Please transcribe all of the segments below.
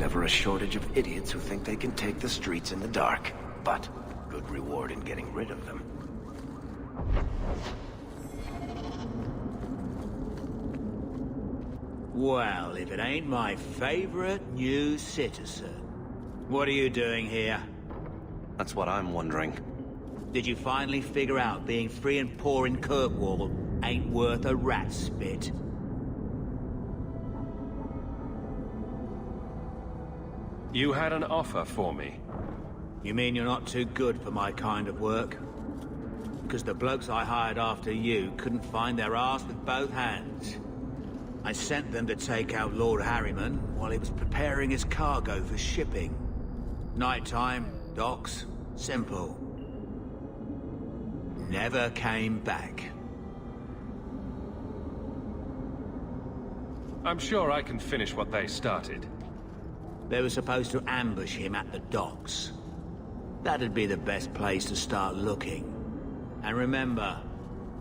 ever a shortage of idiots who think they can take the streets in the dark, but good reward in getting rid of them. Well, if it ain't my favorite new citizen. What are you doing here? That's what I'm wondering. Did you finally figure out being free and poor in Kirkwall ain't worth a rat's spit? You had an offer for me. You mean you're not too good for my kind of work? Because the blokes I hired after you couldn't find their arse with both hands. I sent them to take out Lord Harriman while he was preparing his cargo for shipping. Nighttime, docks, simple. Never came back. I'm sure I can finish what they started. They were supposed to ambush him at the docks. That'd be the best place to start looking. And remember,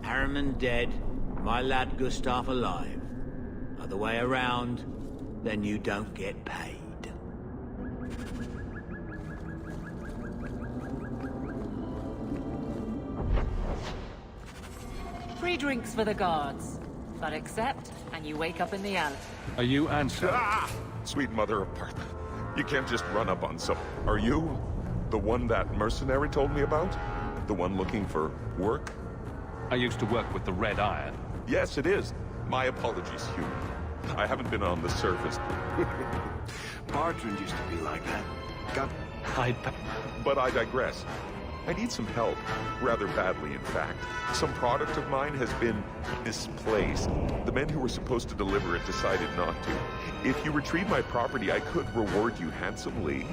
Harriman dead, my lad Gustav alive. Other way around, then you don't get paid. Free drinks for the guards. But accept, and you wake up in the alley. Are you answering? Ah! Sweet mother of Partha. You can't just run up on some... Are you the one that mercenary told me about? The one looking for work? I used to work with the Red Iron. Yes, it is. My apologies, Hugh. I haven't been on the surface. Bartrand used to be like that. Got... But I digress. I need some help. Rather badly, in fact. Some product of mine has been misplaced. The men who were supposed to deliver it decided not to. If you retrieve my property, I could reward you handsomely.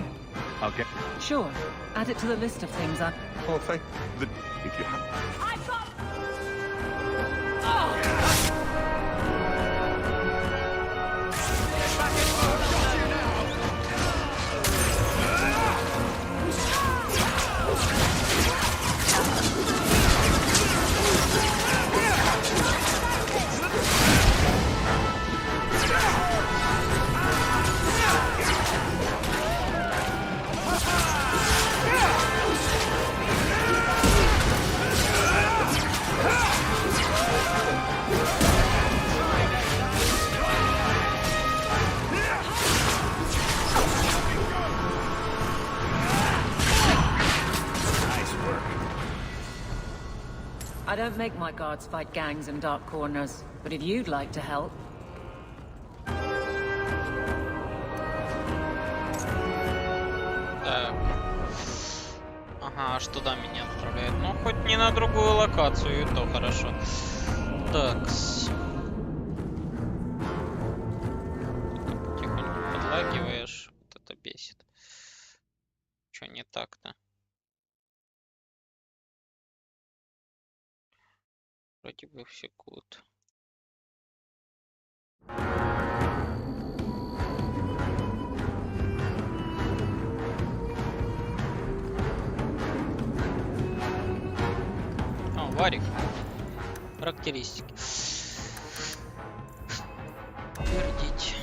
Okay. Sure. Add it to the list of things I... Oh, thank... If you have... I've got... I don't make my guards fight gangs in dark corners, but if you'd like to help... Так. Ага, аж туда меня отправляют. Ну, хоть не на другую локацию, и то хорошо. Такс. Потихоньку подлагиваешь. Вот это бесит. Чё не так-то? Вроде бы все гуд. О, варик. Характеристики. Утвердить.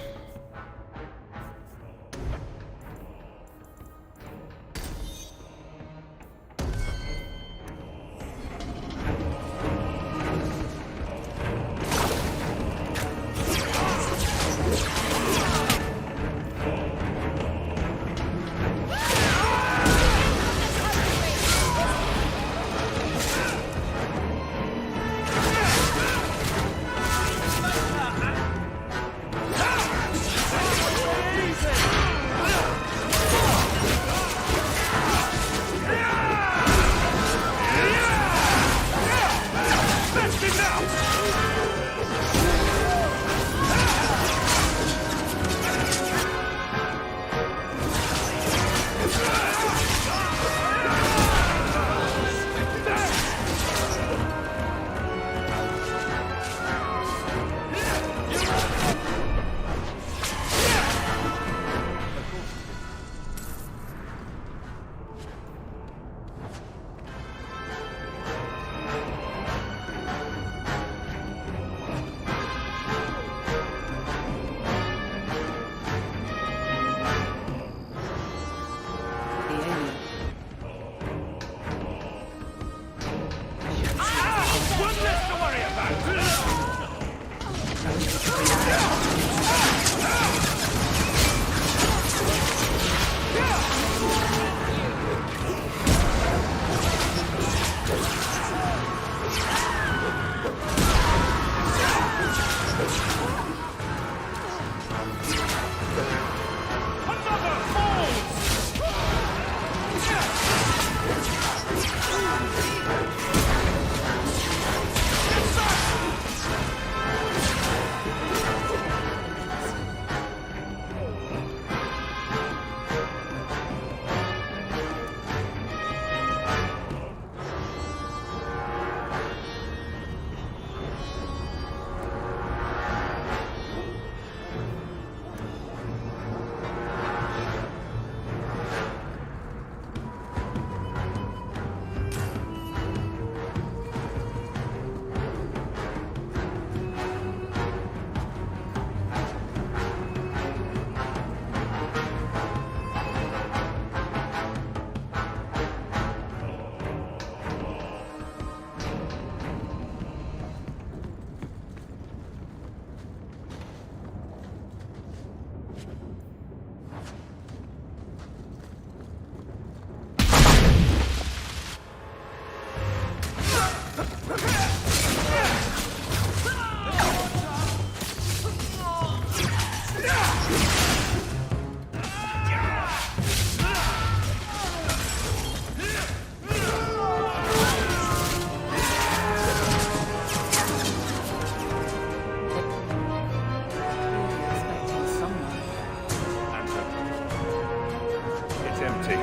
empty.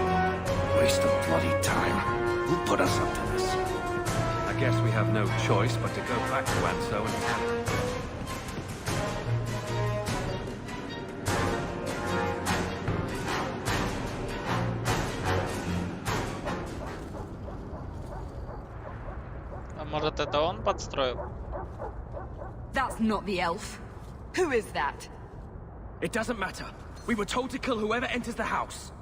Waste of bloody time. Who put us up to this? I guess we have no choice but to go back to Anso and tell him. А может это он подстроил? That's not the elf. Who is that? It doesn't matter. We were told to kill whoever enters the house.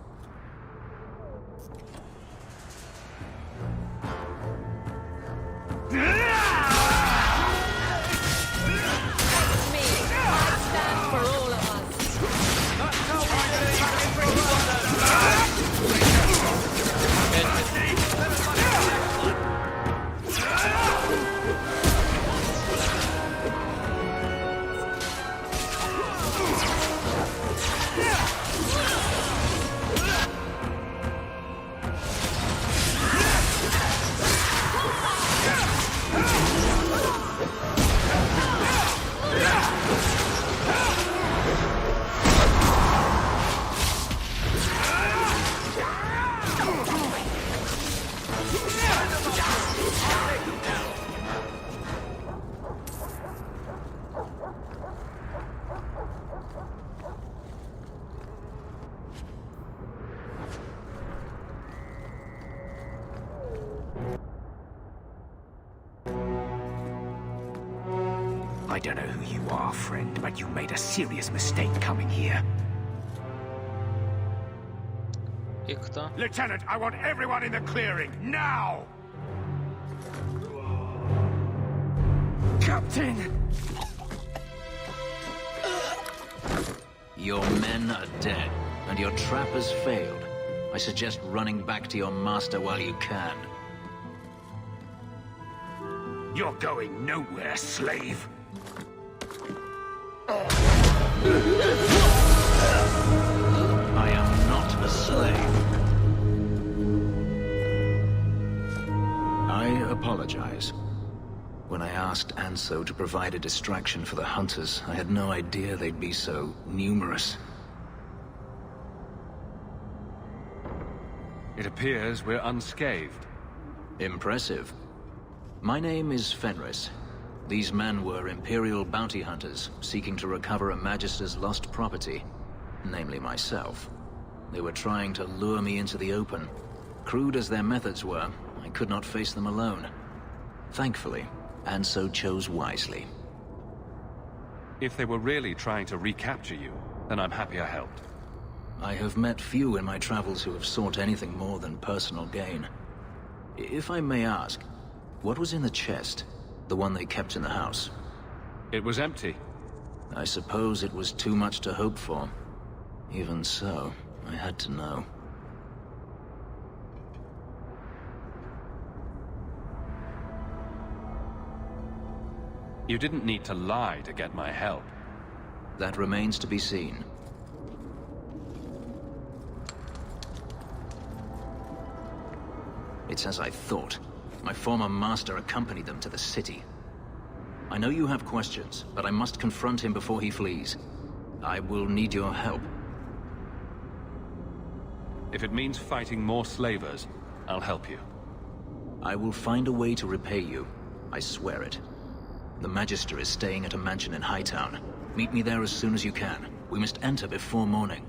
I don't know who you are, friend, but you made a serious mistake coming here. И кто? Lieutenant, I want everyone in the clearing, now! Captain! Your men are dead, and your trap has failed. I suggest running back to your master while you can. You're going nowhere, slave! I am not a slave. I apologize. When I asked Anso to provide a distraction for the hunters, I had no idea they'd be so numerous. It appears we're unscathed. Impressive. My name is Fenris. These men were Imperial bounty hunters, seeking to recover a Magister's lost property, namely myself. They were trying to lure me into the open. Crude as their methods were, I could not face them alone. Thankfully, Anso chose wisely. If they were really trying to recapture you, then I'm happy I helped. I have met few in my travels who have sought anything more than personal gain. If I may ask, what was in the chest? The one they kept in the house? It was empty. I suppose it was too much to hope for. Even so, I had to know. You didn't need to lie to get my help. That remains to be seen. It's as I thought. My former master accompanied them to the city. I know you have questions, but I must confront him before he flees. I will need your help. If it means fighting more slavers, I'll help you. I will find a way to repay you. I swear it. The Magister is staying at a mansion in Hightown. Meet me there as soon as you can. We must enter before morning.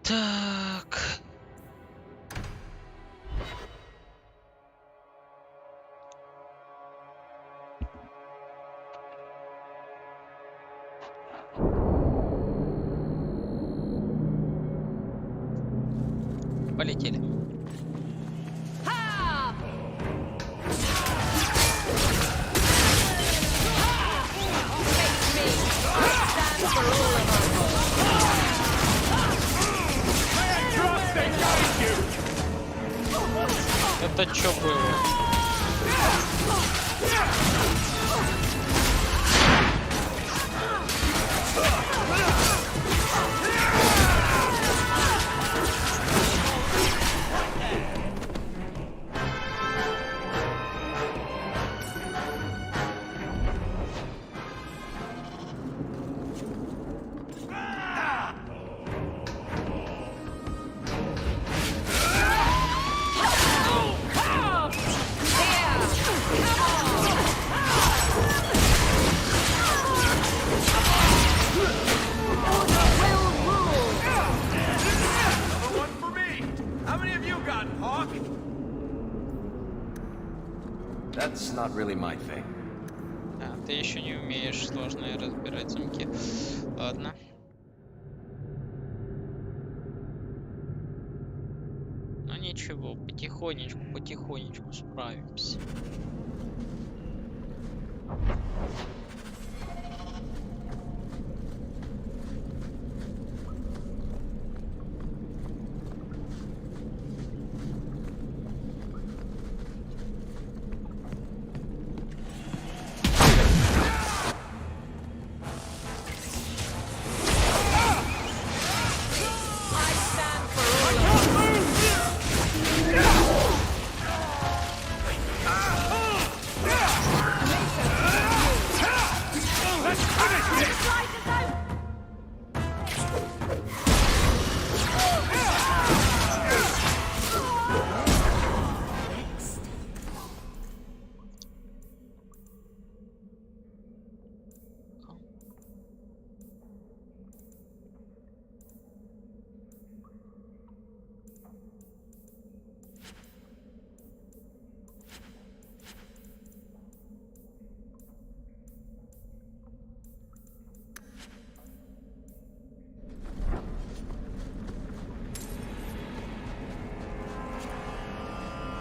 Так. Полетели. Это что было? That's not really my thing. А, ты еще не умеешь сложно разбирать замки. Ладно. Ну ничего, потихонечку справимся.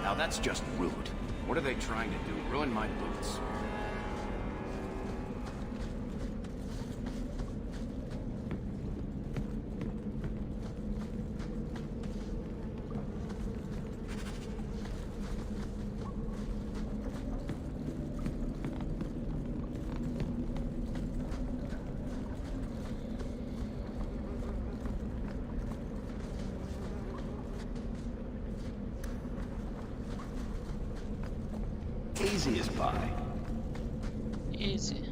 Now that's just rude. What are they trying to do? Ruin my boots? Easy as pie. Easy.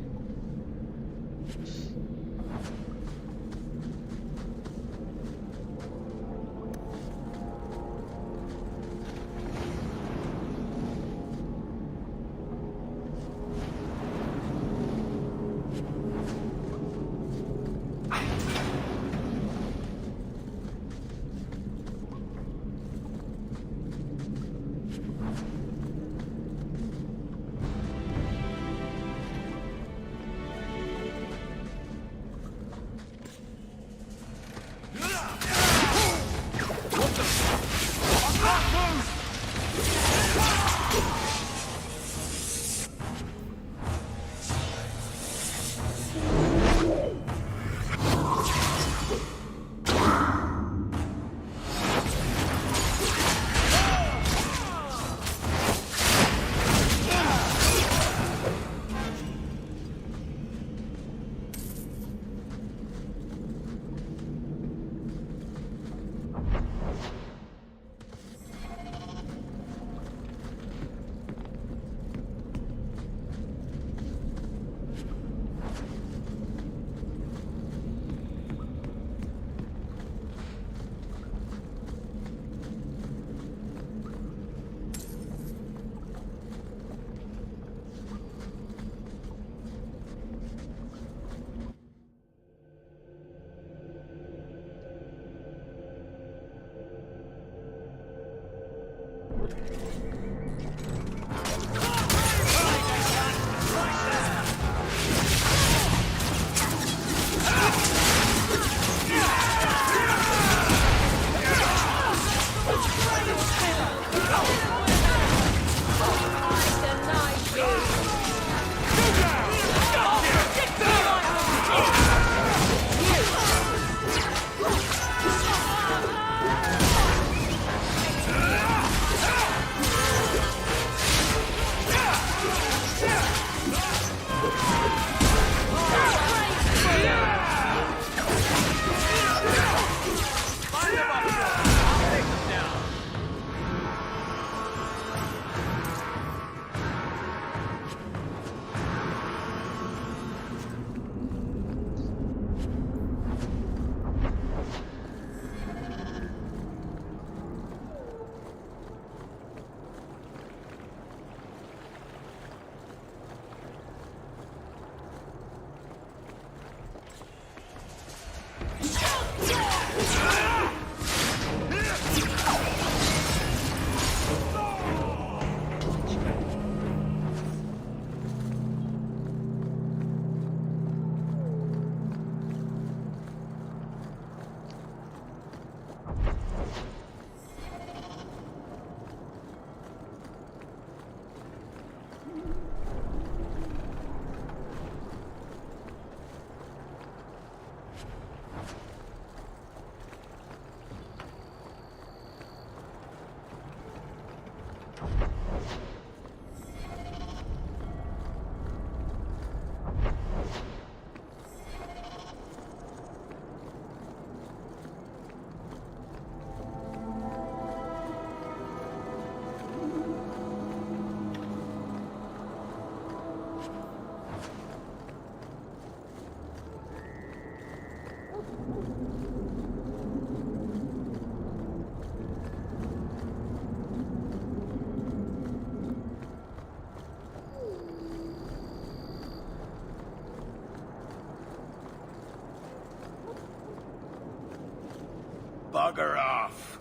Bugger off.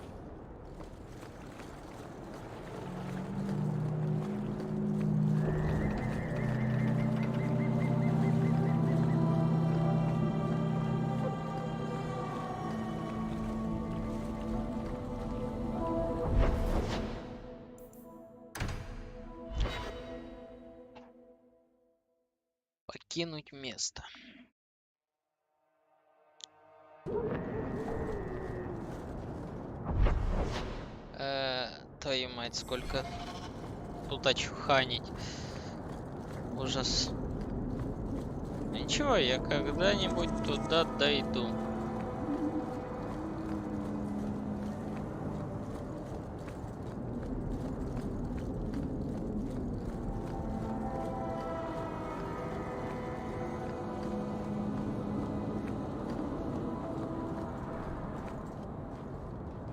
Покинуть место. Твою мать, сколько тут очуханить. Ужас. Ничего, я когда-нибудь туда дойду.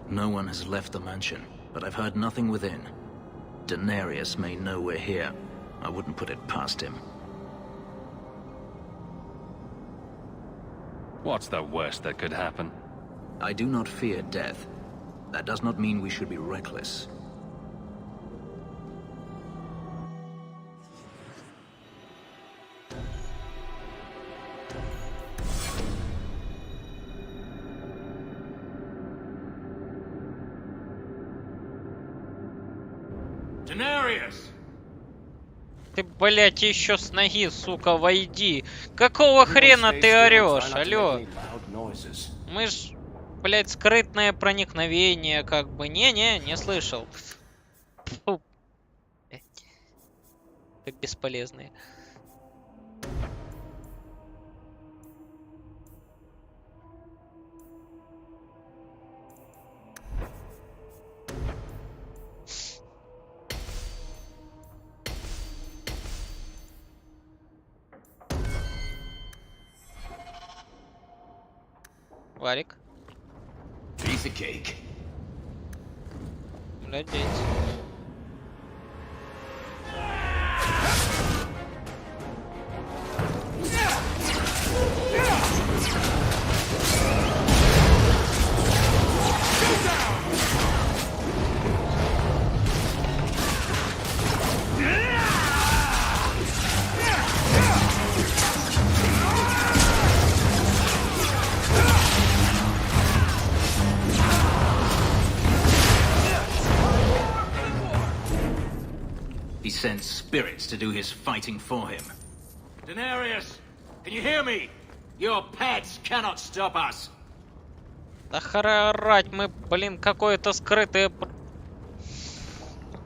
No one has left the mansion, but I've heard nothing within. Denarius may know we're here. I wouldn't put it past him. What's the worst that could happen? I do not fear death. That does not mean we should be reckless. Denarius! Ты, блядь, еще с ноги, сука, войди. Какого хрена ты орешь? Алло. Мы ж, блядь, скрытное проникновение, как бы. Не слышал. Фу. Как бесполезные. Варик. Piece of cake. Молодец. sends spirits to do his fighting for him. Daenerys, can you hear me? Your pets cannot stop us. Да хара орать, мы, блин, какое-то скрытое...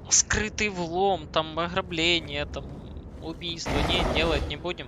Скрытый влом, там ограбление, там убийство. Нет, делать не будем.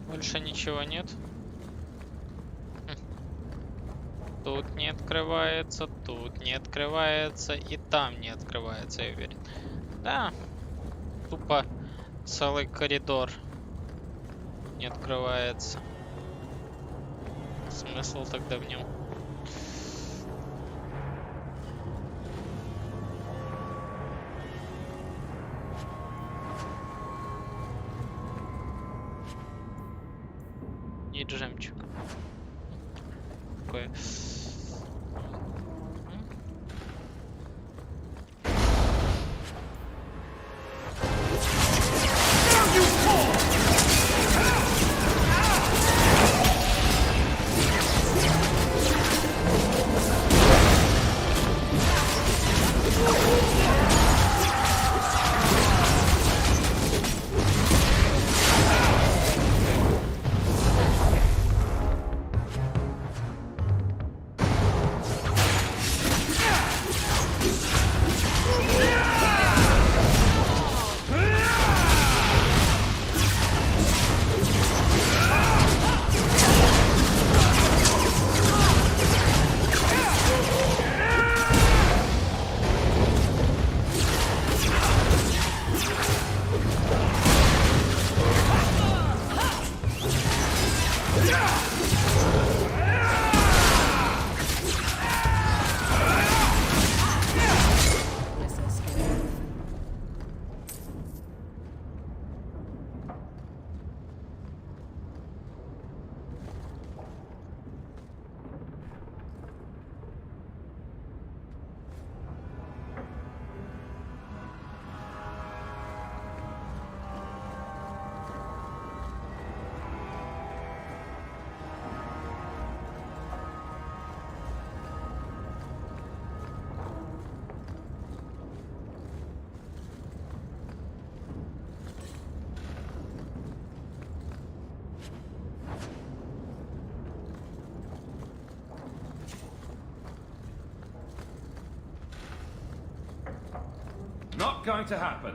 Больше ничего нет. Тут не открывается, тут не открывается, и там не открывается, я уверен. Да, тупо целый коридор не открывается. Смысл тогда в нем? И жемчуг. Такое. going to happen?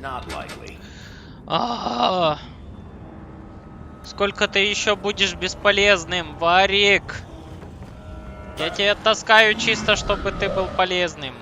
Not likely. Сколько ты еще будешь бесполезным, Варик? Я тебя таскаю чисто, чтобы ты был полезным.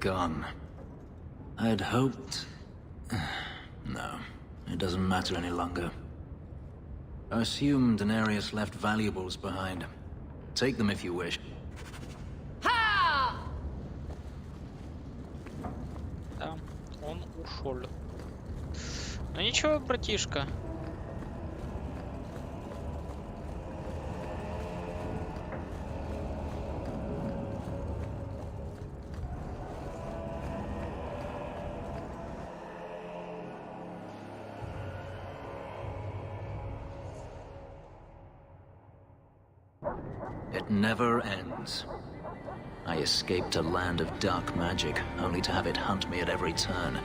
Gone. I'd hoped... No, it doesn't matter any longer. I assume Daenerys left valuables behind. Take them if you wish. Да, он ушел. Ну ничего, братишка. It never ends. I escaped a land of dark magic, only to have it hunt me at every turn.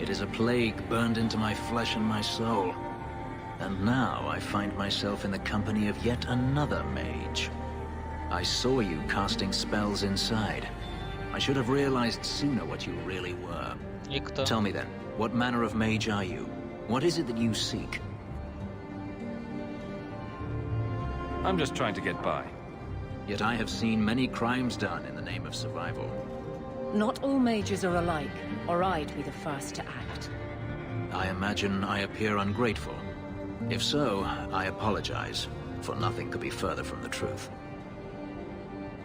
It is a plague burned into my flesh and my soul. And now I find myself in the company of yet another mage. I saw you casting spells inside. I should have realized sooner what you really were. Tell me then, what manner of mage are you? What is it that you seek? I'm just trying to get by. Yet I have seen many crimes done in the name of survival. Not all mages are alike, or I'd be the first to act. I imagine I appear ungrateful. If so, I apologize, for nothing could be further from the truth.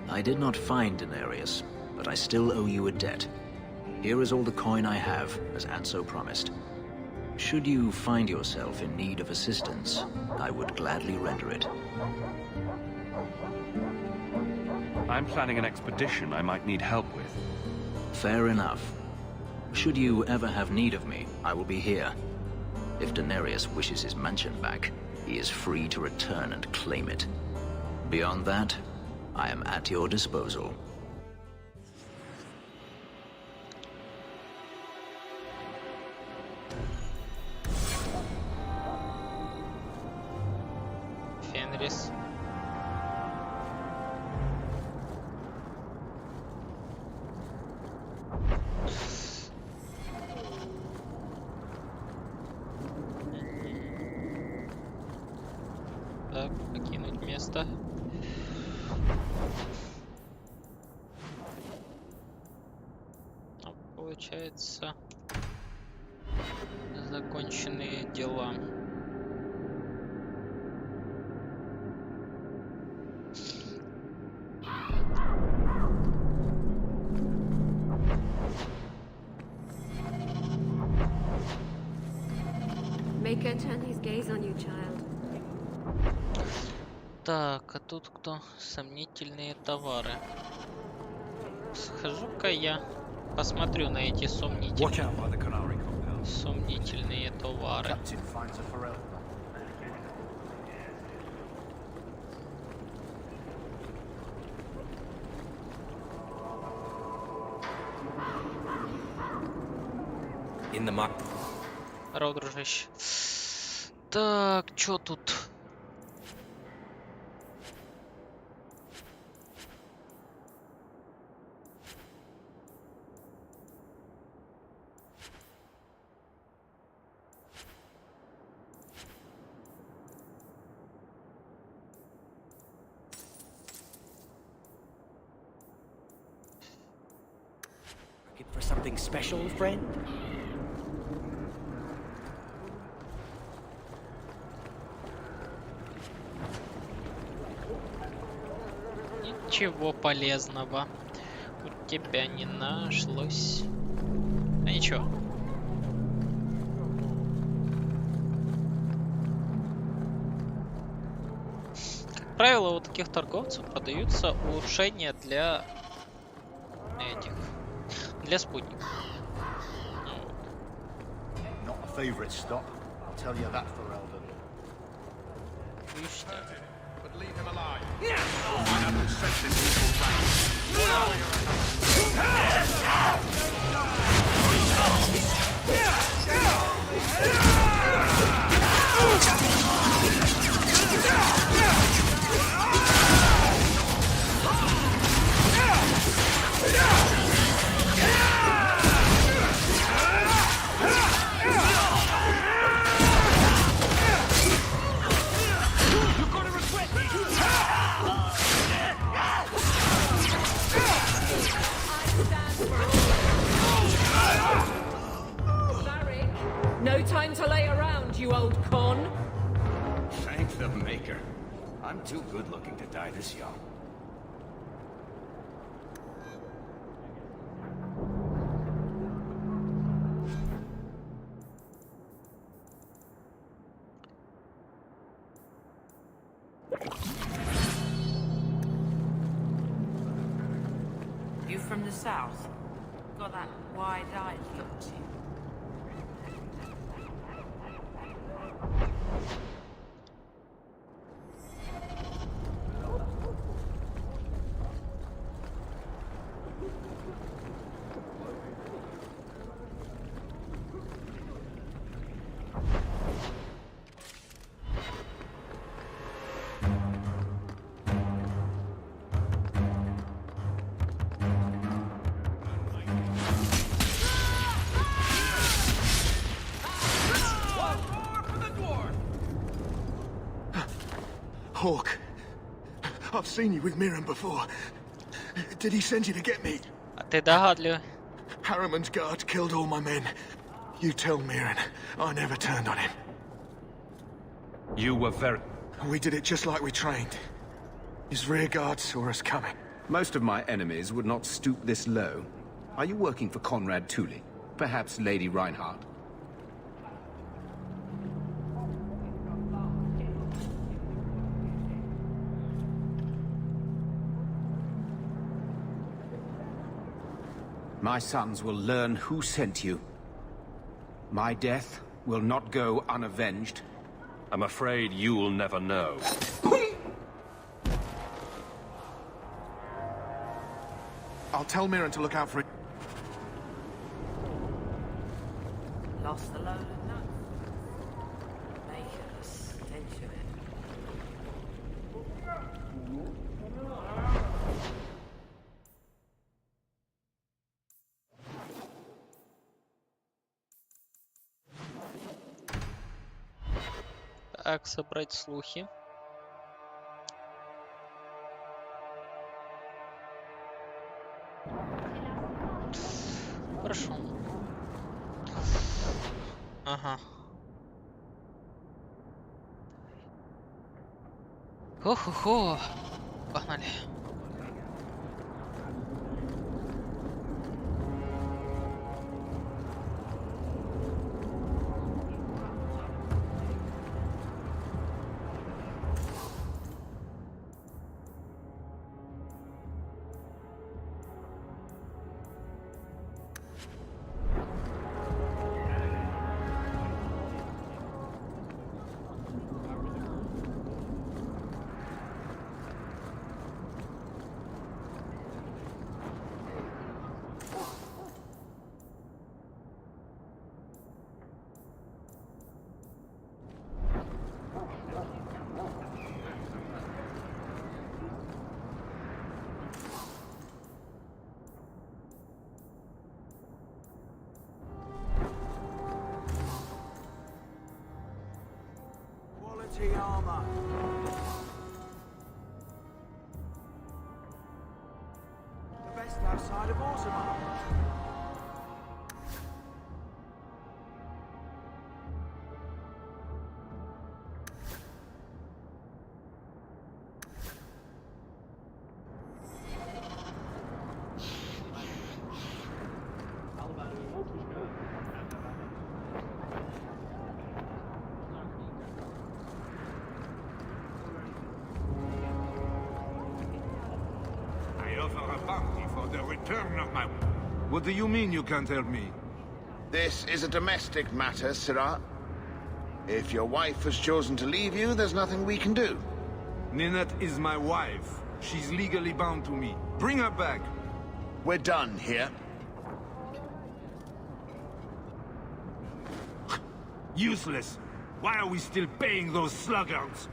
I did not find Daenerys, but I still owe you a debt. Here is all the coin I have, as Anso promised. Should you find yourself in need of assistance, I would gladly render it. I'm planning an expedition I might need help with. Fair enough. Should you ever have need of me, I will be here. If Daenerys wishes his mansion back, he is free to return and claim it. Beyond that, I am at your disposal. Фенрис. Так, покинуть место. Получается, законченные дела. Make her turn his gaze on you, child. Так, а тут кто? Сомнительные товары. Схожу-ка я посмотрю на эти сомнительные товары. Здорово, дружище. Так, чё тут? Looking for something special, friend? Ничего полезного у тебя не нашлось. А ничего. Как правило, у таких торговцев продаются улучшения для спутников. Видишь, No time to lay around, you old con. Thank the Maker. I'm too good looking to die this young. You from the south? Got that wide-eyed look to you. Hawk, I've seen you with Mirren before. Did he send you to get me? А ты догадливый. Harriman's guards killed all my men. You tell Mirren I never turned on him. You were very... We did it just like we trained. His rear guard saw us coming. Most of my enemies would not stoop this low. Are you working for Conrad Thule? Perhaps Lady Reinhardt? My sons will learn who sent you. My death will not go unavenged. I'm afraid you'll never know. I'll tell Mirren to look out for it. Lost the load of nuts. Make a stench of it. Так, собрать слухи. Хорошо. Ага. Хо-хо-хо. Погнали. quality armor. The best outside of Automar. What do you mean you can't help me? This is a domestic matter, Sirrah. If your wife has chosen to leave you, there's nothing we can do. Ninette is my wife. She's legally bound to me. Bring her back. We're done here. Useless. Why are we still paying those sluggards?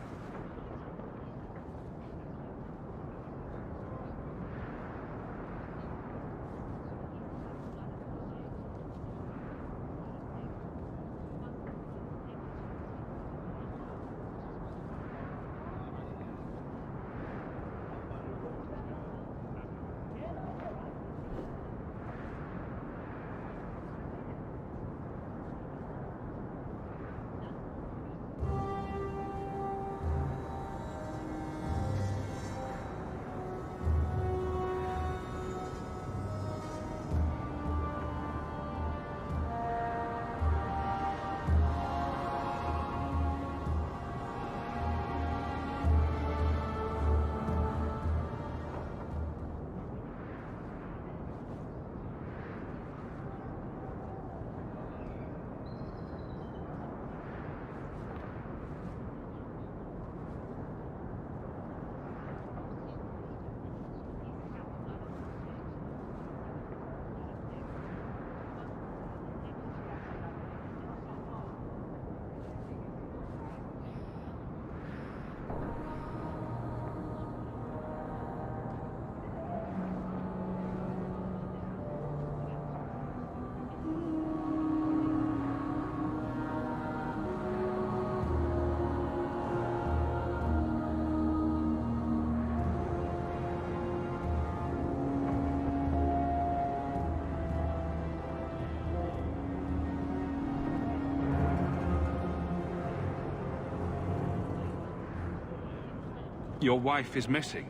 Your wife is missing.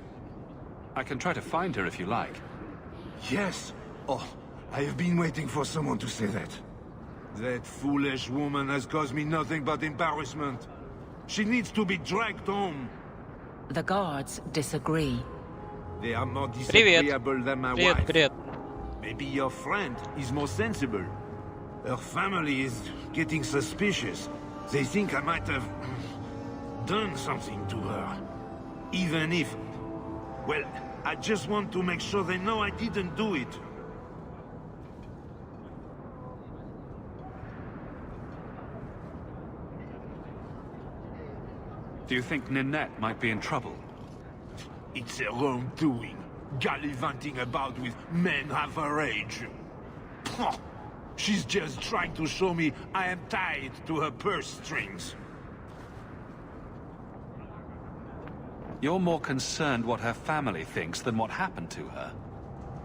I can try to find her if you like. Yes. Oh, I have been waiting for someone to say that. That foolish woman has caused me nothing but embarrassment. She needs to be dragged home. The guards disagree. They are more disagreeable than my wife. Привет. Maybe your friend is more sensible. Her family is getting suspicious. They think I might have done something to her. Even if... Well, I just want to make sure they know I didn't do it. Do you think Ninette might be in trouble? It's her own doing. Gallivanting about with men half her age. She's just trying to show me I am tied to her purse strings. You're more concerned what her family thinks than what happened to her.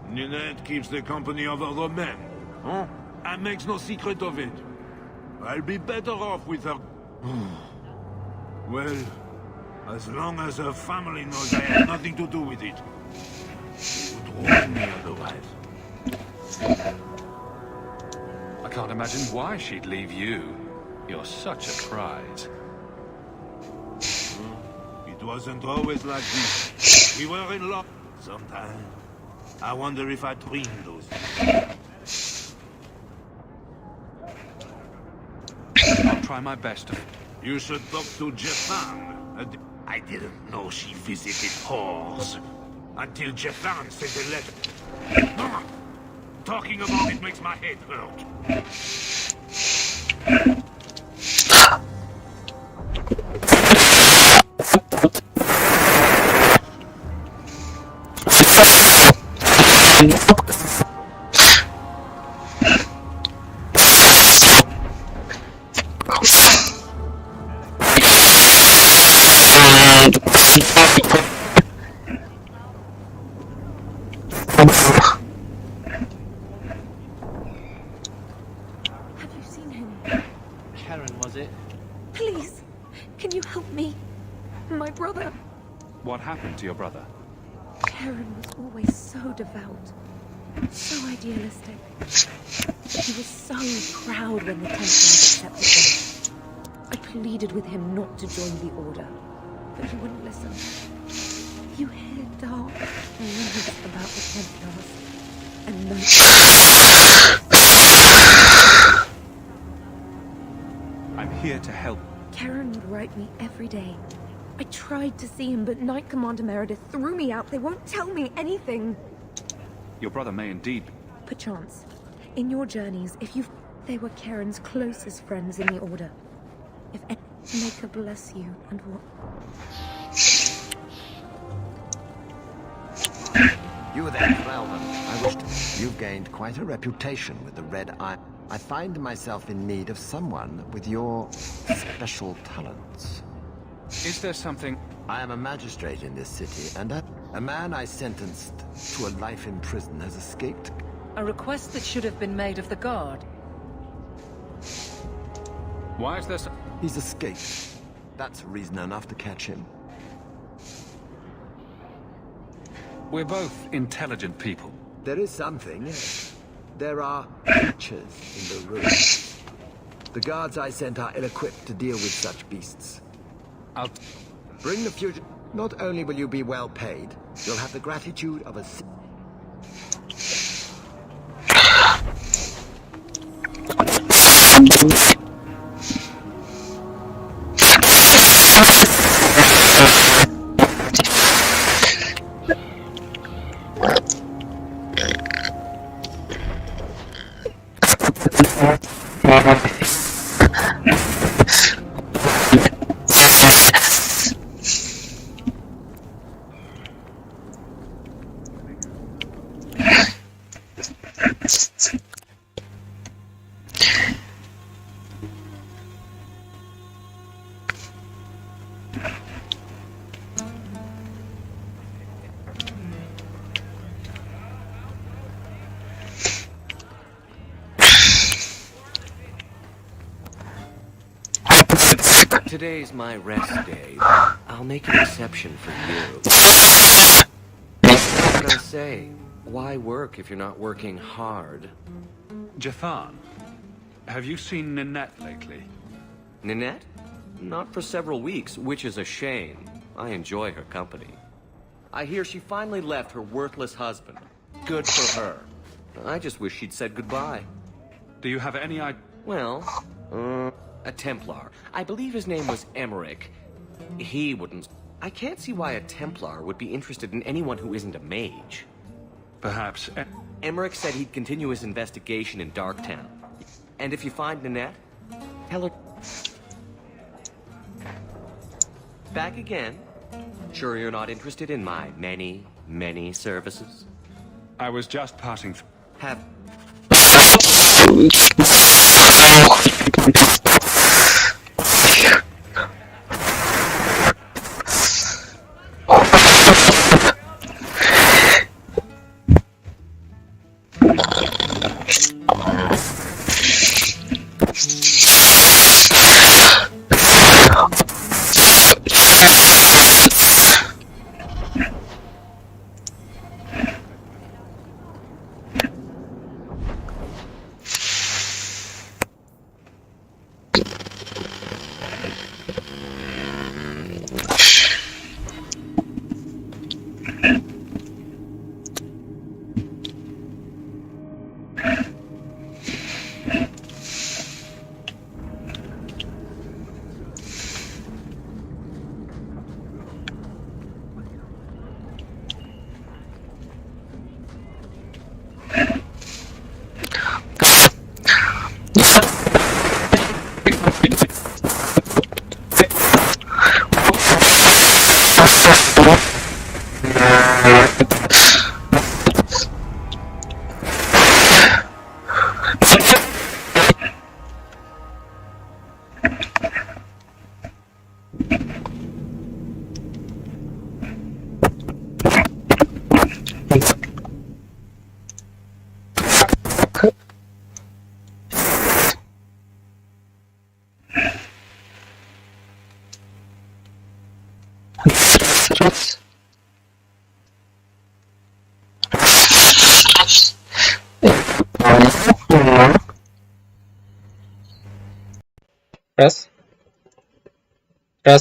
Ninette keeps the company of other men. Huh? And makes no secret of it. I'll be better off with her... Well, as long as her family knows I had nothing to do with it. They would ruin me otherwise. I can't imagine why she'd leave you. You're such a prize. It wasn't always like this. We were in love sometimes. I wonder if I'd dreamed those things. I'll try my best to... You should talk to Jeffan. I didn't know she visited whores. Until Jeffan sent a letter. Talking about it makes my head hurt. you seen him? Karen, was it? Please, can you help me? My brother. What happened to your brother? Karen was always so devout, so idealistic. He was so proud when the Templars accepted him. I pleaded with him not to join the Order, but he wouldn't listen. You hear dark rumors about the Templars, and I'm here to help. Karen would write me every day. I tried to see him, but Knight Commander Meredith threw me out. They won't tell me anything. Your brother may indeed be. Perchance, in your journeys, they were Karen's closest friends in the Order. If may God bless you and what. You there, Crowman. I wish to... You've gained quite a reputation with the Red Eye. I find myself in need of someone with your special talents. Is there something... I am a magistrate in this city, and a man I sentenced to a life in prison has escaped. A request that should have been made of the guard. Why is there so... He's escaped. That's reason enough to catch him. We're both intelligent people. There is something, yes. There are creatures in the room. The guards I sent are ill-equipped to deal with such beasts. I'll... Bring the fugitive. Not only will you be well paid, you'll have the gratitude of a... Today's my rest day. I'll make an exception for you. What can I say? Why work if you're not working hard? Jathan, have you seen Ninette lately? Ninette? Not for several weeks, which is a shame. I enjoy her company. I hear she finally left her worthless husband. Good for her. I just wish she'd said goodbye. Do you have any idea? Well, a Templar. I believe his name was Emmerich. He wouldn't... I can't see why a Templar would be interested in anyone who isn't a mage. Perhaps... Emmerich said he'd continue his investigation in Darktown. And if you find Ninette, tell her... Back again? Sure you're not interested in my many, many services? I was just passing through. Have... Раз.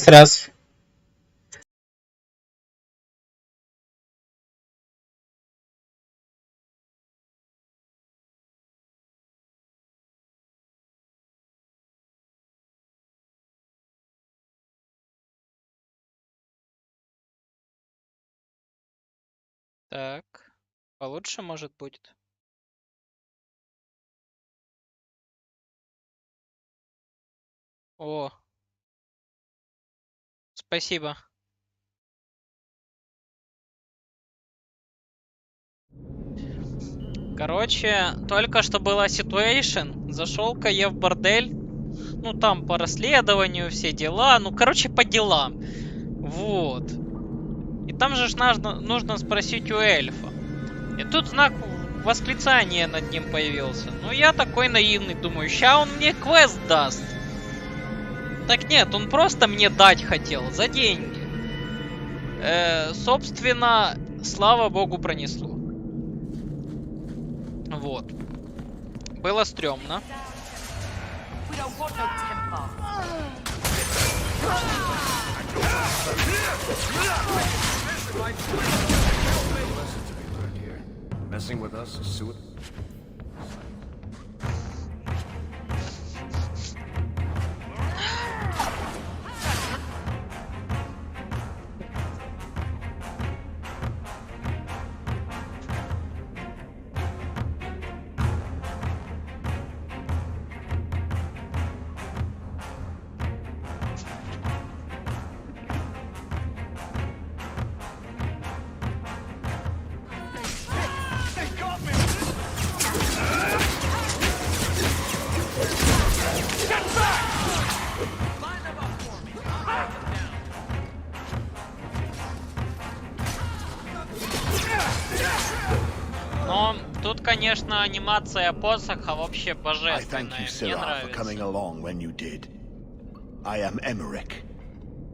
Раз. Так, получше может будет. О, спасибо. Короче, только что была ситуация. Зашел-ка я в бордель. Ну, там по расследованию все дела. Ну, короче, по делам. Вот. И там же нужно спросить у эльфа. И тут знак восклицания над ним появился. Ну, я такой наивный, думаю, ща он мне квест даст. Так нет, он просто мне дать хотел за деньги. Собственно, слава богу, пронесло. Вот. Было стрёмно. Messing with us is suicide. Но тут, конечно, анимация посоха вообще божественная. Мне нравится. I am Emmerich.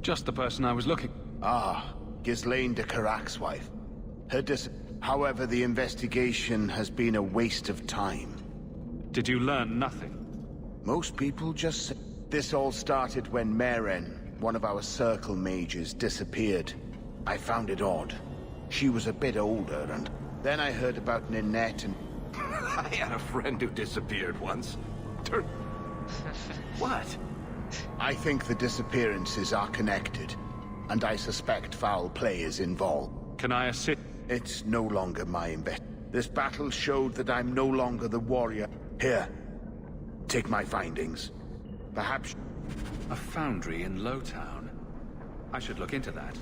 Just the person I was looking. Ah, Ghislaine de Carac's wife. However, the investigation has been a waste of time. Did you learn nothing? Most people just say... This all started when Meren, one of our circle mages, disappeared. I found it odd. She was a bit older, and then I heard about Ninette and... I had a friend who disappeared once. What? I think the disappearances are connected, and I suspect foul play is involved. Can I assist? It's no longer my invest. This battle showed that I'm no longer the warrior. Here, take my findings. Perhaps... A foundry in Lowtown. I should look into that.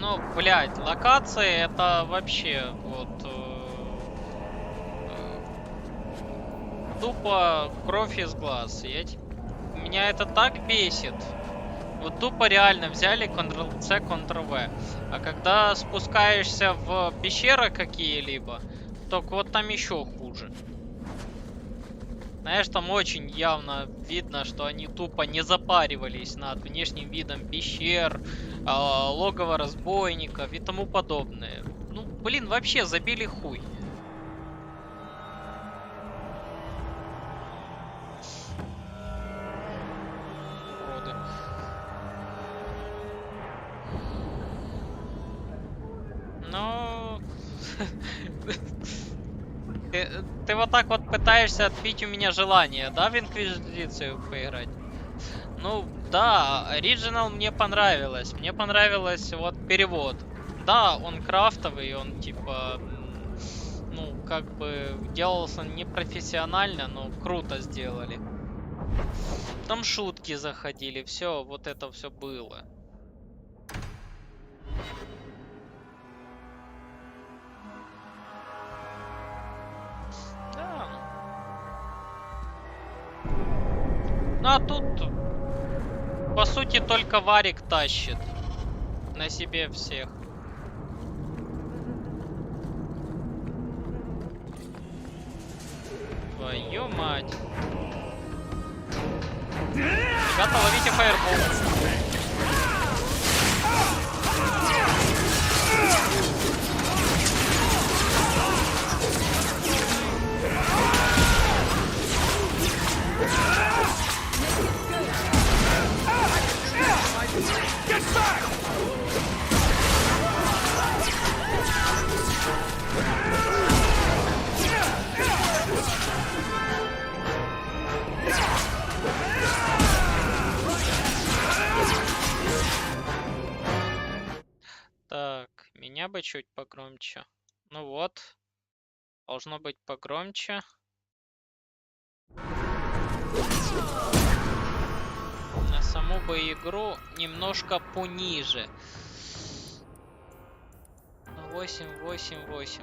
Ну, блядь, локации это вообще вот... тупо кровь из глаз. Меня это так бесит. Вот тупо реально взяли Ctrl-C, Ctrl-V. А когда спускаешься в пещеры какие-либо, то вот там еще хуже. Знаешь, там очень явно видно, что они тупо не запаривались над внешним видом пещер, логово разбойников и тому подобное. Ну, блин, вообще забили хуй. Уроды. Ну... Ты вот так вот пытаешься отбить у меня желание, да, в Инквизицию поиграть? Ну, да, оригинал мне понравилось. Мне понравилось вот перевод. Да, он крафтовый, он типа... Ну, как бы делался непрофессионально, но круто сделали. Там шутки заходили, все, вот это все было. Да. Ну а тут, по сути, только Варик тащит на себе всех. Твою мать. Ребята, ловите фаербол. Так, меня бы чуть погромче. Ну вот. Должно быть погромче. На саму бы игру немножко пониже. 8, 8, 8.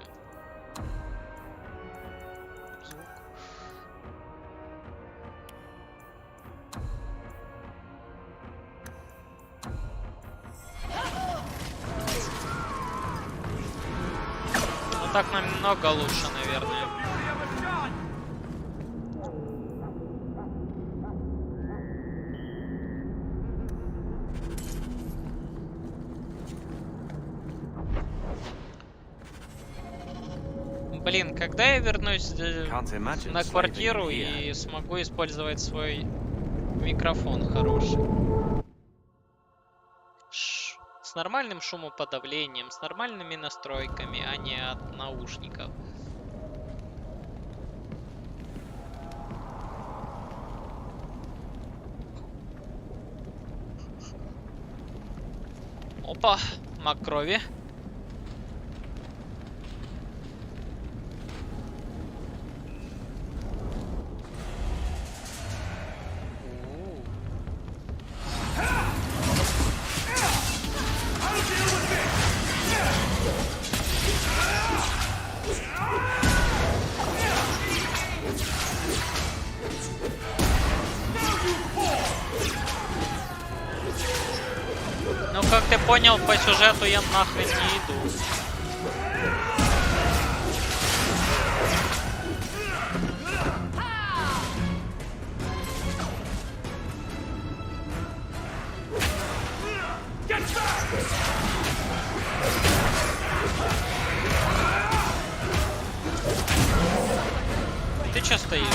Звук. Ну так намного лучше, наверное. Блин, когда я вернусь на квартиру и смогу использовать свой микрофон хороший? С нормальным шумоподавлением, с нормальными настройками, а не от наушников. Опа, маг крови. Ну, как ты понял, по сюжету я нахрен не иду. Ты чё стоишь?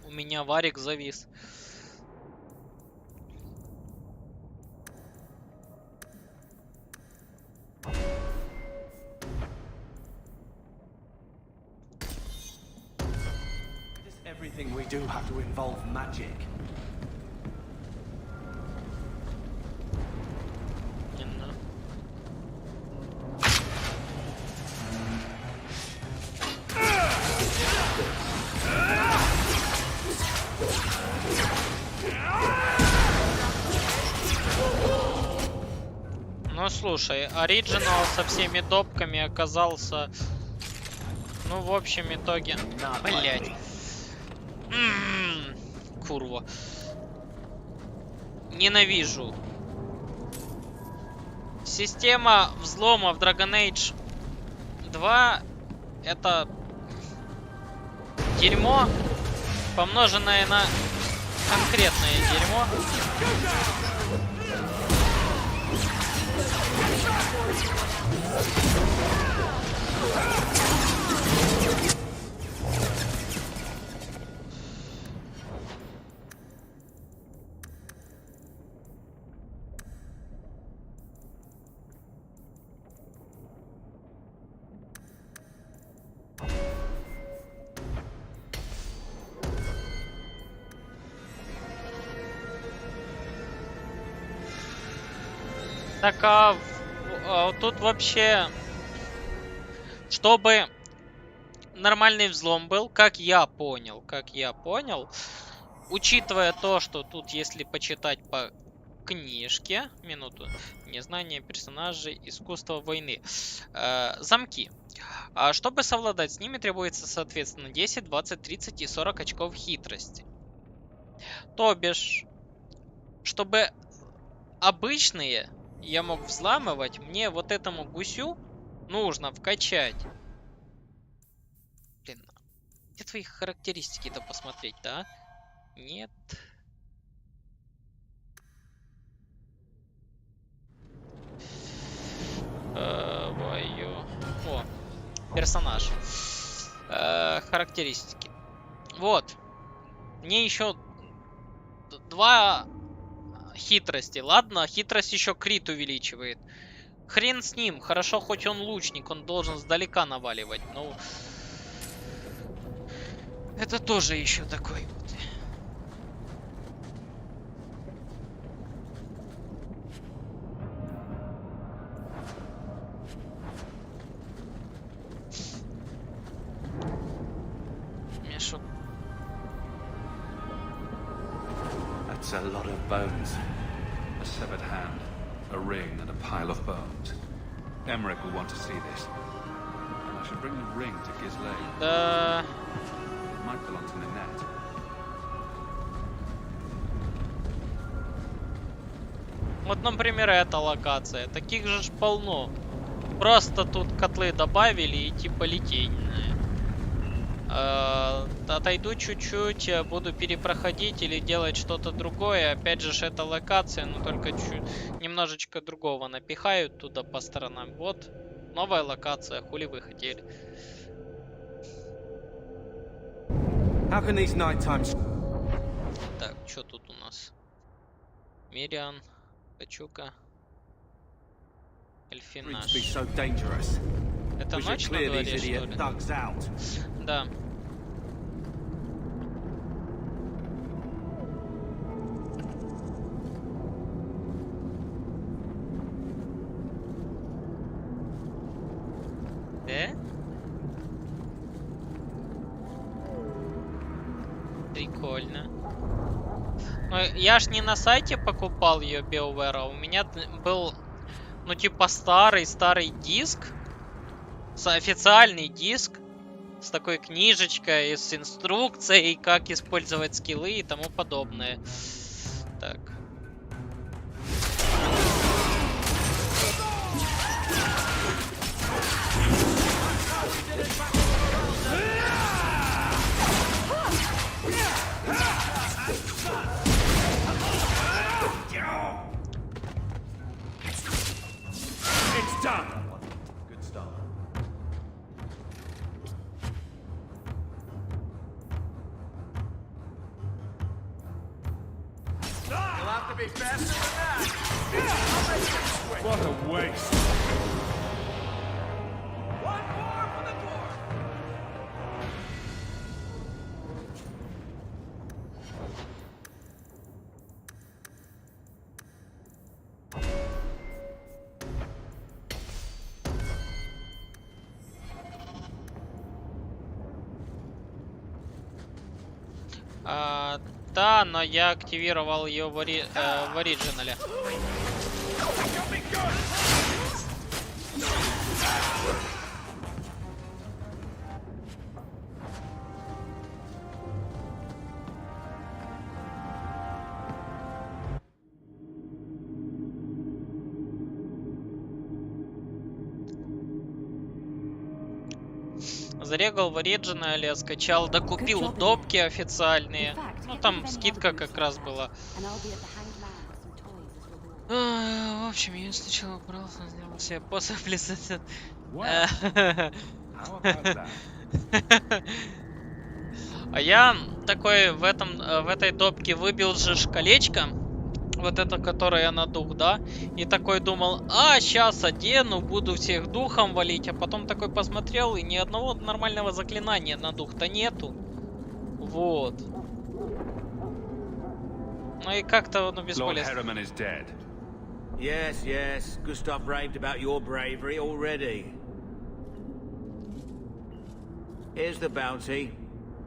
У меня варик завис. Everything we do have to involve magic. Ну слушай, оригинал со всеми допками оказался, ну в общем итоге, блять, курва, ненавижу. Система взлома в Dragon Age 2 это дерьмо, помноженное на конкретное дерьмо. Так, тут вообще, чтобы нормальный взлом был, как я понял, учитывая то, что тут, если почитать по книжке, минуту, незнание персонажей, искусство войны, замки. Чтобы совладать с ними, требуется, соответственно, 10, 20, 30 и 40 очков хитрости. То бишь, чтобы обычные я мог взламывать, мне вот этому гусю нужно вкачать. Блин, где твои характеристики-то посмотреть, да? Нет. О, персонаж. Характеристики. Вот. Мне еще 2 хитрости. Ладно, хитрость еще крит увеличивает. Хрен с ним. Хорошо, хоть он лучник, он должен сдалека наваливать. Ну, это тоже еще такой вот. Мешок. That's a lot of bones. A severed hand, a ring, and a pile of bones. Emmerich will want to see this. And I should bring the ring to Ghislaine. Да. It might belong to Nanette. Вот, например, эта локация. Таких же ж полно. Просто тут котлы добавили и типа литейные. Отойду чуть-чуть, буду перепроходить или делать что-то другое. Опять же, это локация, но только немножечко другого напихают туда по сторонам. Вот, новая локация, хули вы хотели. Так, что тут у нас? Мириан, Качука, Эльфинаш. Это ночь на дворе, что ли? Да. Прикольно. Но я ж не на сайте покупал ее BioWare, у меня был, ну типа старый диск, официальный диск с такой книжечкой, с инструкцией, как использовать скиллы и тому подобное. Так. It's done. Good start. You'll have to be faster than that. What a waste. One more for the door. Да, но я активировал ее в оригинале. Зарегал в оригинале, скачал, докупил допки официальные. Ну там скидка как раз была. В общем, я сначала брался, сделал себе после PlayStation. А я такой в этой допке выбил же колечко. Вот это, которое на дух, да? И такой думал, сейчас одену, буду всех духом валить. А потом такой посмотрел, и ни одного нормального заклинания на дух-то нету. Вот. Ну и как-то, ну, бесполезно. Yes, yes. Gustav raved about your bravery already. Here's the bounty.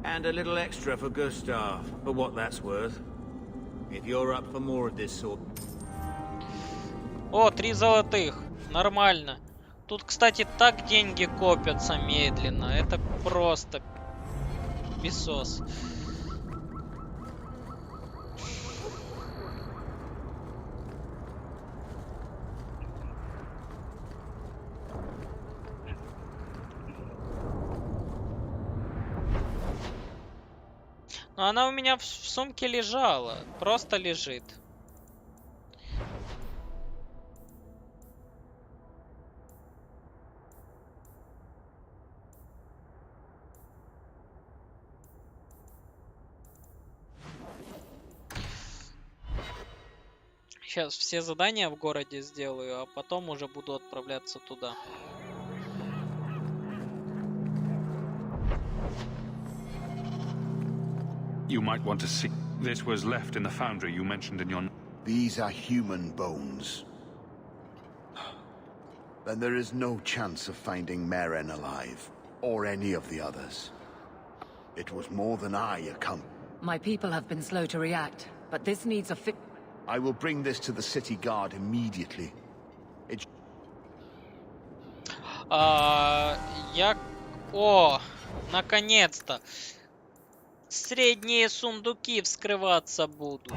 And a little extra for Gustav, for what that's worth. If you're up for more of this sort. О, 3 золотых. Нормально. Тут, кстати, так деньги копятся медленно. Это просто песос. Но она у меня в сумке лежала. Просто лежит. Сейчас все задания в городе сделаю, а потом уже буду отправляться туда. You might want to see. This was left in the foundry you mentioned in your... These are human bones. Then there is no chance of finding Meren alive, or any of the others. It was more than I accomplished. My people have been slow to react, but this needs a fix. I will bring this to the city guard immediately. О, наконец-то! Средние сундуки вскрываться будут.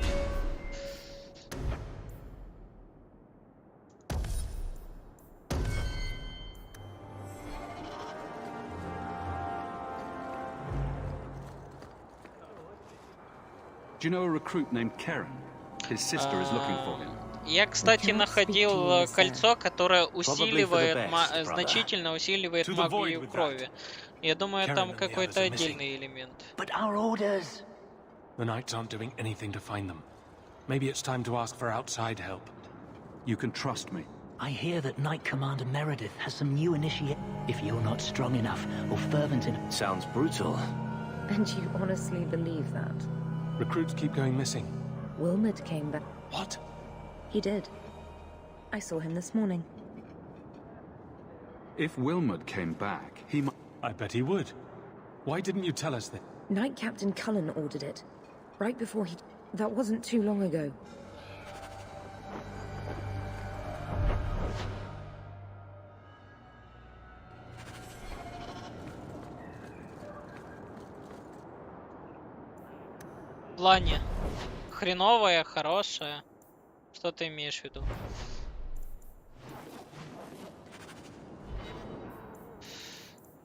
Do you know a recruit named Karen? His sister is looking for him. Я, кстати, находил кольцо, которое усиливает, значительно усиливает магию крови. Я думаю, там какой-то отдельный элемент. The Knights aren't doing anything to find them. Maybe it's time to ask for outside help. You can trust me. I hear that Knight Commander Meredith has some new initiate. If you're not strong enough or fervent enough... Sounds brutal. And you honestly believe that? Recruits keep going missing. Wilmot came back. What? He did. I saw him this morning. If Wilmot came back, he might... I bet he would. Why didn't you tell us that? Knight Captain Cullen ordered it. Right before he... That wasn't too long ago. В плане хреновая, хорошая. Что ты имеешь в виду?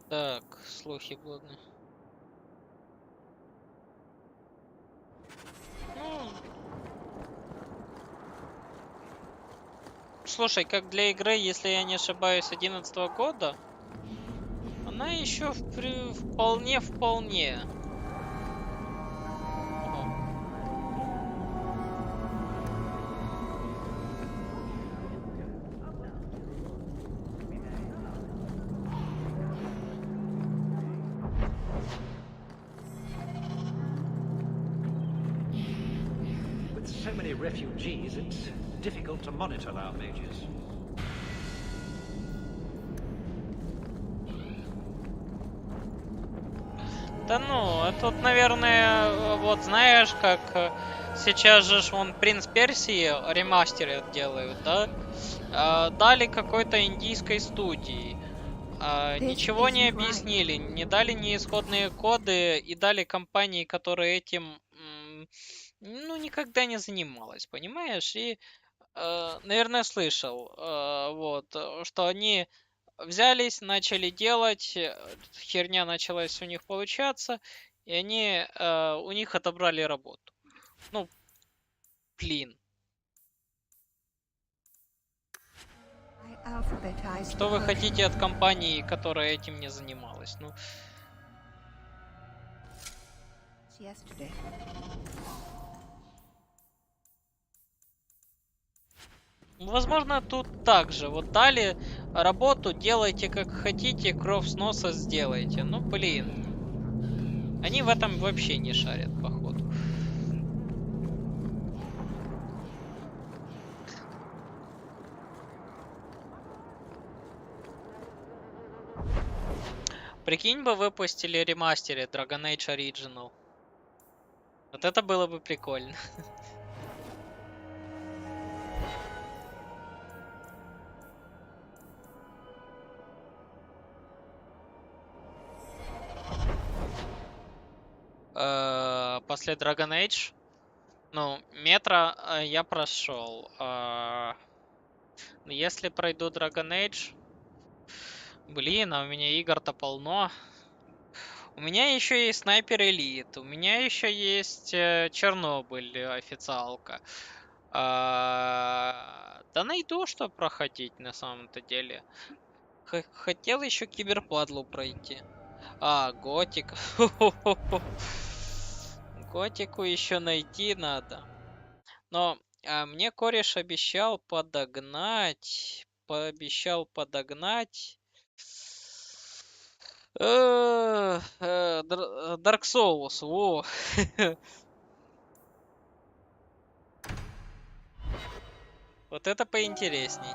Так, слухи блудные. Слушай, как для игры, если я не ошибаюсь, 2011 года, она еще вполне. With so many refugees, it's difficult to monitor our mages. Да ну, тут, наверное, вот знаешь, как сейчас же вон Принц Персии ремастеры делают, да? Дали какой-то индийской студии. Ничего не объяснили, не дали ни исходные коды и дали компании, которая этим, ну, никогда не занималась, понимаешь? И, наверное, слышал, вот, что они взялись, начали делать, херня началась у них получаться, и они у них отобрали работу. Ну, блин. Что вы хотите от компании, которая этим не занималась? Ну. Возможно, тут также. Вот дали работу, делайте как хотите, кровь с носа сделайте. Ну, блин. Они в этом вообще не шарят, походу. Прикинь бы, выпустили ремастере Dragon Age Original. Вот это было бы прикольно. После Dragon Age, ну, метро я прошел. Если пройду Dragon Age, блин, а у меня игр-то полно. У меня еще есть снайпер элит, у меня еще есть Чернобыль официалка. Да найду, что проходить на самом-то деле. Хотел еще киберпадлу пройти. Готик. Готику еще найти надо. Но мне кореш обещал подогнать. Пообещал подогнать. Dark Souls. Во. Вот это поинтересней.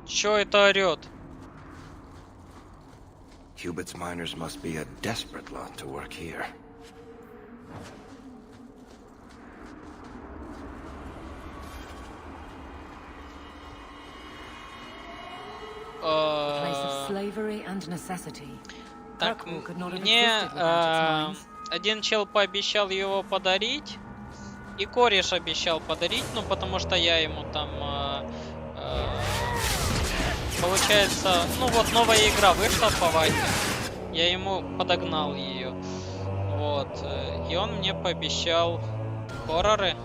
Чё это орёт? Cubit's miners must be a desperate lot to work here. Так, мне один чел пообещал его подарить, и кореш обещал подарить, ну потому что я ему там, получается, ну вот новая игра вышла по Вайте, я ему подогнал ее, вот, и он мне пообещал хорроры.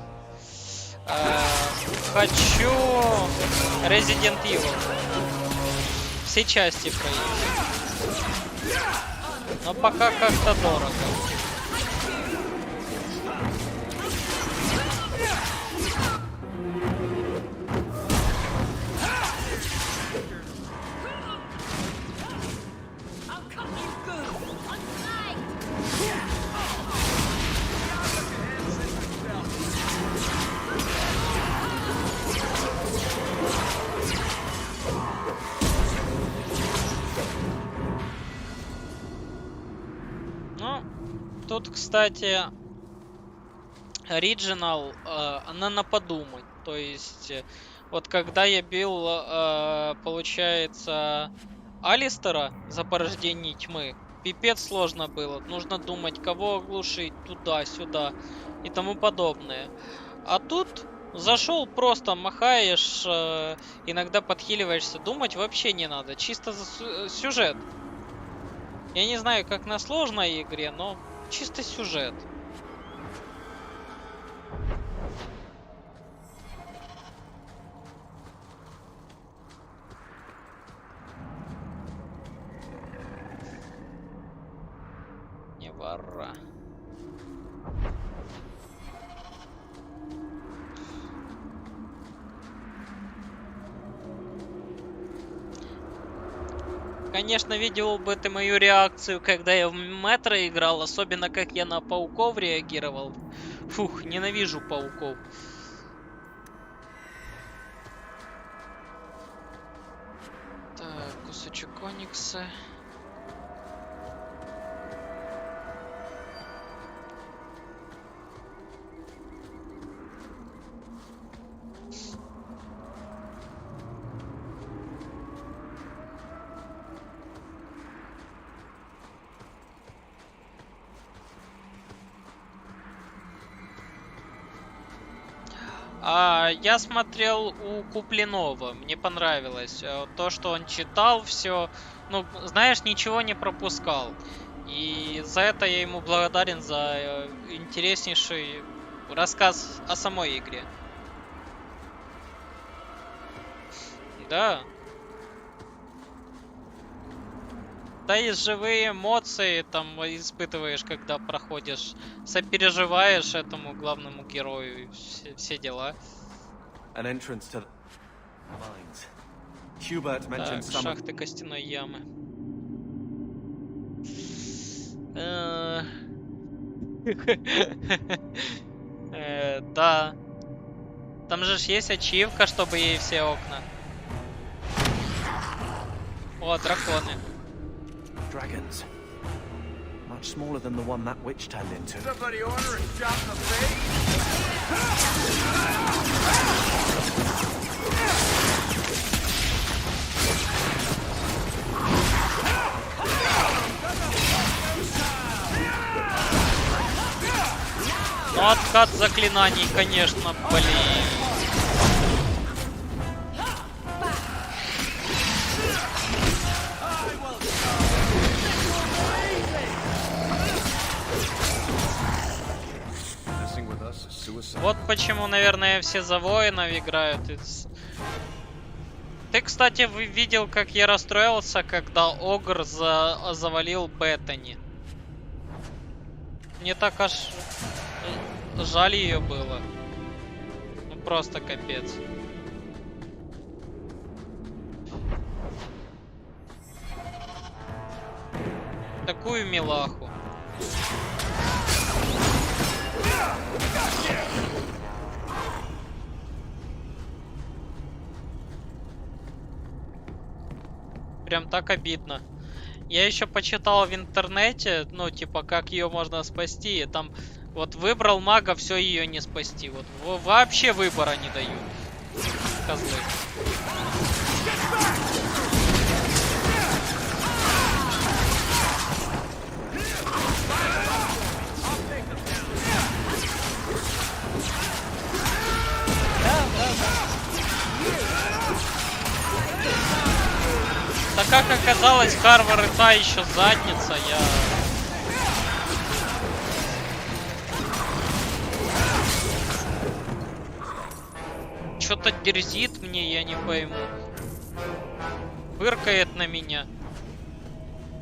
Хочу Resident Evil. Все части пройти. Но пока как-то дорого. Тут, кстати, Original, она на подумать. То есть, вот когда я бил, получается, Алистера за порождение тьмы, пипец сложно было. Нужно думать, кого оглушить, туда-сюда и тому подобное. А тут зашел, просто махаешь, иногда подхиливаешься. Думать вообще не надо, чисто за сюжет. Я не знаю, как на сложной игре, но чисто сюжет. Не вора. Конечно, видел бы ты мою реакцию, когда я в метро играл, особенно как я на пауков реагировал. Фух, ненавижу пауков. Так, кусочек оникса. Я смотрел у Куплинова, мне понравилось. То, что он читал все, ну, знаешь, ничего не пропускал. И за это я ему благодарен, за интереснейший рассказ о самой игре. Да. Да, и живые эмоции там испытываешь, когда проходишь, сопереживаешь этому главному герою и все дела. Так, шахты костяной ямы. Да. Там же есть ачивка, чтобы ей все окна. О, драконы. Dragons. Much smaller than the one that witch turned into. Somebody order a shot in the face? Ну, откат заклинаний, конечно, блин. Вот почему, наверное, все за воинов играют. Ты, кстати, видел, как я расстроился, когда Огр завалил Беттани. Мне так аж жаль ее было. Ну просто капец. Такую милаху. Прям так обидно. Я еще почитал в интернете, ну, типа, как ее можно спасти. И там, вот, выбрал мага, все, ее не спасти. Вот, вообще выбора не дают. Козлы. Да как оказалось, Карвар и та еще задница, я... Что-то дерзит мне, я не пойму. Фыркает на меня.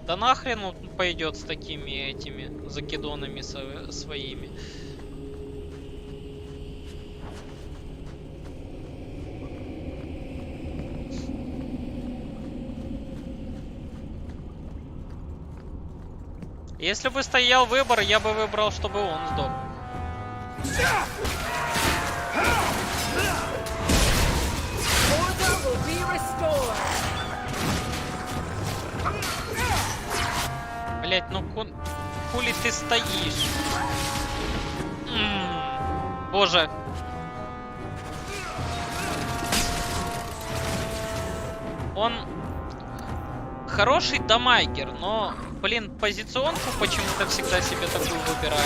Да нахрен он пойдет с такими этими закидонами своими. Если бы стоял выбор, я бы выбрал, чтобы он сдох. Блять, ну хули ты стоишь? Боже. Он хороший дамагер, но, блин, позиционку почему-то всегда себе такую выбирает.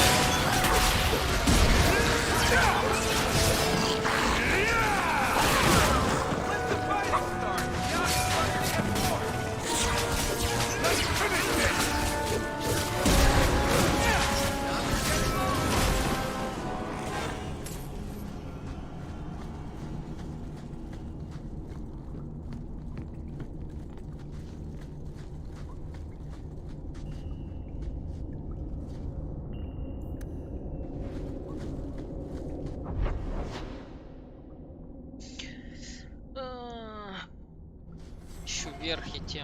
Вверх идти.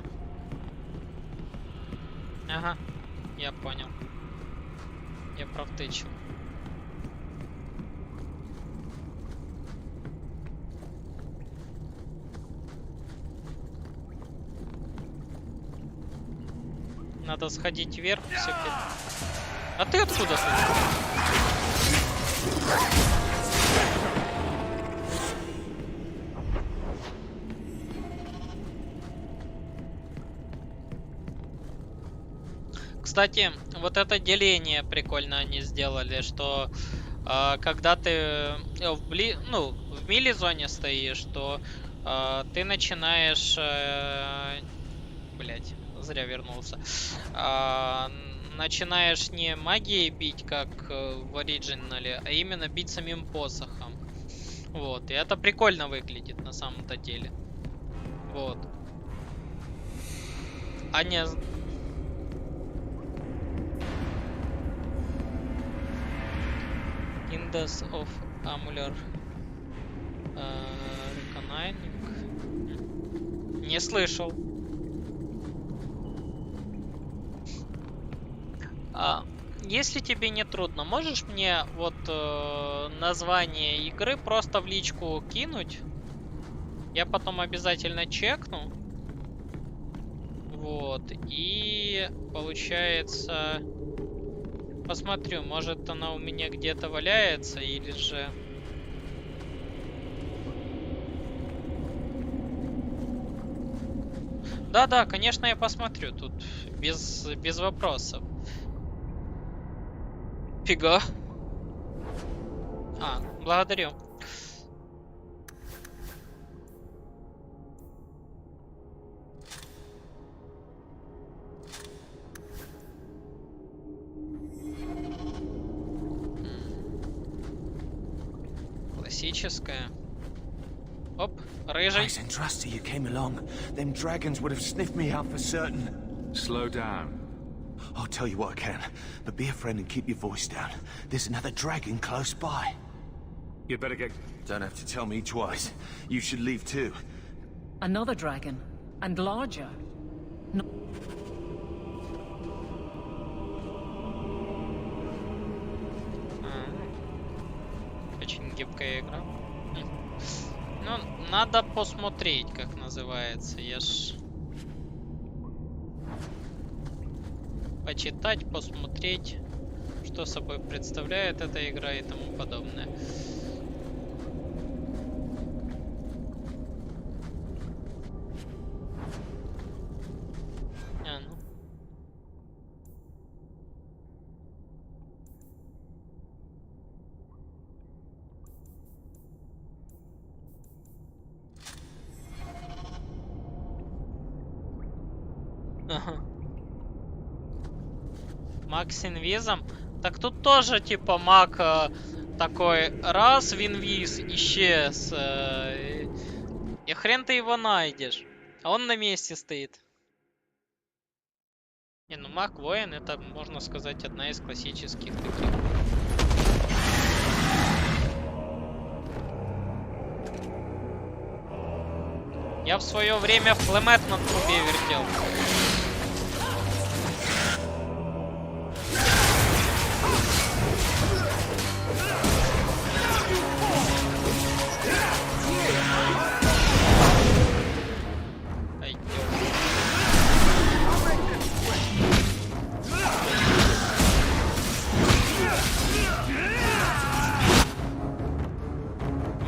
Ага, я понял. Я провтычил. Надо сходить вверх все. А ты откуда тут? Кстати, вот это деление прикольно они сделали, что когда ты в мили-зоне стоишь, то ты начинаешь... блять, зря вернулся. Начинаешь не магией бить, как в оригинале, а именно бить самим посохом. Вот, и это прикольно выглядит на самом-то деле. Вот. А не... Index of Amular Reckoning. Не слышал. Если тебе не трудно, можешь мне вот название игры просто в личку кинуть? Я потом обязательно чекну. Вот. И получается... Посмотрю, может она у меня где-то валяется, или же... Да-да, конечно, я посмотрю, тут без вопросов. Фига. Благодарю. классическая. Оп, рыжий. Nice and trusty you came along. Them dragons would have sniffed me out for certain. Slow down. I'll tell you what I can, but be a friend and keep your voice down. There's another dragon close by. You'd better get... Don't have to tell me twice. You should leave too. Another dragon, and larger. No. Очень гибкая игра. Ну, надо посмотреть, как называется. Я ж... Почитать, посмотреть, что собой представляет эта игра и тому подобное. Ага. Маг с инвизом. Так тут тоже типа маг такой раз в инвиз исчез. И хрен ты его найдешь. А он на месте стоит. Не, ну маг воин это, можно сказать, одна из классических таких. Я в свое время флемет на трубе вертел.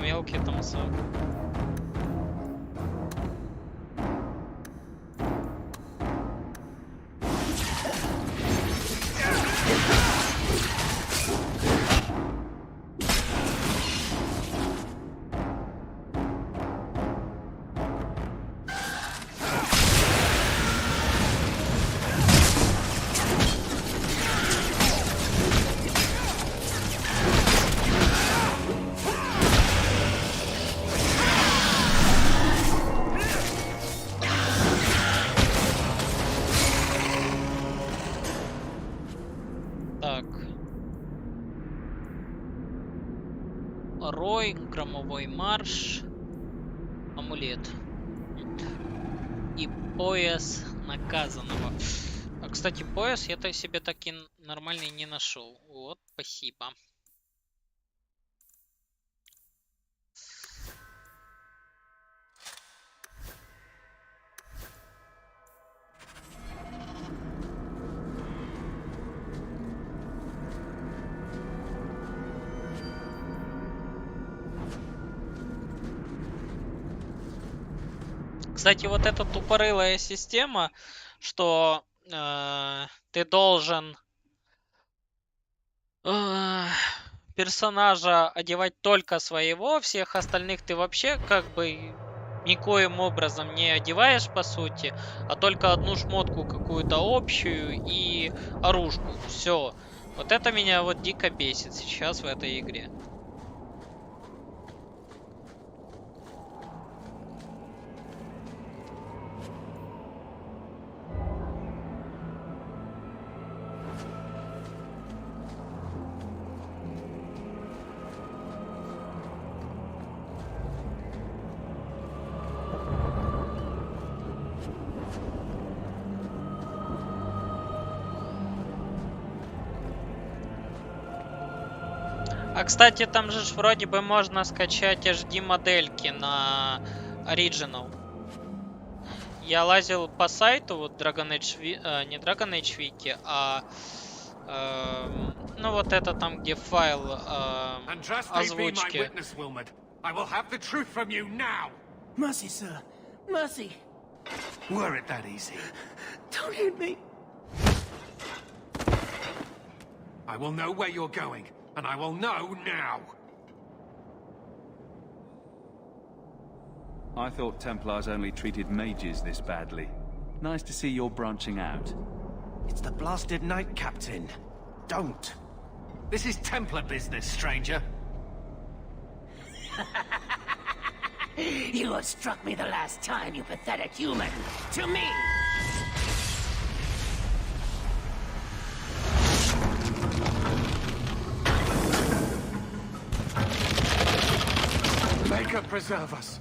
Мелкий там сок. Рой, громовой марш, амулет и пояс наказанного. А, кстати, пояс я-то себе таки нормальный не нашел. Вот, спасибо. Кстати, вот эта тупорылая система, что ты должен персонажа одевать только своего, всех остальных ты вообще как бы никоим образом не одеваешь по сути, а только одну шмотку какую-то общую и оружку. Все. Вот это меня вот дико бесит сейчас в этой игре. А, кстати, там же вроде бы можно скачать HD-модельки на Original. Я лазил по сайту, вот Dragon Age, не Dragon Age Wiki, а ну вот это там, где файл озвучки. Mercy, sir. Mercy. Were it that easy? Don't hit me. I will know where you're going, and I will know now. I thought Templars only treated mages this badly. Nice to see you're branching out. It's the blasted night, Captain. Don't. This is Templar business, stranger. You have struck me the last time, you pathetic human. To me! May God preserve us.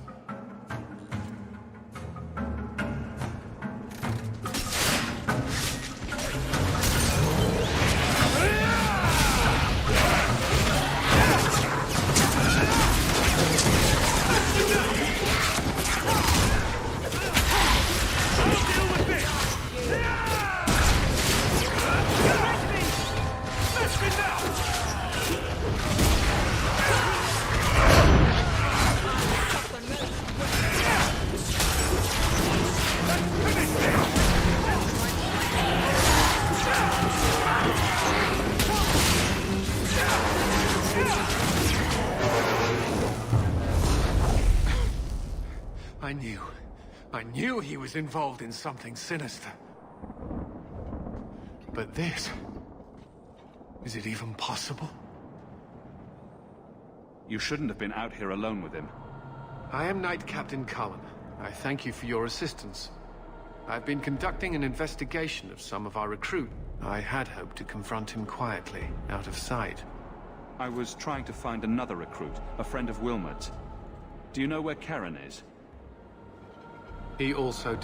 I knew he was involved in something sinister. But this... is it even possible? You shouldn't have been out here alone with him. I am Knight Captain Cullen. I thank you for your assistance. I've been conducting an investigation of some of our recruits. I had hoped to confront him quietly, out of sight. I was trying to find another recruit, a friend of Wilmot's. Do you know where Karen is? He also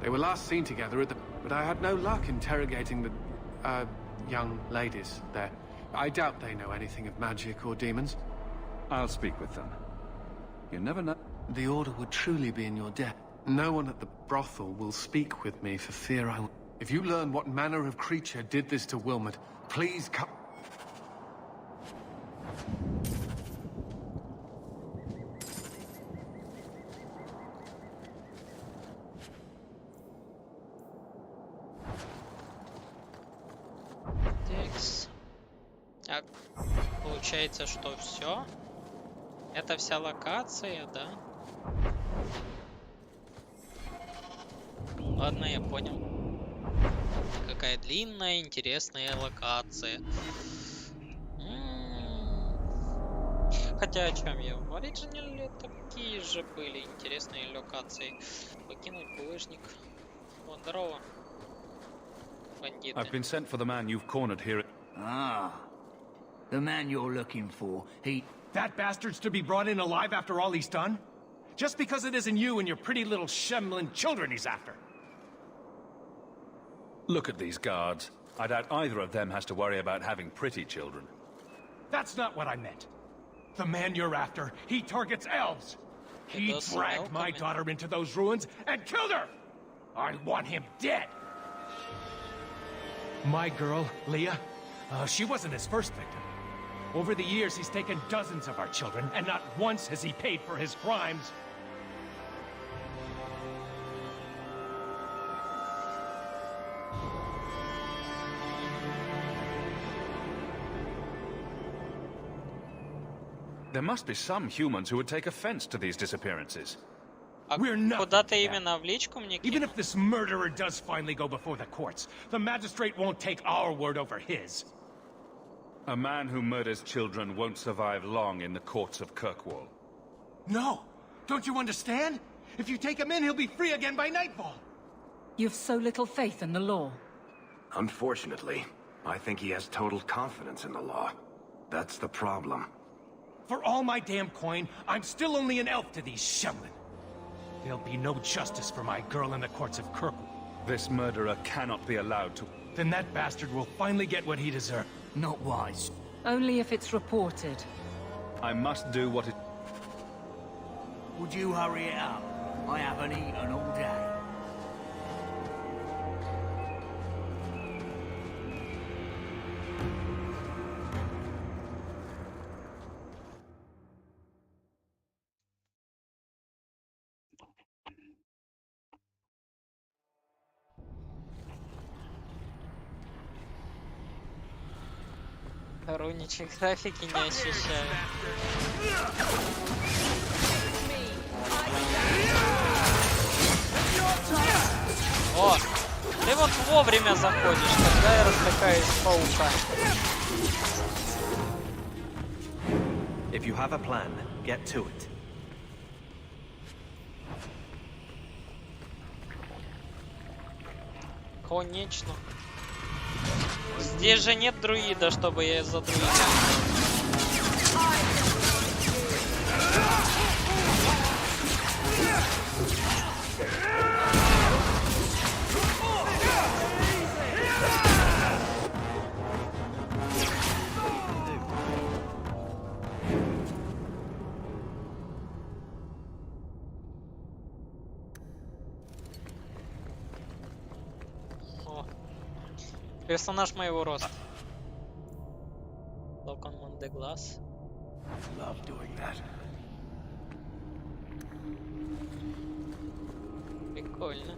They were last seen together at the... But I had no luck interrogating the, young ladies there. I doubt they know anything of magic or demons. I'll speak with them. You never know. The order would truly be in your debt. No one at the brothel will speak with me for fear I will... If you learn what manner of creature did this to Wilmot, please come... Так, получается, что все. Это вся локация, да? Ладно, я понял. Какая длинная, интересная локация. Хотя о чем я? В оригинале такие же были интересные локации. Покинуть булыжник. О, здорово. Бандиты. I've been sent for the man you've cornered here. Ah. The man you're looking for, he... That bastard's to be brought in alive after all he's done? Just because it isn't you and your pretty little shemlin children he's after. Look at these guards. I doubt either of them has to worry about having pretty children. That's not what I meant. The man you're after, he targets elves. He dragged my daughter into those ruins and killed her! I want him dead! My girl, Leah, she wasn't his first victim. Over the years, he's taken dozens of our children, and not once has he paid for his crimes. There must be some humans who would take offense to these disappearances. We're not. Куда ты именно в личку мне кинул? Even if this murderer does finally go before the courts, the magistrate won't take our word over his. A man who murders children won't survive long in the courts of Kirkwall. No! Don't you understand? If you take him in, he'll be free again by nightfall. You've so little faith in the law. Unfortunately, I think he has total confidence in the law. That's the problem. For all my damn coin, I'm still only an elf to these shemlin. There'll be no justice for my girl in the courts of Kirkwall. This murderer cannot be allowed to... Then that bastard will finally get what he deserves. Not wise. Only if it's reported. I must do what it... Would you hurry it up? I haven't eaten all day. Руничек графики не ощущаю. О, ты вот вовремя заходишь, когда я развлекаюсь паука. If you have a plan, get to it. Конечно. Здесь же нет друида, чтобы я из-за друида. Персонаж моего роста. Lock on the glass. Love doing that. Прикольно.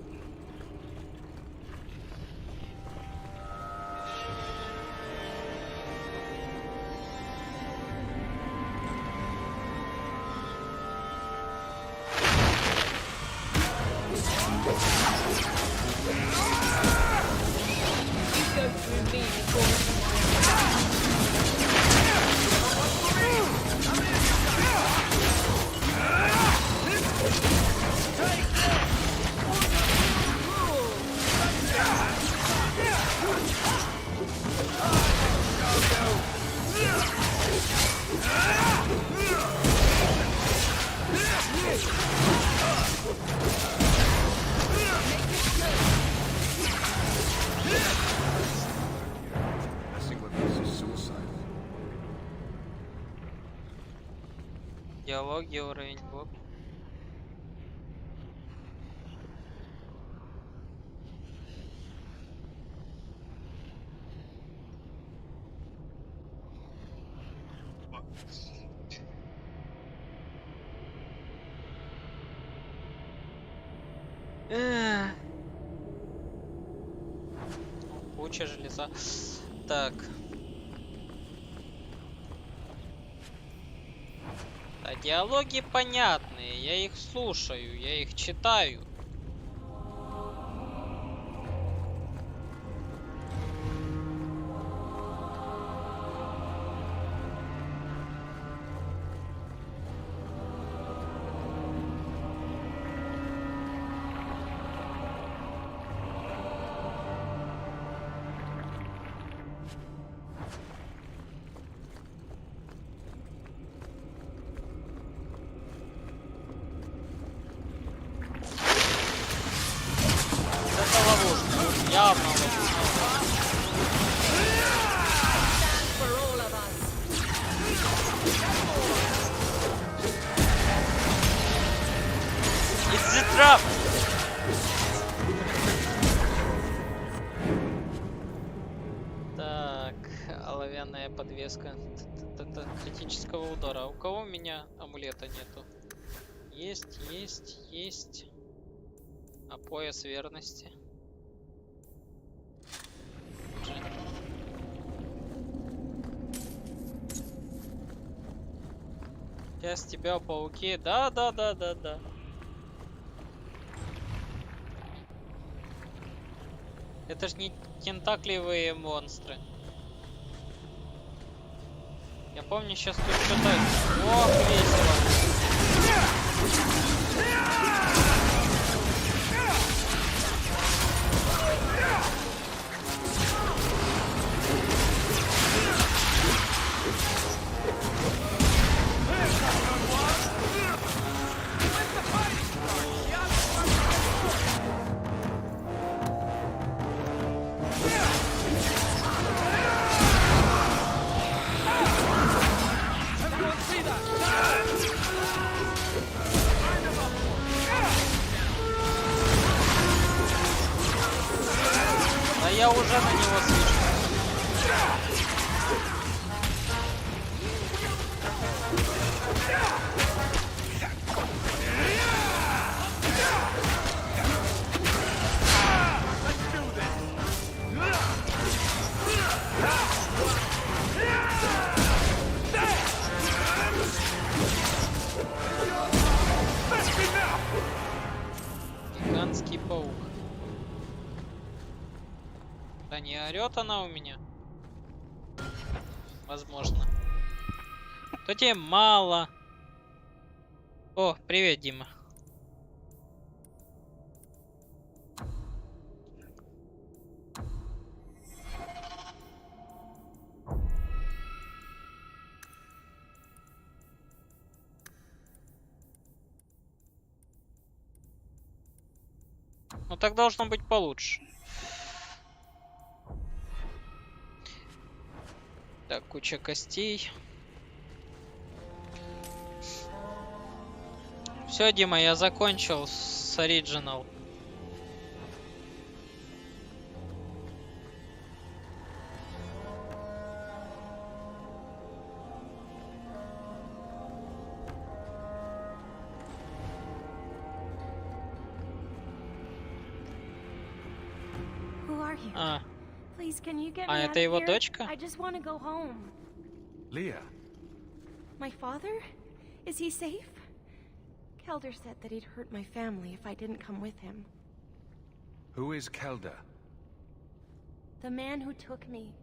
Диалоги, уровень Боб. Куча железа. Так. А диалоги понятные, я их слушаю, я их читаю. Явно It's the trap! Так, оловянная подвеска. Критического удара. У кого у меня амулета нету? Есть, есть, есть. А пояс верности? Я с тебя, пауки. Да. Это ж не тентакливые монстры. Я помню, сейчас тут что-то... Ох, весело. Я уже на него свечу. Гигантский паук. Да не орёт она у меня. Возможно. То тебе мало. О, привет, Дима. Ну так должно быть получше. Так, куча костей. Все, Дима, я закончил с Original. А, это его дочка? Leah. My father? Is he safe? Kelder said that he'd hurt my family if I didn't come with him. Who is Kelder? The man who took me.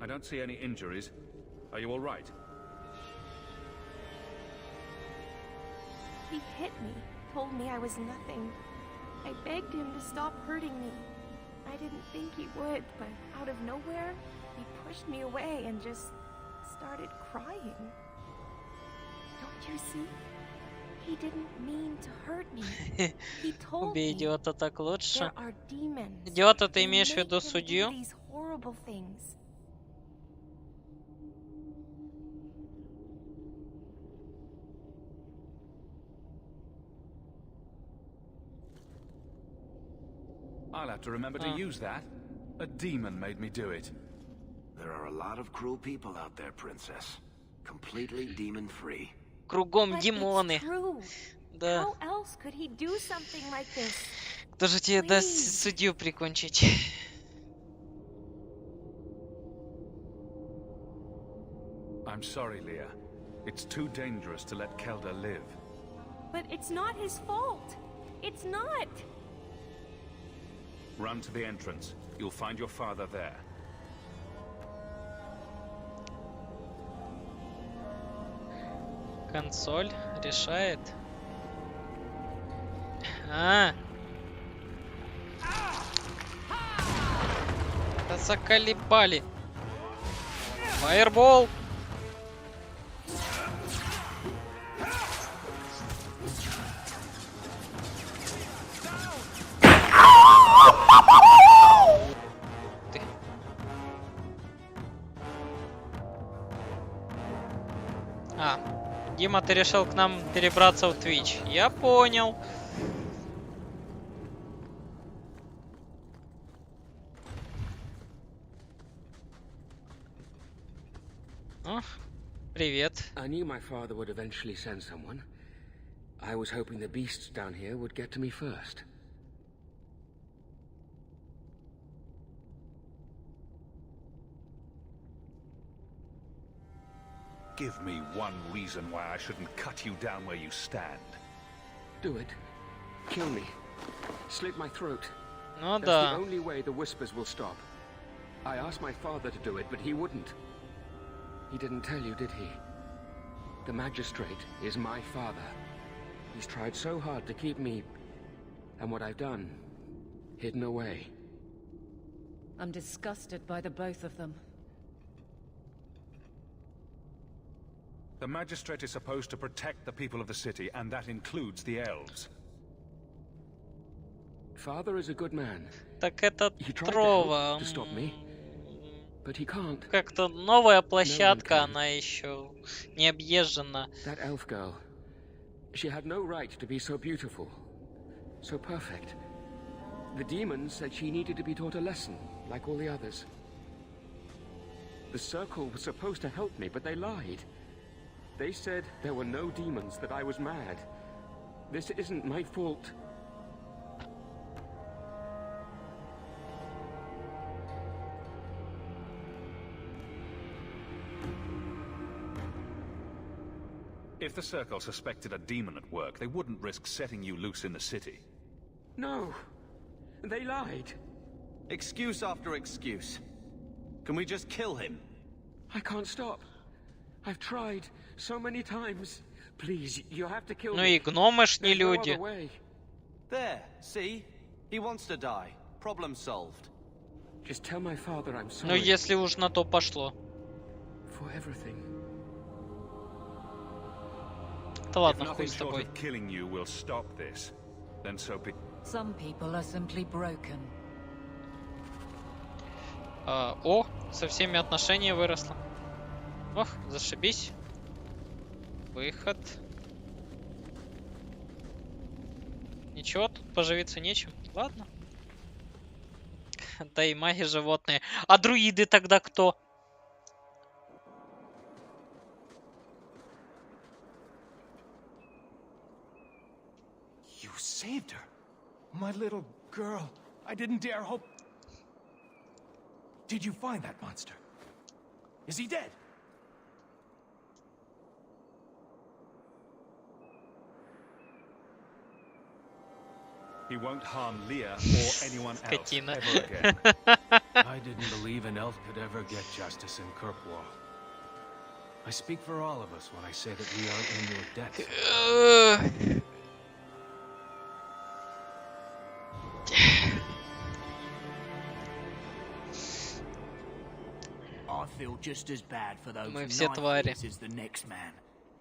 I don't see any injuries. Are you all right? He hit me, told me I was nothing. I begged him to stop hurting me. I didn't think he would, but out of nowhere, he pushed me away and just started crying. Don't you see? He didn't mean to hurt me. He told me идиота так лучше. there are demons. Идиота, ты They имеешь в make виду him do судью? these horrible things. I'll have to remember to use that. A demon made me do it. There are a lot of cruel people out there, Princess. Completely demon-free. Кругом демоны. Да. How else could he do something like this? Кто же тебе даст судью прикончить? I'm sorry, Leah. It's too dangerous to let Kelder live. But it's not his fault. It's not. Run to the entrance. You'll find your father there. Консоль решает. А. Да заколебали. Фаербол. Дима, ты решил к нам перебраться в Twitch. Я понял. О, привет. I knew my father would eventually send someone. I was hoping the beasts down here would get to me first. Give me one reason why I shouldn't cut you down where you stand. Do it. Kill me. Slit my throat. Ну That's да. the only way the whispers will stop. I asked my father to do it, but he wouldn't. He didn't tell you, did he? The magistrate is my father. He's tried so hard to keep me, and what I've done, hidden away. I'm disgusted by the both of them. The magistrate is supposed to protect the people of the city, and that includes the elves. Father is a good man. Так это He tried Трова. to stop me, but he can't. Как-то новая площадка, она еще не объезжена. That elf girl, she had no right to be so beautiful, so perfect. The demons said she needed to be taught a lesson, like all the others. The circle was supposed to help me, but they lied. They said there were no demons, that I was mad. This isn't my fault. If the Circle suspected a demon at work, they wouldn't risk setting you loose in the city. No, they lied. Excuse after excuse. Can we just kill him? I can't stop. I've tried so many times. Please, you have to kill Ну me. и гномы ж не люди. There, see? He wants to die. Problem solved. Just tell my father I'm sorry. Ну если уж на то пошло. For everything. Да ладно, хуй с тобой. Some people are simply broken. О, со всеми отношения выросло. Ох, зашибись. Выход. Ничего, тут поживиться нечем. Ладно. Да и маги животные. А друиды тогда кто? You saved her. My little girl. I didn't dare hope. Did you find that monster? Is he dead? He won't harm Leah or anyone else ever again. I didn't believe an elf could ever get justice in Kirkwall. I speak for all of us when I say that we are in your debt. I feel just as bad for those Мы все твари. as the next man.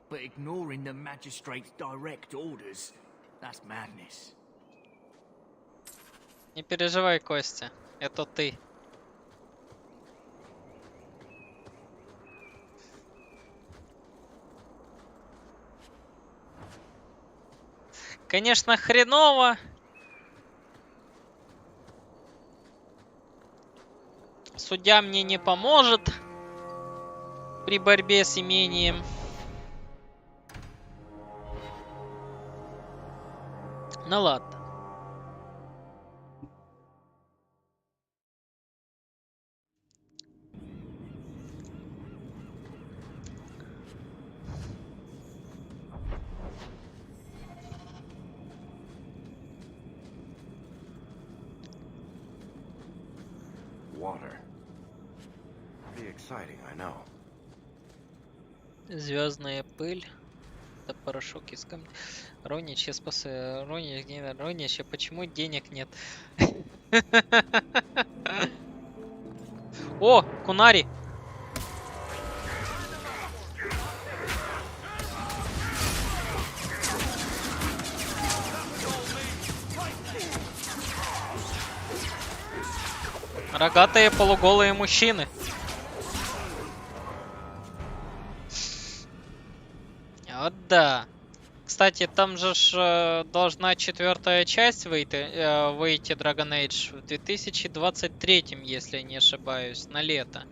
But ignoring the magistrate's direct orders, that's madness. Не переживай, Костя. Это ты. Конечно, хреново. Судья мне не поможет при борьбе с имением. Ну ладно. Water. Pretty exciting, I know. Звездная пыль. Это порошок из камня. Роничья спасы. Роничья, почему денег нет? О, Кунари! Рогатые полуголые мужчины. Вот да. Кстати, там же должна 4-я часть выйти Dragon Age в 2023, если я не ошибаюсь, на лето.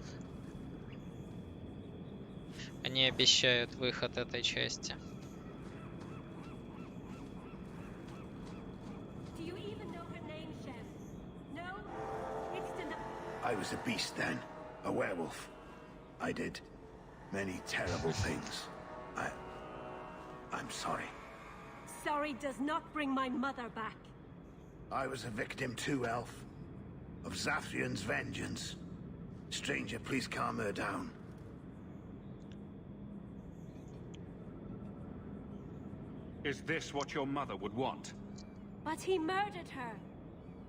Они обещают выход этой части. I was a beast then, a werewolf. I did many terrible things. I'm sorry. Sorry does not bring my mother back. I was a victim too, Elf. Of Zathrian's vengeance. Stranger, please calm her down. Is this what your mother would want? But he murdered her.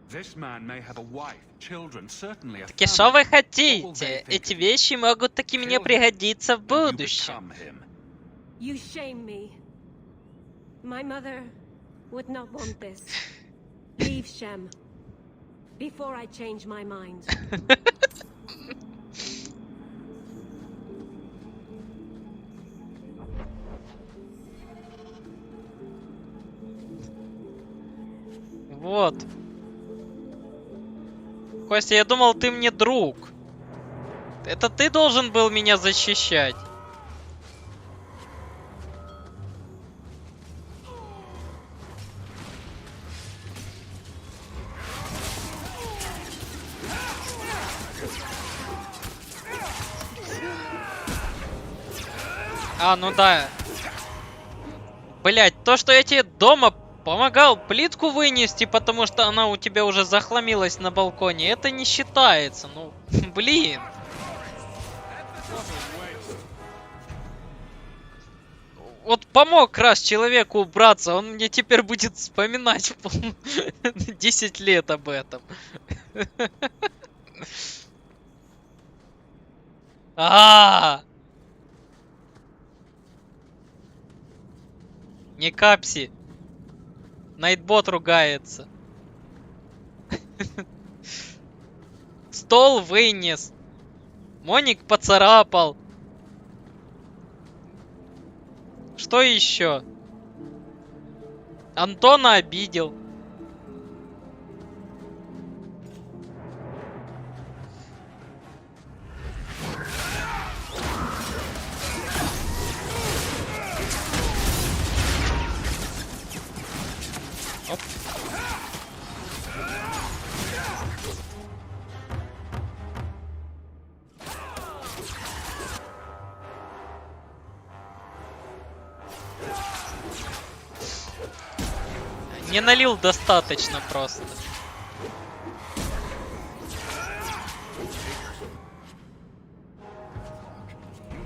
This man may have a wife, children, certainly a Так и что вы хотите? Эти вещи могут таки мне пригодиться в будущем. You shame me. My mother would not want this. Leave Shem before I change my mind. Вот. Костя, я думал, ты мне друг. Это ты должен был меня защищать. А, ну да. Блять, то, что я тебе дома помогал плитку вынести, потому что она у тебя уже захламилась на балконе, это не считается. Ну, блин. Вот помог раз человеку убраться, он мне теперь будет вспоминать 10 лет об этом. Не капси. Найтбот ругается. Стол вынес. Моник поцарапал. Что еще? Антона обидел. Оп. Не налил достаточно просто.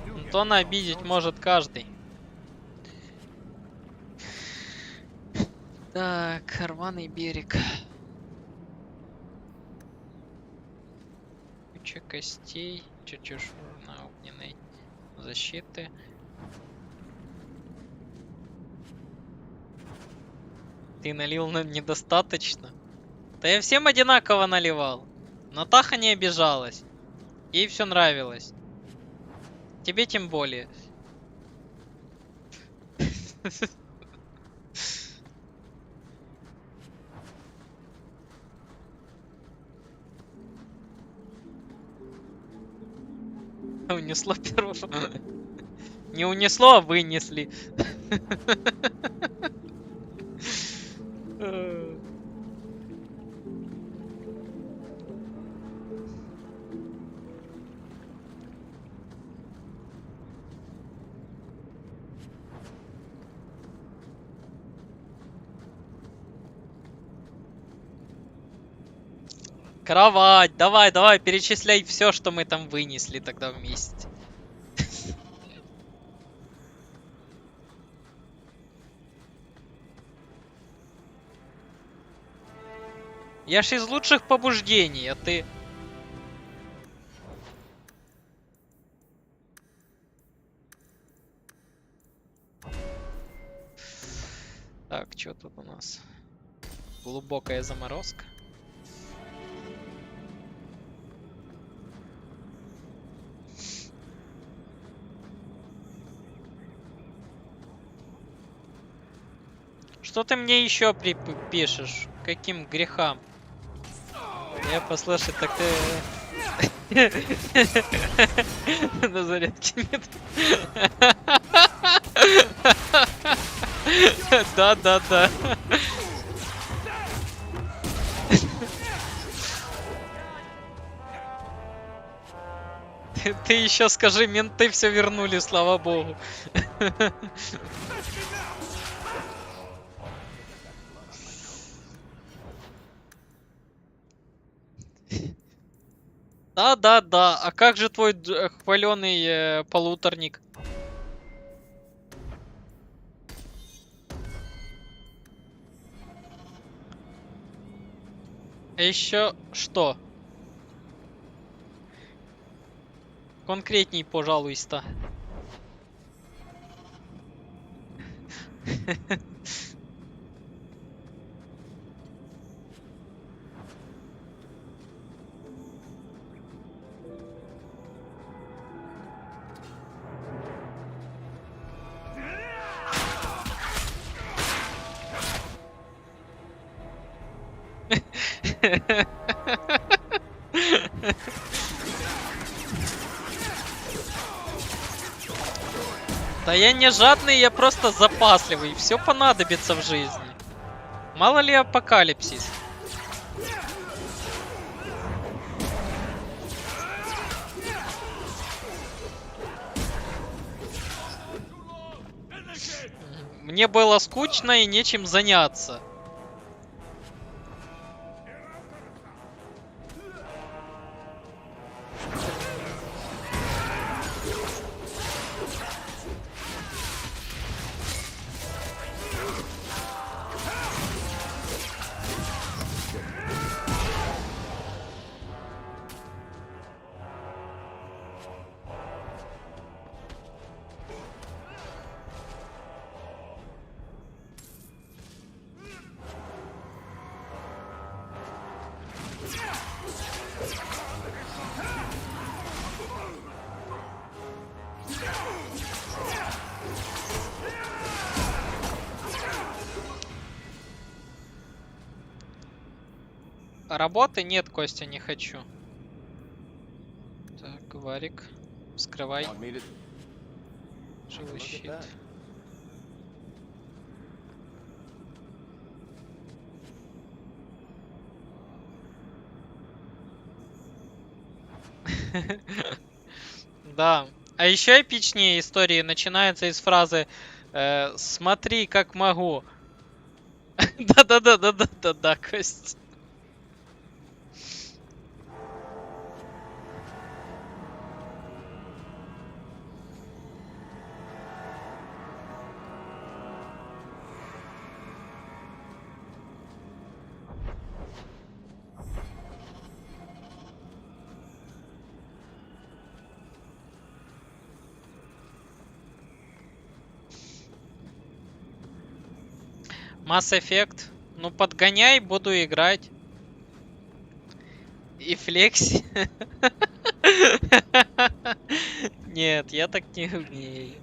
Антона обидеть может каждый. Так, рваный берег. Куча костей, чешуйно огненной защиты. Ты налил недостаточно? Да я всем одинаково наливал. Натаха не обижалась. Ей все нравилось. Тебе тем более. Унесло первого. Не унесло, а вынесли. Кровать, давай, давай, перечисляй все, что мы там вынесли тогда вместе. Я ж из лучших побуждений, а ты... Так, что тут у нас? Глубокая заморозка. Что ты мне еще пишешь? Каким грехам? Я послушай, так ты... На зарядке нет. Да. Ты еще скажи, менты все вернули, слава богу. Да. А как же твой хваленый полуторник? А еще что? Конкретней, пожалуйста. Да я не жадный, я просто запасливый. Все понадобится в жизни. Мало ли апокалипсис. Мне было скучно и нечем заняться. работы? Нет, Костя, не хочу. Так, Варик, вскрывай. Живой щит. Да. А еще эпичнее истории начинается из фразы «Смотри, как могу». Да-да-да-да-да-да, Кость. Mass Effect. Ну, подгоняй, буду играть. И флекси. Нет, я так не умею.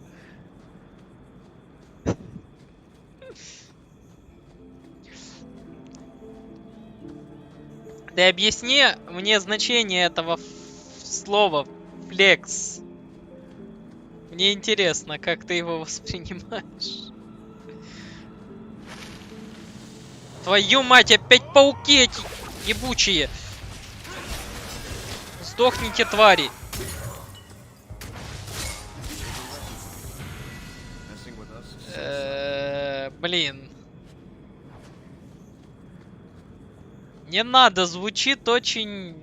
Ты объясни мне значение этого слова флекс. Мне интересно, как ты его воспринимаешь. Твою мать, опять пауки эти ебучие. Сдохните, твари. Блин. Не надо, звучит очень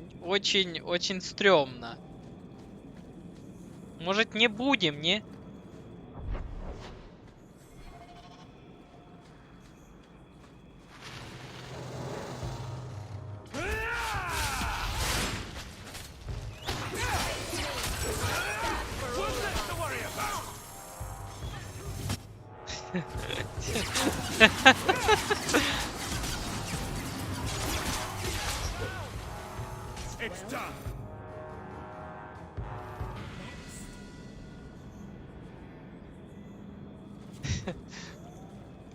стрёмно. Может, не будем, не?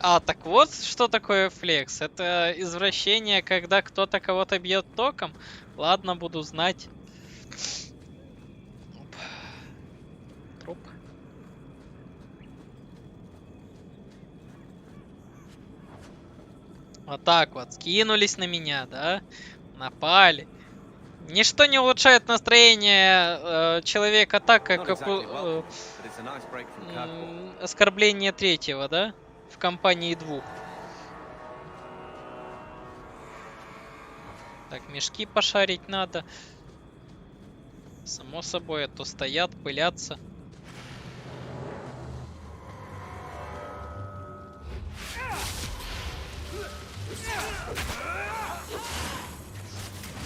А, так вот, что такое флекс. Это извращение, когда кто-то кого-то бьет током. Ладно, буду знать. Труп. Вот так вот, скинулись на меня, да? Напали. Ничто не улучшает настроение человека так, как оскорбление третьего, да? В компании двух. Так, мешки пошарить надо. Само собой, а то стоят, пылятся.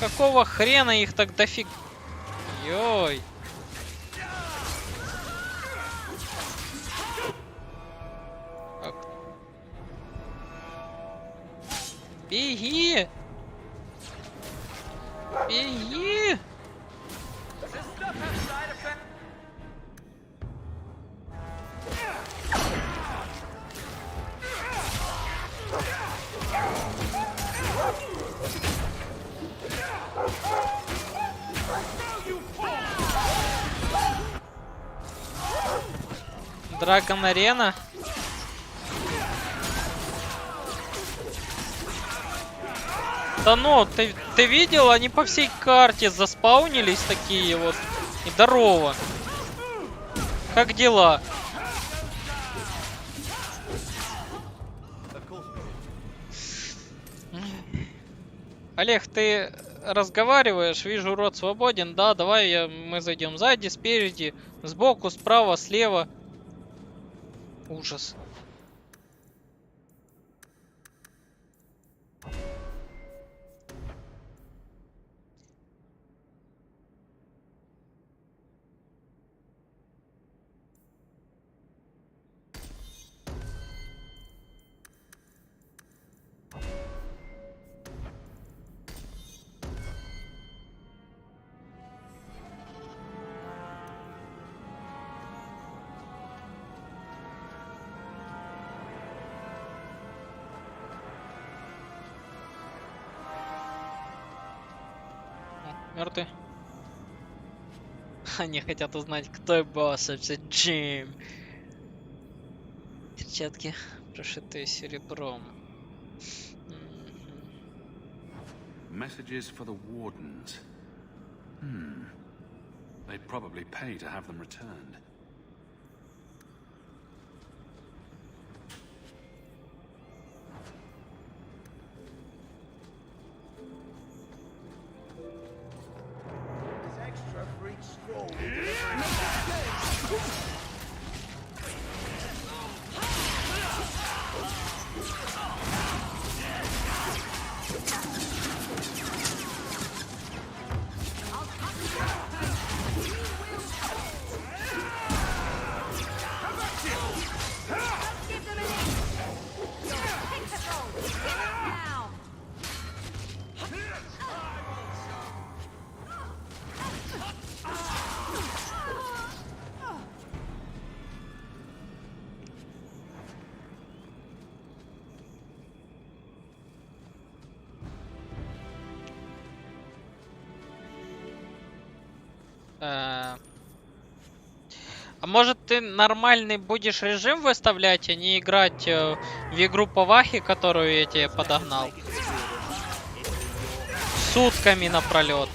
Какого хрена их так дофиг... Йой. Как? Беги! Беги! Драгон Арена. Да ну, ты видел? Они по всей карте заспаунились такие вот. И здорово. Как дела? Олег, ты разговариваешь, вижу, рот свободен. Да, давай мы зайдем сзади, спереди, сбоку, справа, слева. Ужас. Мертвый. Они хотят узнать, кто босс, это Джим. Перчатки, прошитые серебром. Messages for the wardens. They'd probably pay to have them returned. Extra free scroll. А может ты нормальный будешь режим выставлять, а не играть в игру по вахе, которую я тебе подогнал? Сутками напролет.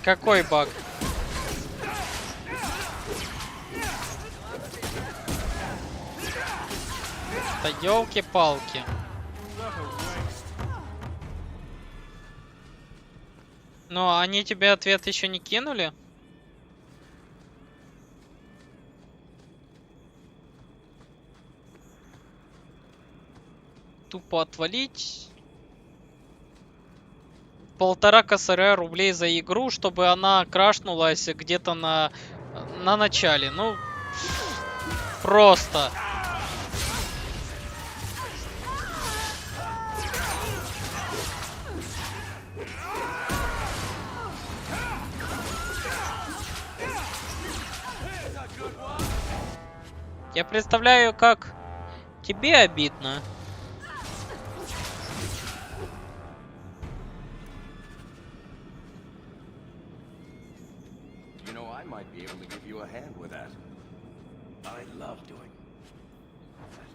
Какой баг? Да ёлки-палки. Но они тебе ответ еще не кинули? Тупо отвалить. 1,5 косаря рублей за игру, чтобы она крашнулась где-то на начале. Ну, просто. Я представляю, как тебе обидно. You know, I might be able to give you a hand with that. I love doing that.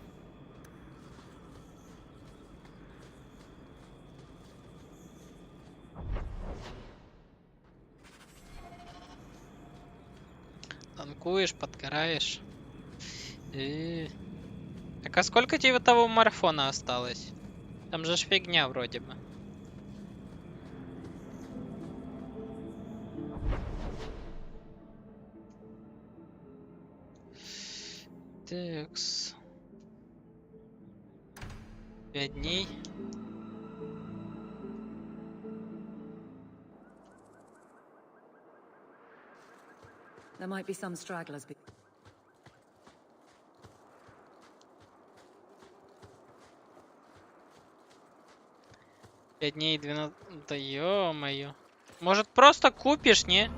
Танкуешь, подгораешь. Так а сколько тебе того марафона осталось? Там же ж фигня вроде бы. Такс. 5 дней. There might be some stragglers. 5 дней 12... Да ё-моё. Может просто купишь, не?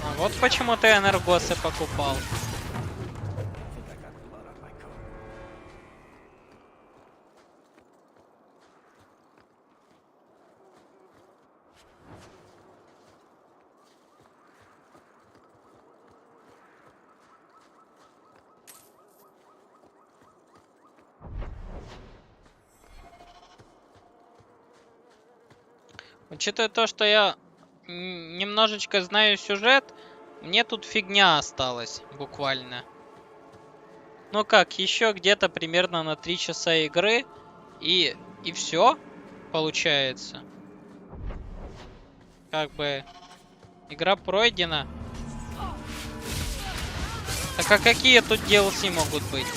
А вот почему ты энергосы покупал. Учитывая то, что я немножечко знаю сюжет, мне тут фигня осталась, буквально. Ну как, еще где-то примерно на 3 часа игры, и все получается. Как бы игра пройдена. Так а какие тут DLC могут быть?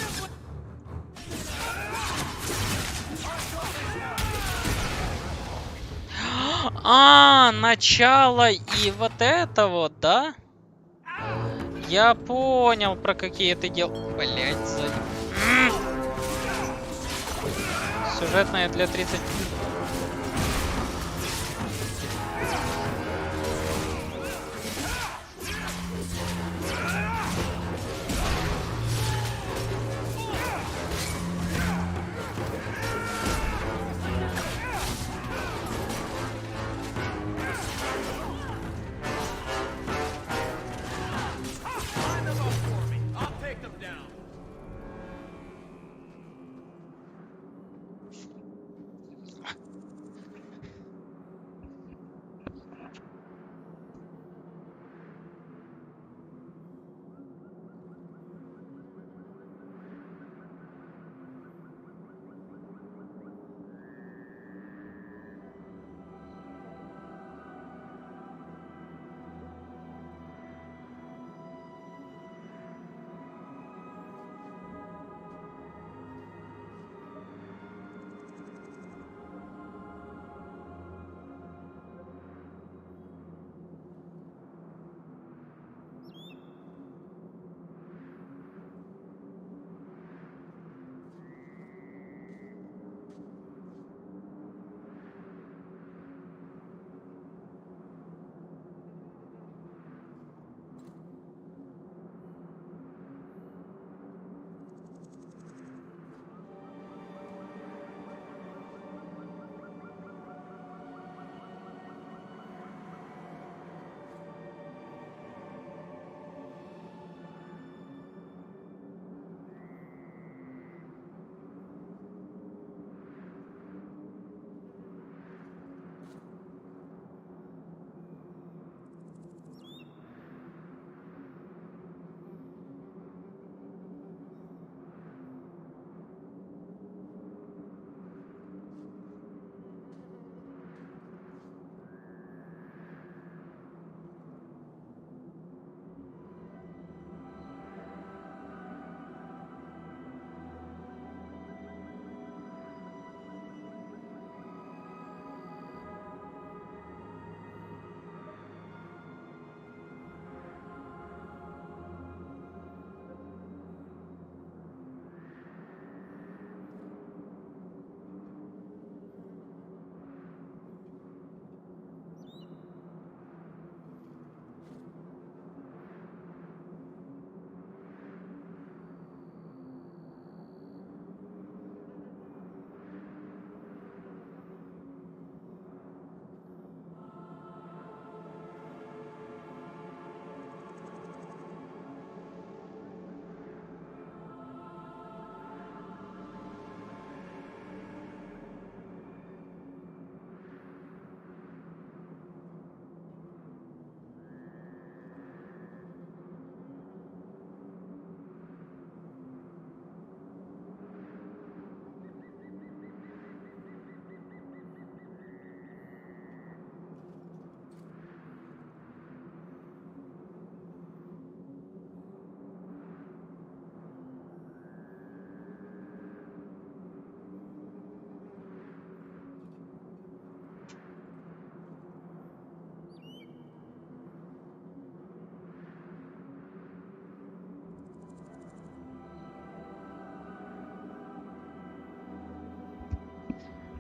А, начало и вот это вот, да? Я понял, про какие ты дел... Блять, сюжетная для 30...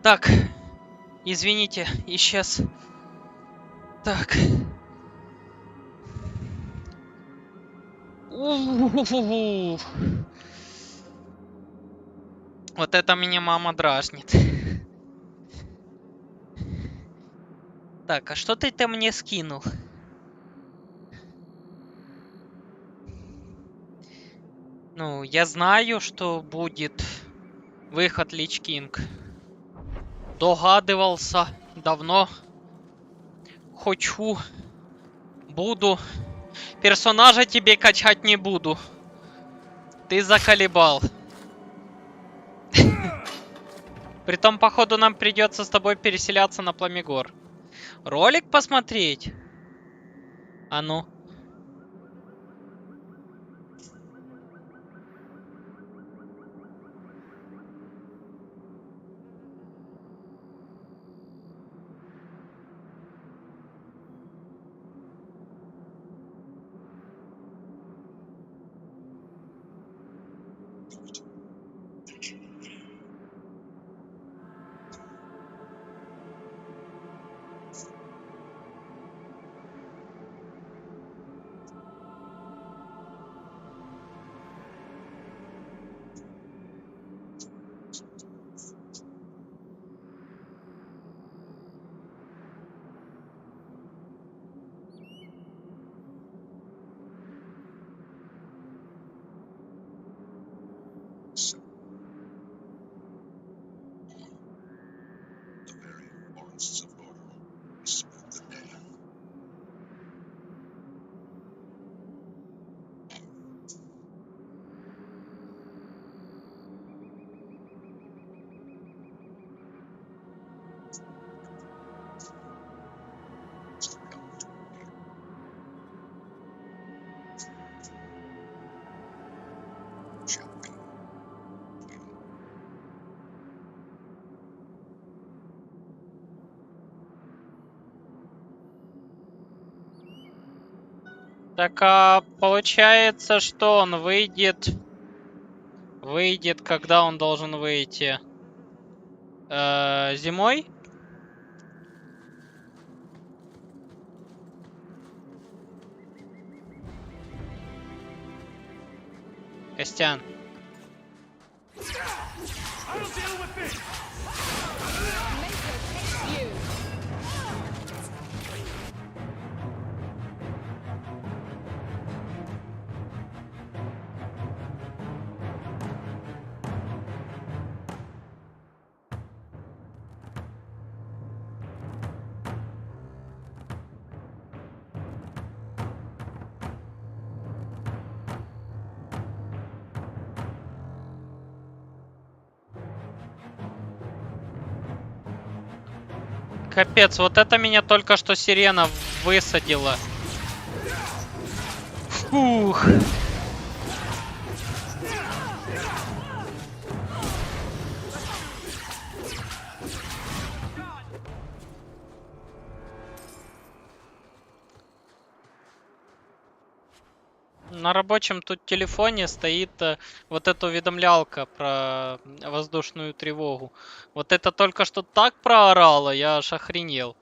Так, извините, исчез. Так. Вот это меня мама дразнит. Так, а что ты мне скинул? Ну, я знаю, что будет выход Лич Кинг. Догадывался давно. Хочу. Буду. Персонажа тебе качать не буду. Ты заколебал. Притом, походу, нам придется с тобой переселяться на Пламегор. Ролик посмотреть? А ну. Так, а получается, что он выйдет, когда он должен выйти? Зимой? Костян. Капец, вот это меня только что сирена высадила. Фух. На рабочем тут телефоне стоит вот эта уведомлялка про воздушную тревогу. Вот это только что так проорало, я аж охренел.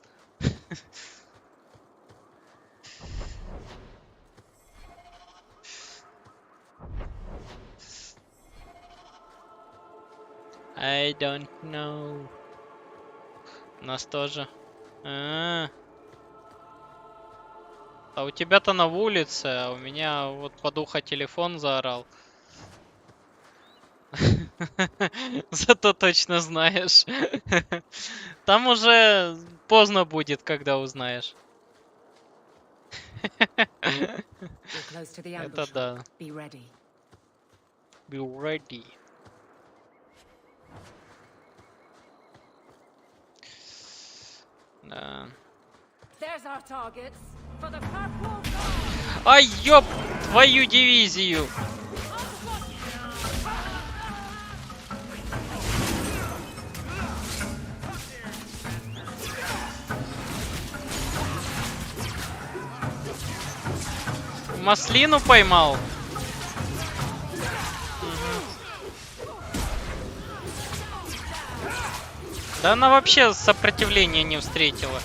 I don't know. У нас тоже. А у тебя-то на улице, а у меня вот под ухо телефон заорал. Зато точно знаешь. Там уже поздно будет, когда узнаешь. Это да. Be ready. Да. Ай, ёб твою дивизию! Маслину поймал? Да она вообще сопротивления не встретила.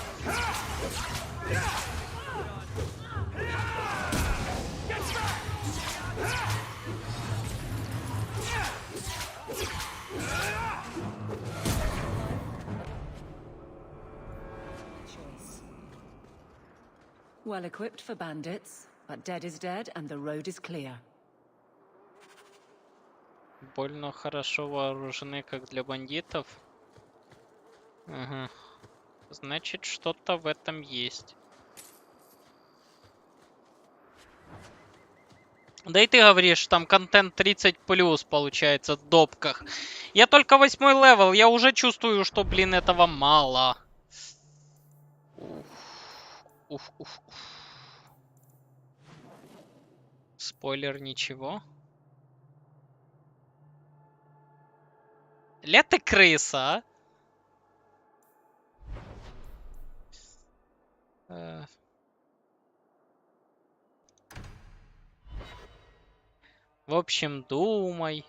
Well equipped for bandits, but dead is dead and the road is clear. Больно хорошо вооружены, как для бандитов. Ага. Значит, что-то в этом есть. Да и ты говоришь, там контент 30+ получается в допках. Я только 8-й левел, я уже чувствую, что, блин, этого мало. Уф. Спойлер, ничего. Ля ты крыса, а? В общем, думай.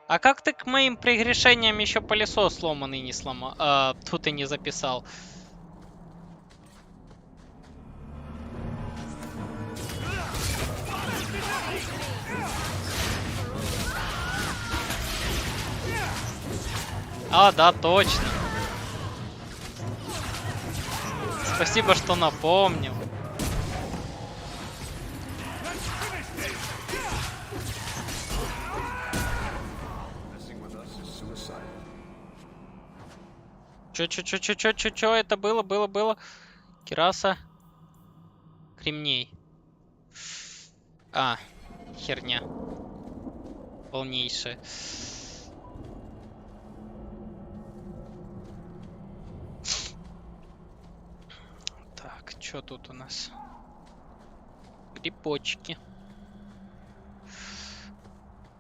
А как ты к моим прегрешениям еще пылесос сломанный не сломал? Тут и не записал. А, да, точно. Спасибо, что напомнил. Чё это было? Кираса. Кремней. А, херня. Полнейшая. Так, что тут у нас? Грибочки.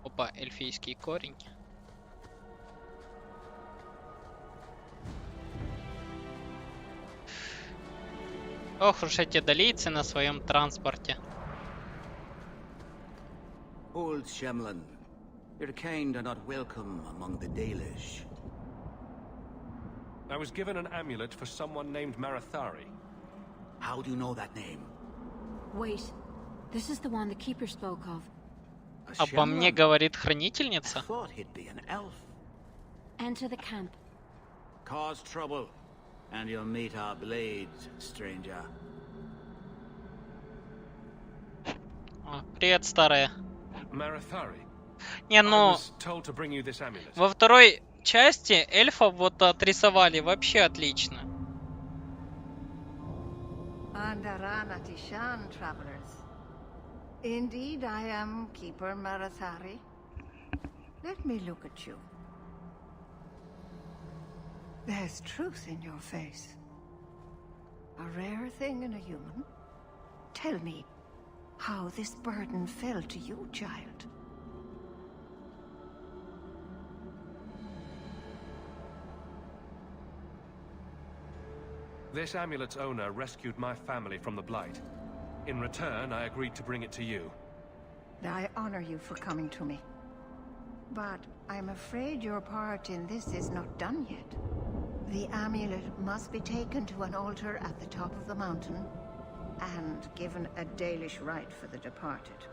Опа, эльфийский корень. Ох уж эти долийцы на своем транспорте. Old Shemlin, your kind are not welcome among the Dalish. I was given an amulet for someone named Marathari. How do you know that name? Wait, this is the one the keeper spoke of. Обо мне говорит хранительница. Thought he'd be an elf. Enter the camp. Cause trouble, and you'll meet our blades, stranger. О, привет, старая. Marathari. Не, ну, I was told to bring you this amulet. во второй части эльфа вот отрисовали вообще отлично. Andaratishan, travelers. Indeed, I am Keeper Marathari. Let me look at you. There's truth in your face. A rare thing in a human. Tell me how this burden fell to you, child. This amulet's owner rescued my family from the Blight. In return, I agreed to bring it to you. I honor you for coming to me. But I'm afraid your part in this is not done yet. The amulet must be taken to an altar at the top of the mountain and given a Dalish rite for the departed.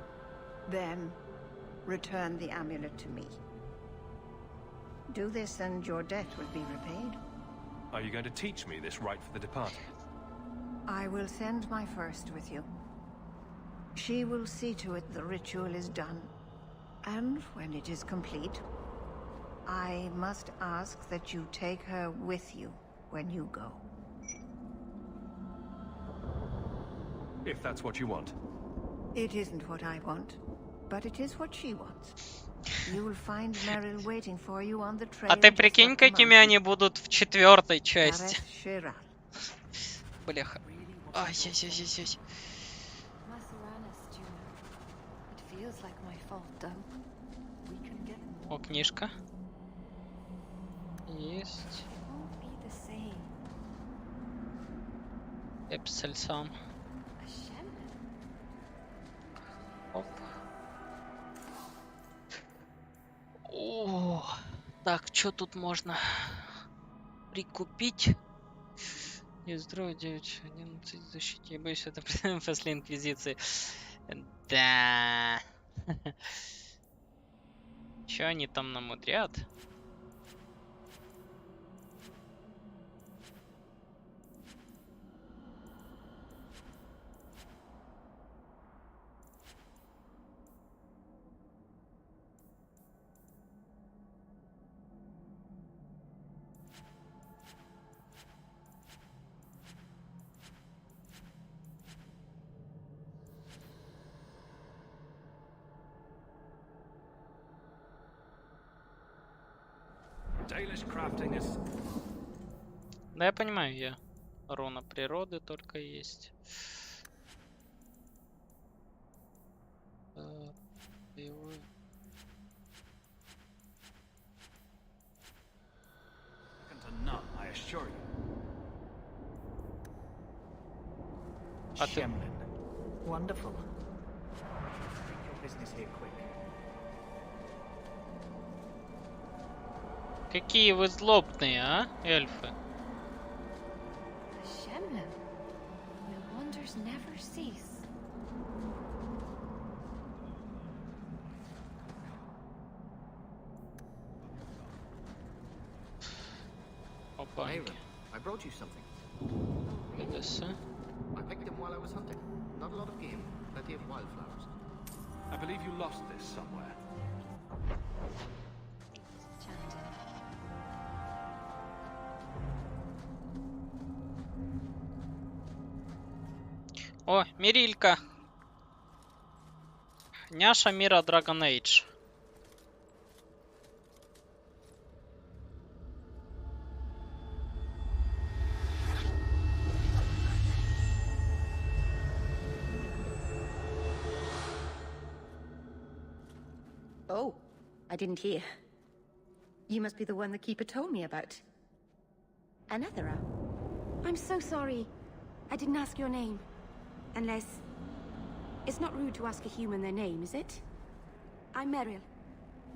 Then, return the amulet to me. Do this and your debt will be repaid. Are you going to teach me this rite for the departed? I will send my first with you. She will see to it the ritual is done. And when it is complete, I must ask that you take her with you when you go. If that's what you want. It isn't what I want, but it is what she wants. You will find Meryl waiting for you on the trail. А ты прикинь, какими они будут в четвертой части. Бляха. Ай, ай. О, книжка. Есть. Эпсельсам. Оп. О, так, что тут можно прикупить? Здравия 9:11 защите. Я боюсь, это после инквизиции. Да. Че они там намудрят? Да, я понимаю, я руна природы только есть. А ты... Wonderful. Business here quick. Какие вы злобные, а, эльфы? Mayron, I brought you something. I picked them while I was hunting. Not a lot of game, plenty of wildflowers. I believe you lost this somewhere. О, Мирилька. Няша мира Dragon Age. Oh, I didn't hear. You must be the one the Keeper told me about. Another. I'm so sorry. I didn't ask your name. Unless... It's not rude to ask a human their name, is it? I'm Meryl,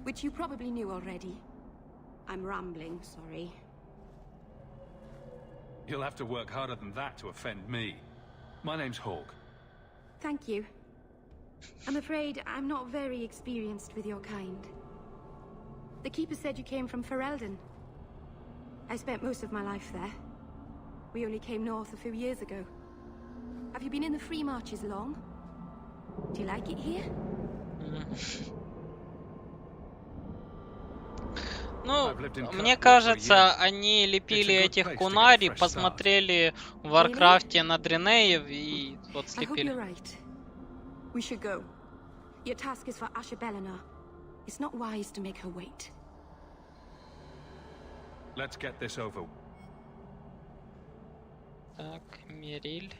which you probably knew already. I'm rambling, sorry. You'll have to work harder than that to offend me. My name's Hawk. Thank you. I'm afraid I'm not very experienced with your kind. The Keeper said you came from Ferelden. I spent most of my life there. We only came north a few years ago. Have you been in the Free Marches long? Do you like it here? Ну, мне кажется, они лепили этих кунари, посмотрели в Варкрафте на Дренеев и вот слепили. We should go. Your task is for Asha Bellinar. It's not wise to make her wait. Let's get this over. Так, Мириль.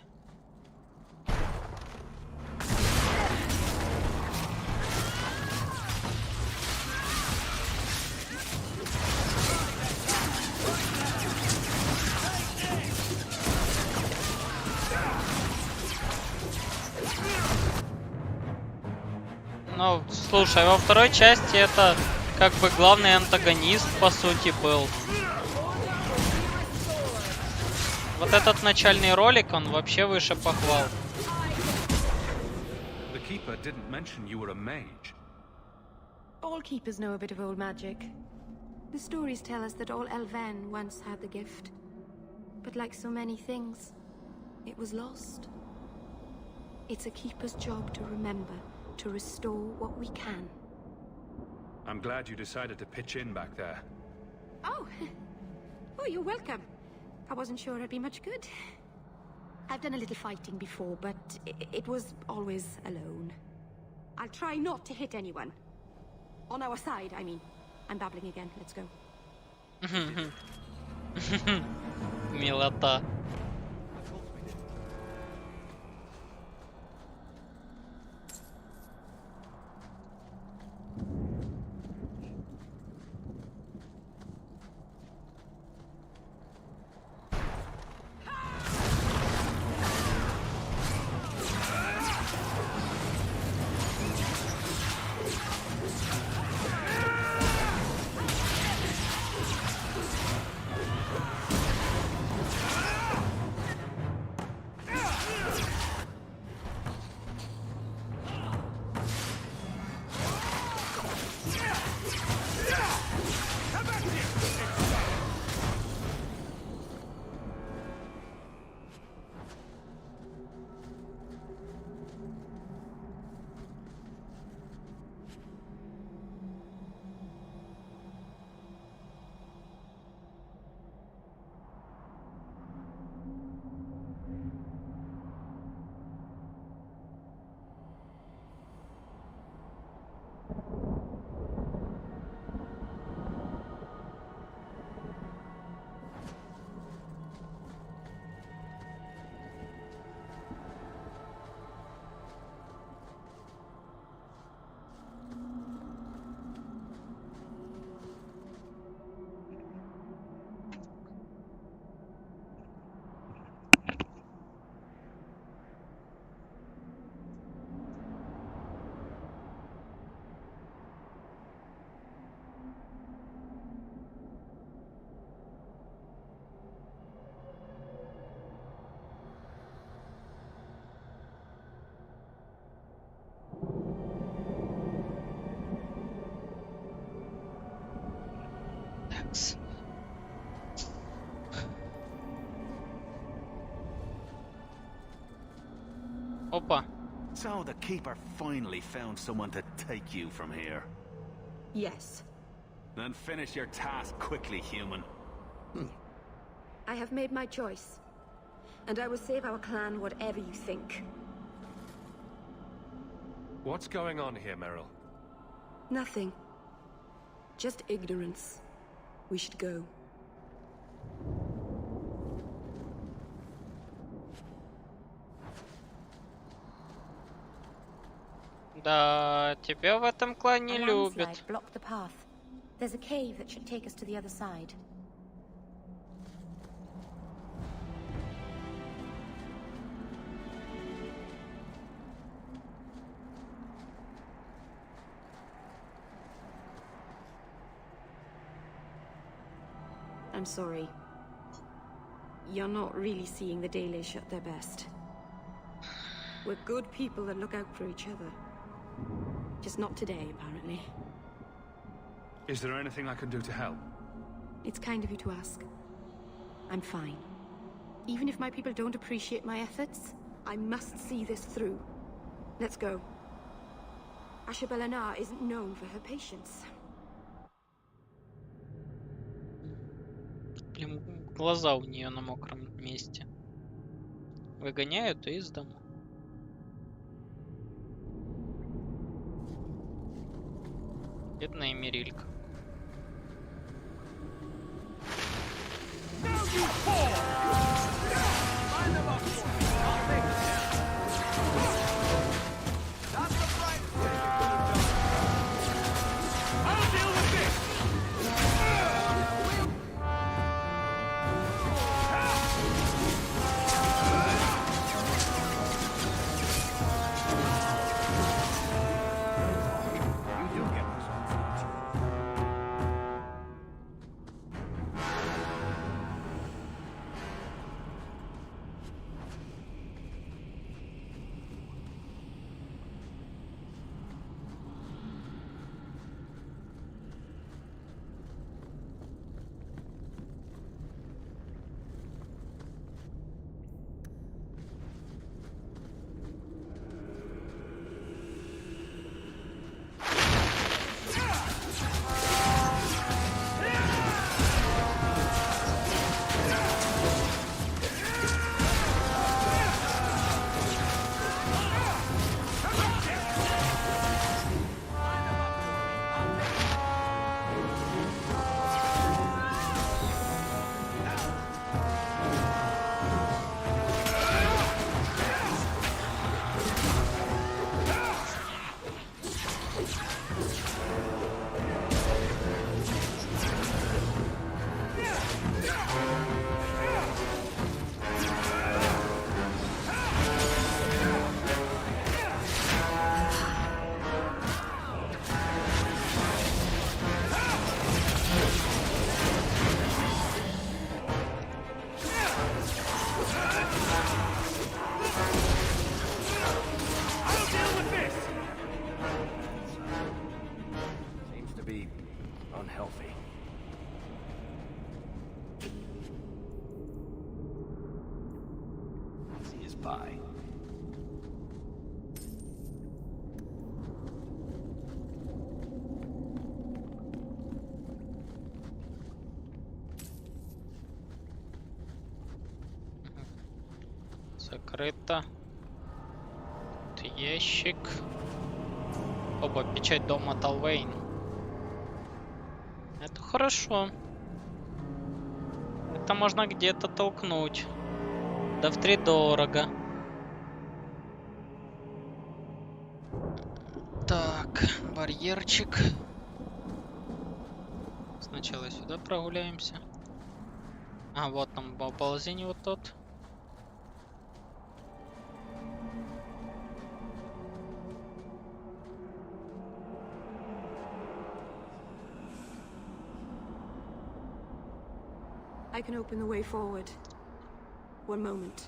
Ну, слушай, во второй части это как бы главный антагонист, по сути, был. Вот этот начальный ролик, он вообще выше похвал. The Keeper didn't mention you were a mage. All keepers know a bit of old magic. The stories tell us that all Elven once had the gift. But like so many things, it was lost. It's a keeper's job to remember, to restore what we can. I'm glad you decided to pitch in back there. Oh, you're welcome. I wasn't sure I'd be much good. I've done a little fighting before, but it was always alone. I'll try not to hit anyone. On our side, I mean. I'm babbling again. Let's go. Милота. Опа. So the Keeper finally found someone to take you from here. Yes. Then finish your task quickly, human. I have made my choice. And I will save our clan whatever you think. What's going on here, Meryl? Nothing. Just ignorance. We should go. Да, тебя в этом клане любят. Block the path. There's a cave that should take us to the other side. I'm sorry. You're not really seeing the Dalish at their best. We're good people that look out for each other. Just not today, apparently. Is there anything I can do to help? It's kind of you to ask. I'm fine. Even if my people don't appreciate my efforts, I must see this through. Let's go. Ashabelana isn't known for her patience. Прям глаза у нее на мокром месте. Выгоняют из дома. Бедная Мерилька. Закрыто. Тут ящик. Оба, печать дома Талвейн. Это хорошо. Это можно где-то толкнуть. Да втридорого. Так, барьерчик. Сначала сюда прогуляемся. А, вот там оползень вот тот. I can open the way forward. One moment.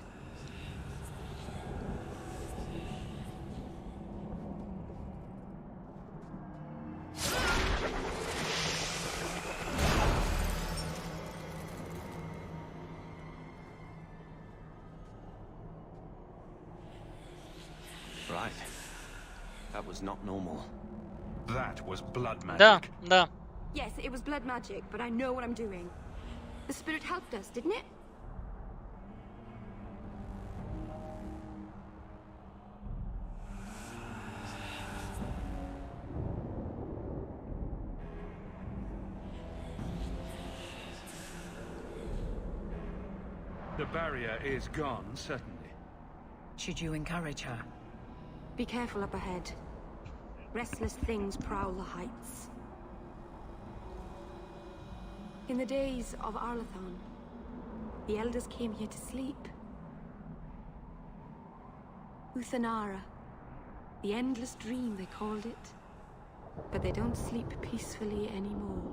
Right. That was not normal. That was blood magic. Да, да. Yes, it was blood magic, but I know what I'm doing. The spirit helped us, didn't it? The barrier is gone, certainly. Should you encourage her? Be careful up ahead. Restless things prowl the heights. In the days of Arlathon, the elders came here to sleep. Uthanara, the endless dream they called it. But they don't sleep peacefully anymore.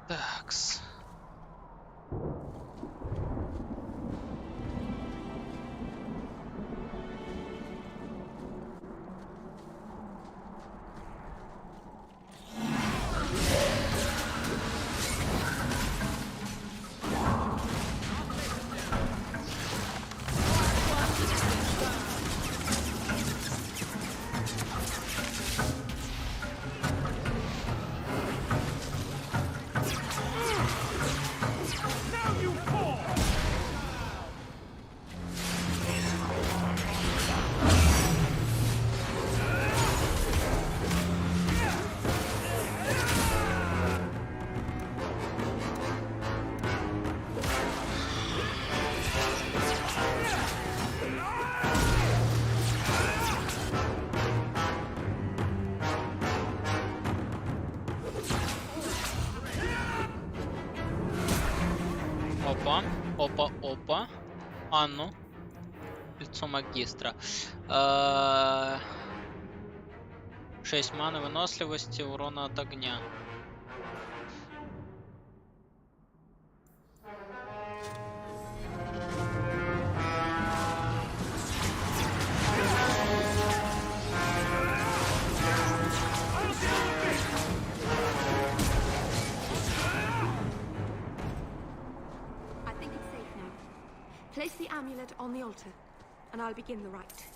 Такс. Опа, опа, опа. А ну. Лицо магистра. 6 маны выносливости, урона от огня. Place the amulet on the altar, and I'll begin the rite.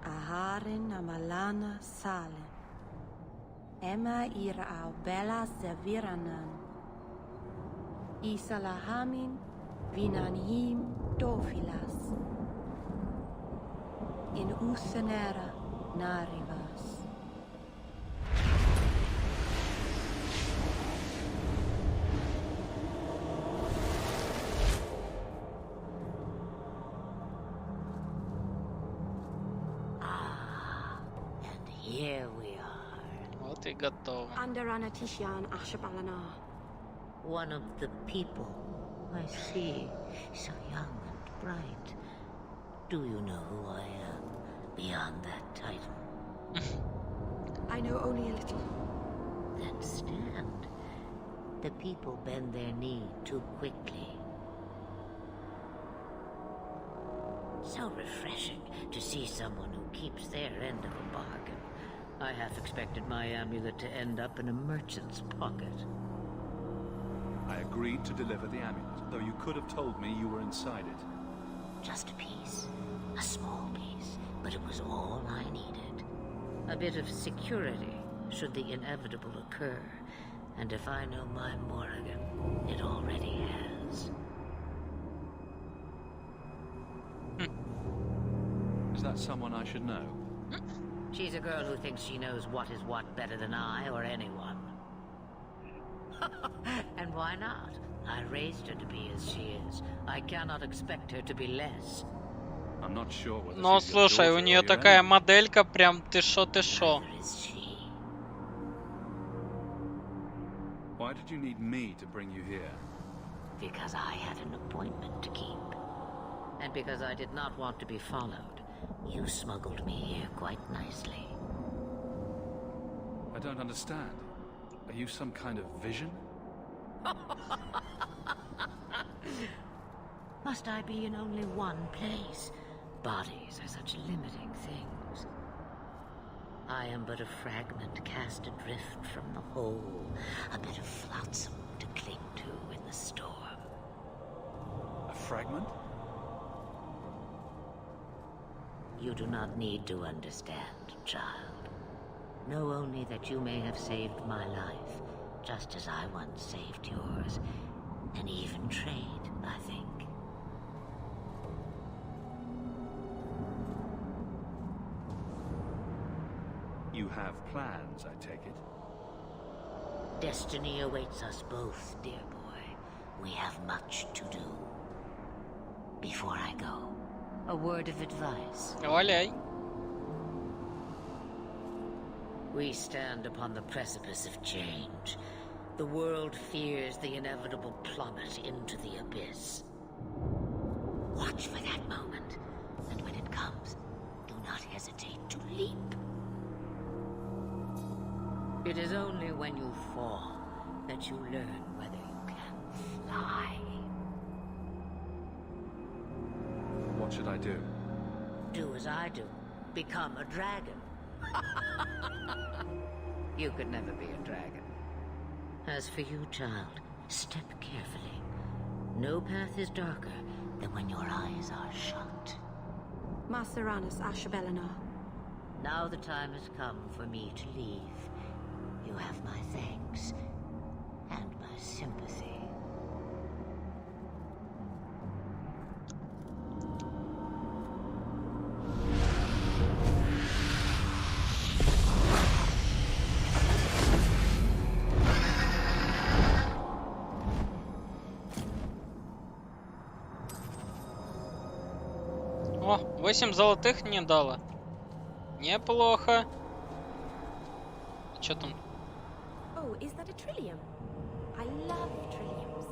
Aharin amalana sale. Emma ira au bella serviranan. Isalahamin vinanhim dofilas. In Usanera narivas. And here we are. Вот и готово. Under Anatishan Ashabalana. One of the people. I see. So young and bright. Do you know who I am? Beyond that title. I know only a little. Then stand. The people bend their knee too quickly. So refreshing to see someone who keeps their end of a bargain. I half expected my amulet to end up in a merchant's pocket. I agreed to deliver the amulet, though you could have told me you were inside it. Just a piece. A small piece, but it was all I needed. A bit of security, should the inevitable occur. And if I know my Morrigan, it already has. Is that someone I should know? She's a girl who thinks she knows what is what better than I or anyone. And why not? I raised her to be as she is. I cannot expect her to be less. Но слушай, у нее такая моделька, прям ты шо. Why did you need me to bring you here? Because I had an appointment to keep. And because I did not want to be followed, you smuggled me here quite nicely. I don't understand. Are you some kind of vision? Must I be in only one place? Bodies are such limiting things. I am but a fragment cast adrift from the whole, a bit of flotsam to cling to in the storm. A fragment? You do not need to understand, child. Know only that you may have saved my life, just as I once saved yours. An even trade, I think. You have plans, I take it? Destiny awaits us both, dear boy. We have much to do. Before I go, a word of advice. Валяй. We stand upon the precipice of change. The world fears the inevitable plummet into the abyss. Watch for that moment, and when it comes, do not hesitate to leap. It is only when you fall that you learn whether you can fly. What should I do? Do as I do. Become a dragon. You could never be a dragon. As for you, child, step carefully. No path is darker than when your eyes are shut. Maceranus Ashabellinar. Now the time has come for me to leave. You have my thanks and my sympathy. О, 8 золотых не дало. Неплохо. Что там? Oh, is that a trillium? I love trilliums.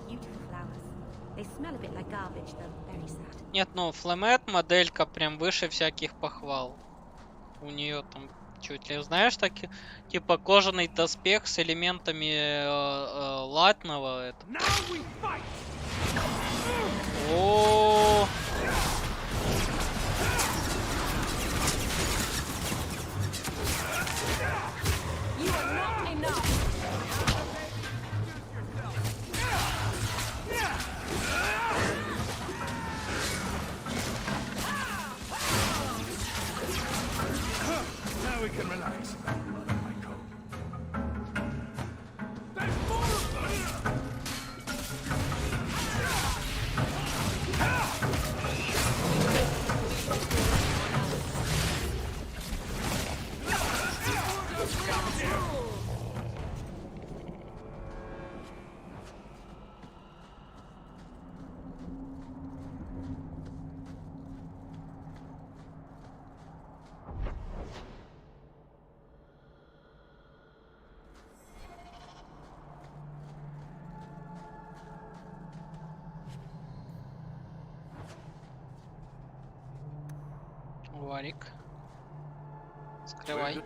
Beautiful flowers. They smell a bit like garbage, though. Very sad. Нет, ну Флемет моделька прям выше всяких похвал. У нее там чуть ли, знаешь, так типа кожаный доспех с элементами латного. Это... О. You are not enough. Now we can relax. My coat. There's more of them! Варик. Скрывай.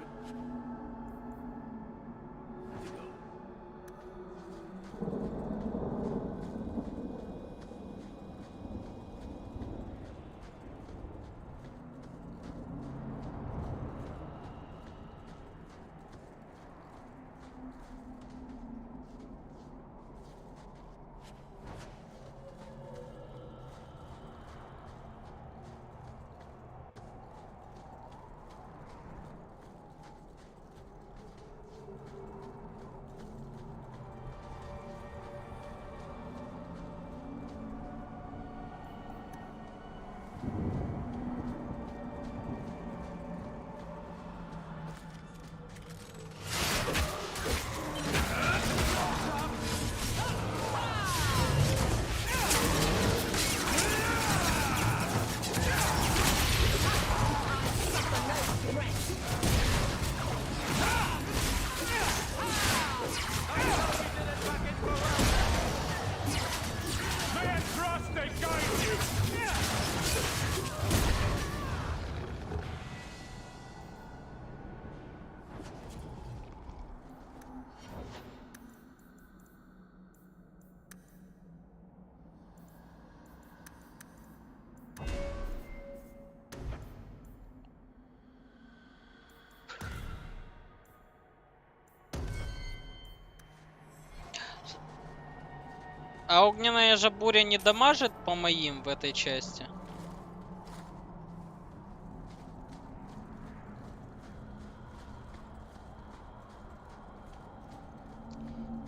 А огненная же буря не дамажит по моим в этой части?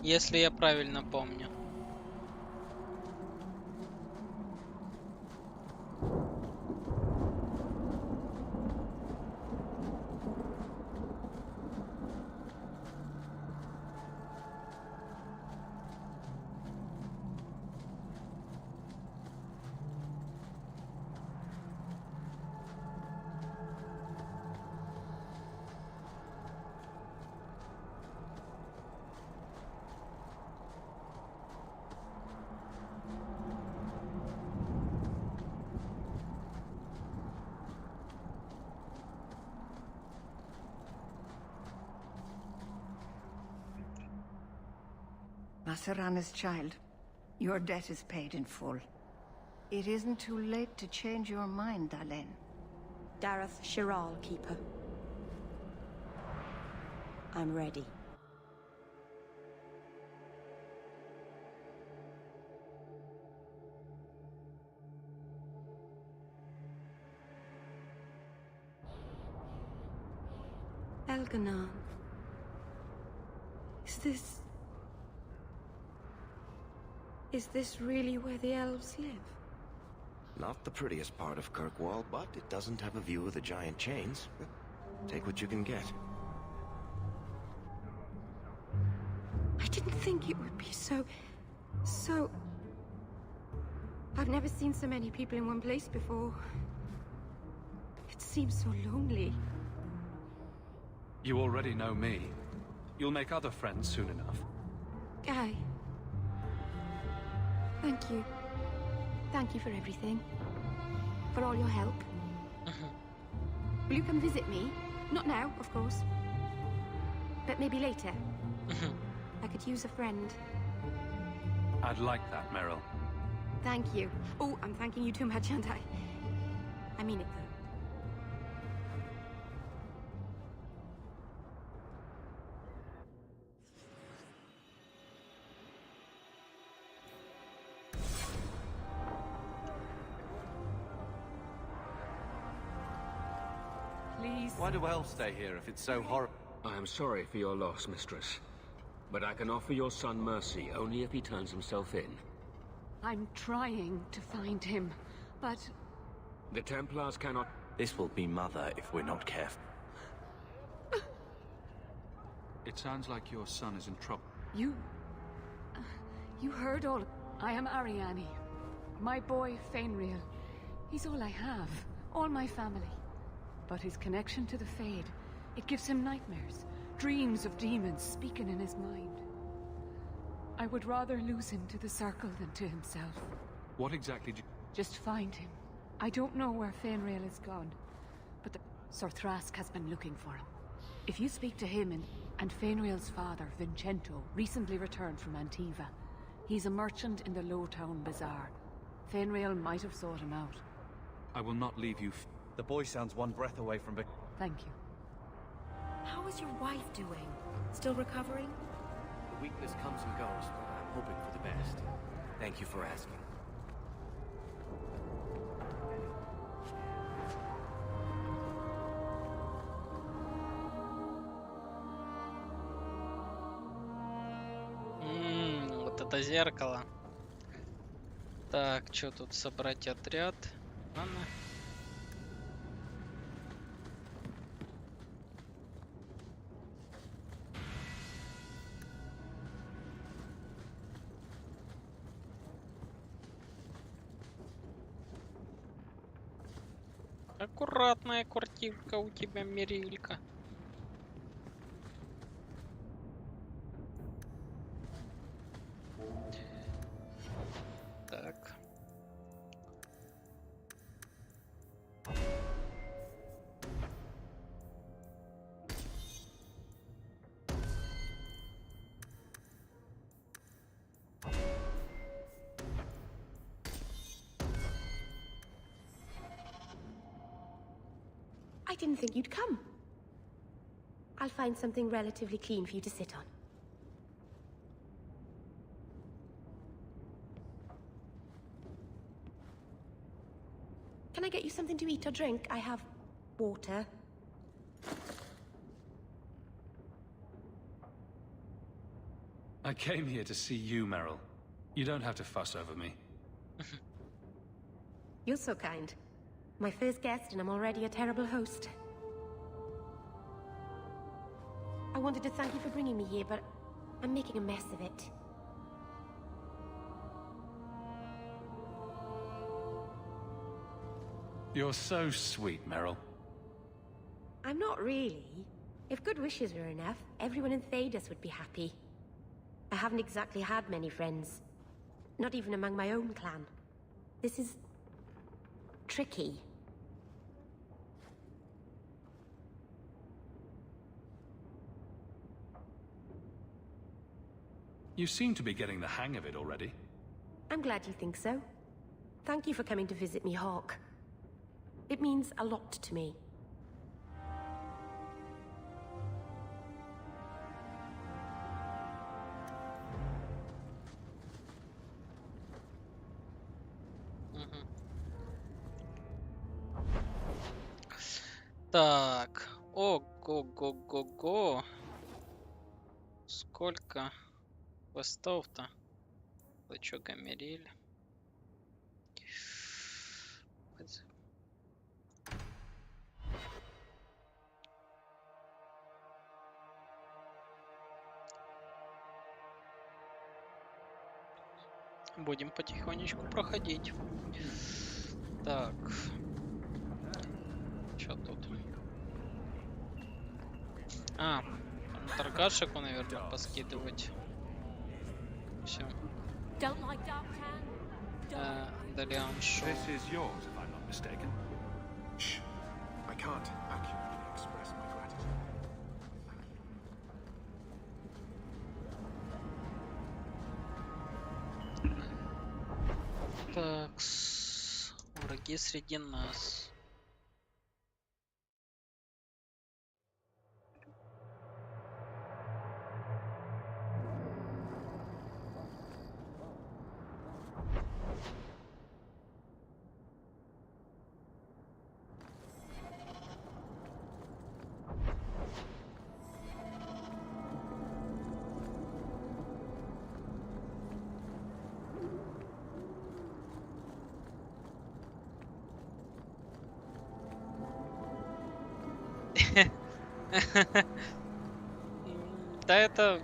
Если я правильно помню. Masarana's child, your debt is paid in full. It isn't too late to change your mind, Dalen. Dareth Shiral, Keeper. I'm ready. Elganon. Is this really where the elves live? Not the prettiest part of Kirkwall, but it doesn't have a view of the giant chains. Take what you can get. I didn't think it would be so... I've never seen so many people in one place before. It seems so lonely. You already know me. You'll make other friends soon enough. Guy. Thank you. Thank you for everything. For all your help. Will you come visit me? Not now, of course. But maybe later. I could use a friend. I'd like that, Meryl. Thank you. Oh, I'm thanking you too much, aren't I? I mean it, though. Why do elves stay here if it's so horrible? I am sorry for your loss, mistress. But I can offer your son mercy only if he turns himself in. I'm trying to find him, but... The Templars cannot... This will be Mother if we're not careful. It sounds like your son is in trouble. You heard all... I am Ariane. My boy, Fainriel. He's all I have. All my family. But his connection to the Fade, it gives him nightmares. Dreams of demons speaking in his mind. I would rather lose him to the Circle than to himself. What exactly do you... Just find him. I don't know where Fainriel is gone, but the Sir Thrask has been looking for him. If you speak to him and Fainriel's father, Vincento, recently returned from Antiva. He's a merchant in the Lowtown Bazaar. Fainriel might have sought him out. I will not leave you... The boy sounds one breath away from... Thank you. How is your wife doing? Still recovering? The weakness comes and goes, but I'm hoping for the best. Thank you for asking. Вот это зеркало. Так, что тут собрать отряд? Ладно. Аккуратная квартирка у тебя, Мерилька. Так. I didn't think you'd come. I'll find something relatively clean for you to sit on. something to eat or drink? I have water. I came here to see you, Meryl. You don't have to fuss over me. You're so kind. My first guest, and I'm already a terrible host. I wanted to thank you for bringing me here, but I'm making a mess of it. You're so sweet, Meryl. I'm not really. If good wishes were enough, everyone in Thedas would be happy. I haven't exactly had many friends. Not even among my own clan. This is... tricky. You seem to be getting the hang of it already. I'm glad you think so. Thank you for coming to visit me, Hawk. It means a lot to me. Так, ого-го-го-го. Сколько квестов-то? Вы чё, гомерили? Будем потихонечку проходить. Так. Чё тут? А, торгашек, наверное, поскидывать. Все. Далее шоу. This is yours, if I'm not mistaken. Shh. I can't accurately express my gratitude. Так, враги среди нас. Да это...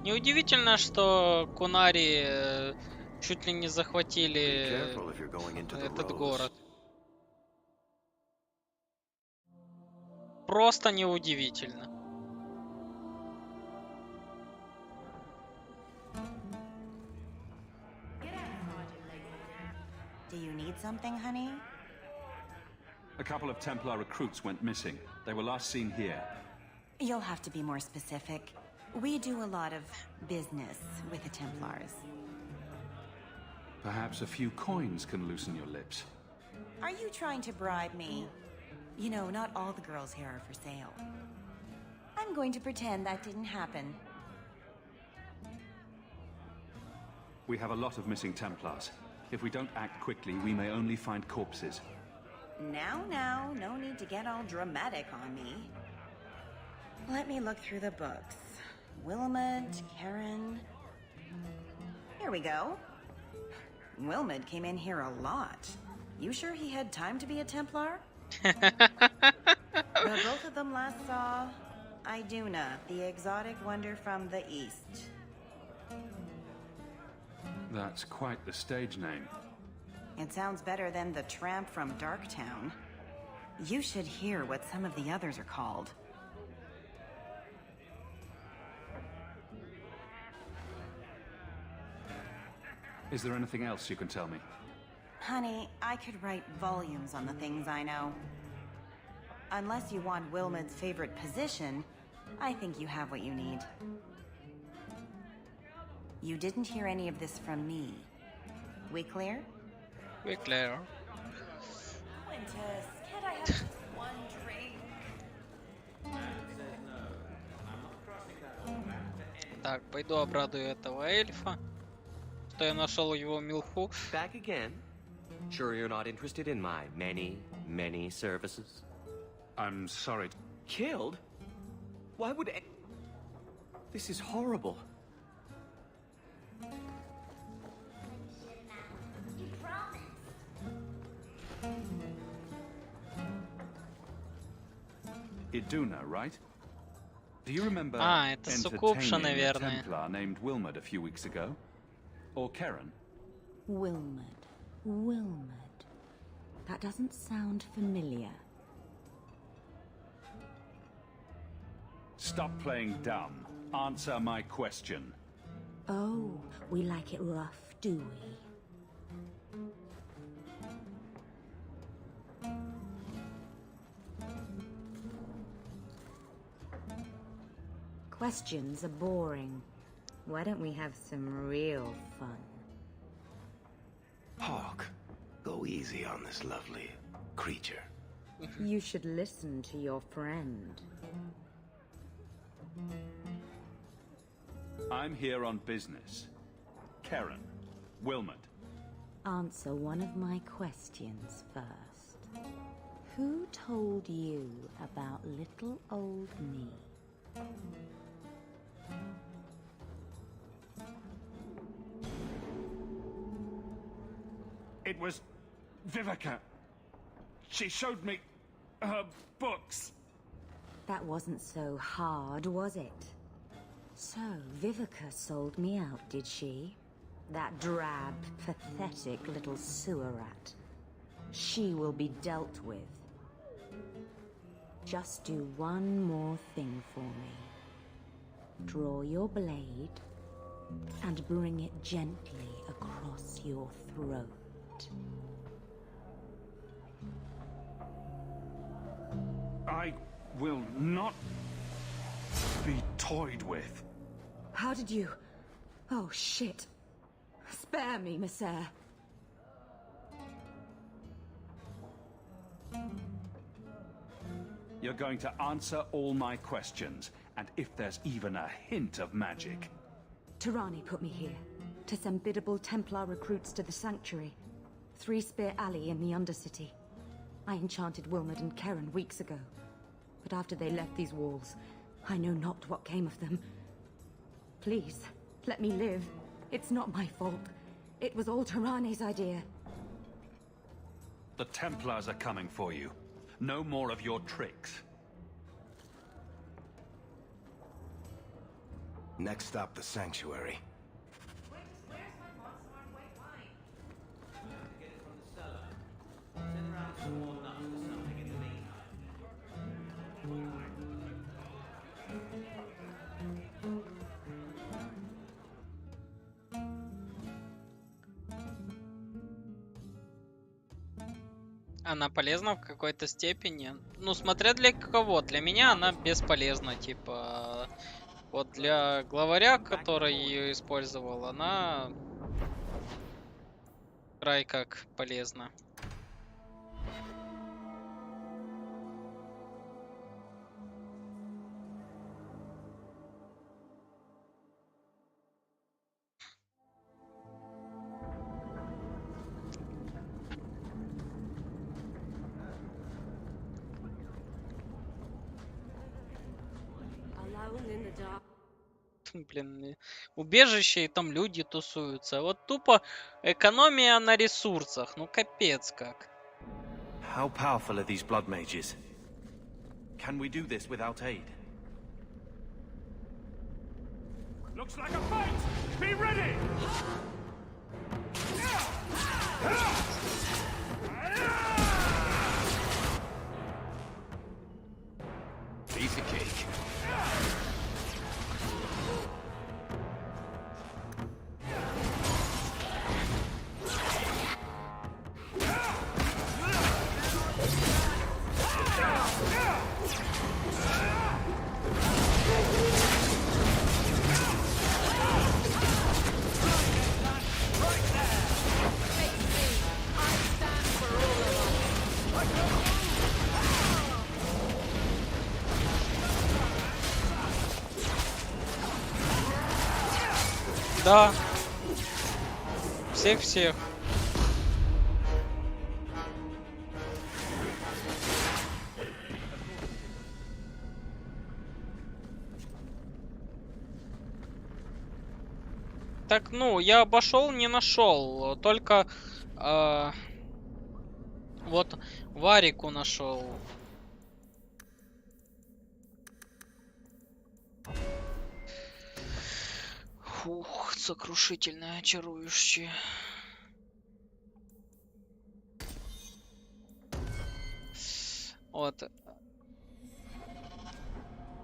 Неудивительно, что Кунари чуть ли не захватили этот город. Просто неудивительно. Do you need something, honey? A couple of Templar recruits went missing. They were last seen here. You'll have to be more specific. We do a lot of business with the Templars. Perhaps a few coins can loosen your lips. Are you trying to bribe me? You know, not all the girls here are for sale. I'm going to pretend that didn't happen. We have a lot of missing Templars. If we don't act quickly, we may only find corpses. Now, no need to get all dramatic on me. Let me look through the books. Wilmot, Karen... Here we go. Wilmot came in here a lot. You sure he had time to be a Templar? The both of them last saw Iduna, the exotic wonder from the east. That's quite the stage name. It sounds better than the tramp from Darktown. You should hear what some of the others are called. Is there anything else you can tell me? Honey, I could write volumes on the things I know. Unless you want Wilmot's favorite position, I think you have what you need. You didn't hear any of this from me. We clear? We clear. Quintus, can't I have just one drink? Так, пойду обрадую этого эльфа, что я нашел его милфу. Back again? Sure you're not interested in my many services? I'm sorry. Killed? Why would... This is horrible. Iduna, right? Do you remember это суккубша, entertaining a наверное. Templar named Wilmot a few weeks ago? Or Karen? Wilmot. That doesn't sound familiar. Stop playing dumb. Answer my question. Oh, we like it rough, do we? Questions are boring. Why don't we have some real fun? Hawk, go easy on this lovely creature. You should listen to your friend. I'm here on business. Karen, Wilmot. Answer one of my questions first. Who told you about little old me? It was Vivica. She showed me her books. That wasn't so hard, was it? So, Vivica sold me out, did she? That drab, pathetic little sewer rat. She will be dealt with. Just do one more thing for me. Draw your blade and bring it gently across your throat. I will not be toyed with. How did you... Oh, shit. Spare me, Monsieur. You're going to answer all my questions, and if there's even a hint of magic. Tirani put me here to send biddable Templar recruits to the Sanctuary. 3 Spear Alley in the Undercity. I enchanted Wilmot and Karen weeks ago. But after they left these walls, I know not what came of them. Please, let me live. It's not my fault. It was all Tirani's idea. The Templars are coming for you. No more of your tricks. Next stop, the Sanctuary. Она полезна в какой-то степени. Ну, смотря для кого. Для меня она бесполезна. Типа, вот для главаря, который ее использовал, она край как полезна. Блин, убежище и там люди тусуются. Вот тупо экономия на ресурсах. Ну капец как. How powerful are these blood mages? Can we do this without aid? Looks like a fight! Be ready! Piece of cake. Да. Всех-всех. Так, ну, я обошел, не нашел. Только вот Варику нашел. Фух, сокрушительное, очарующее. Вот.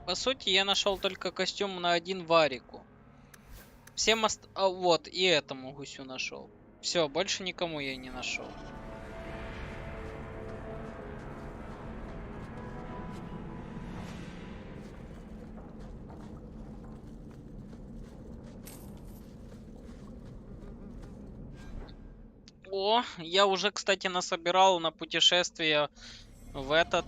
По сути, я нашел только костюм на один Варику. Всем вот, и этому гусю нашел. Все, больше никому я не нашел. О, я уже, кстати, насобирал на путешествие в этот...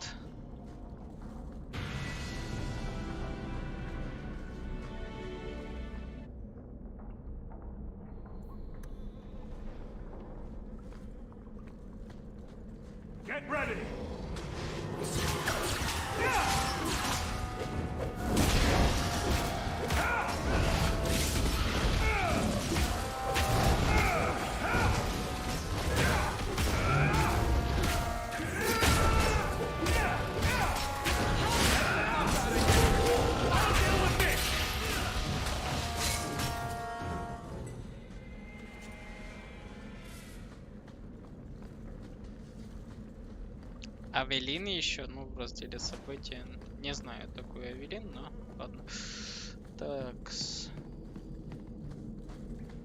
Get ready. Авелин еще, ну, в разделе события. Не знаю такой Авелин, но ладно. Так.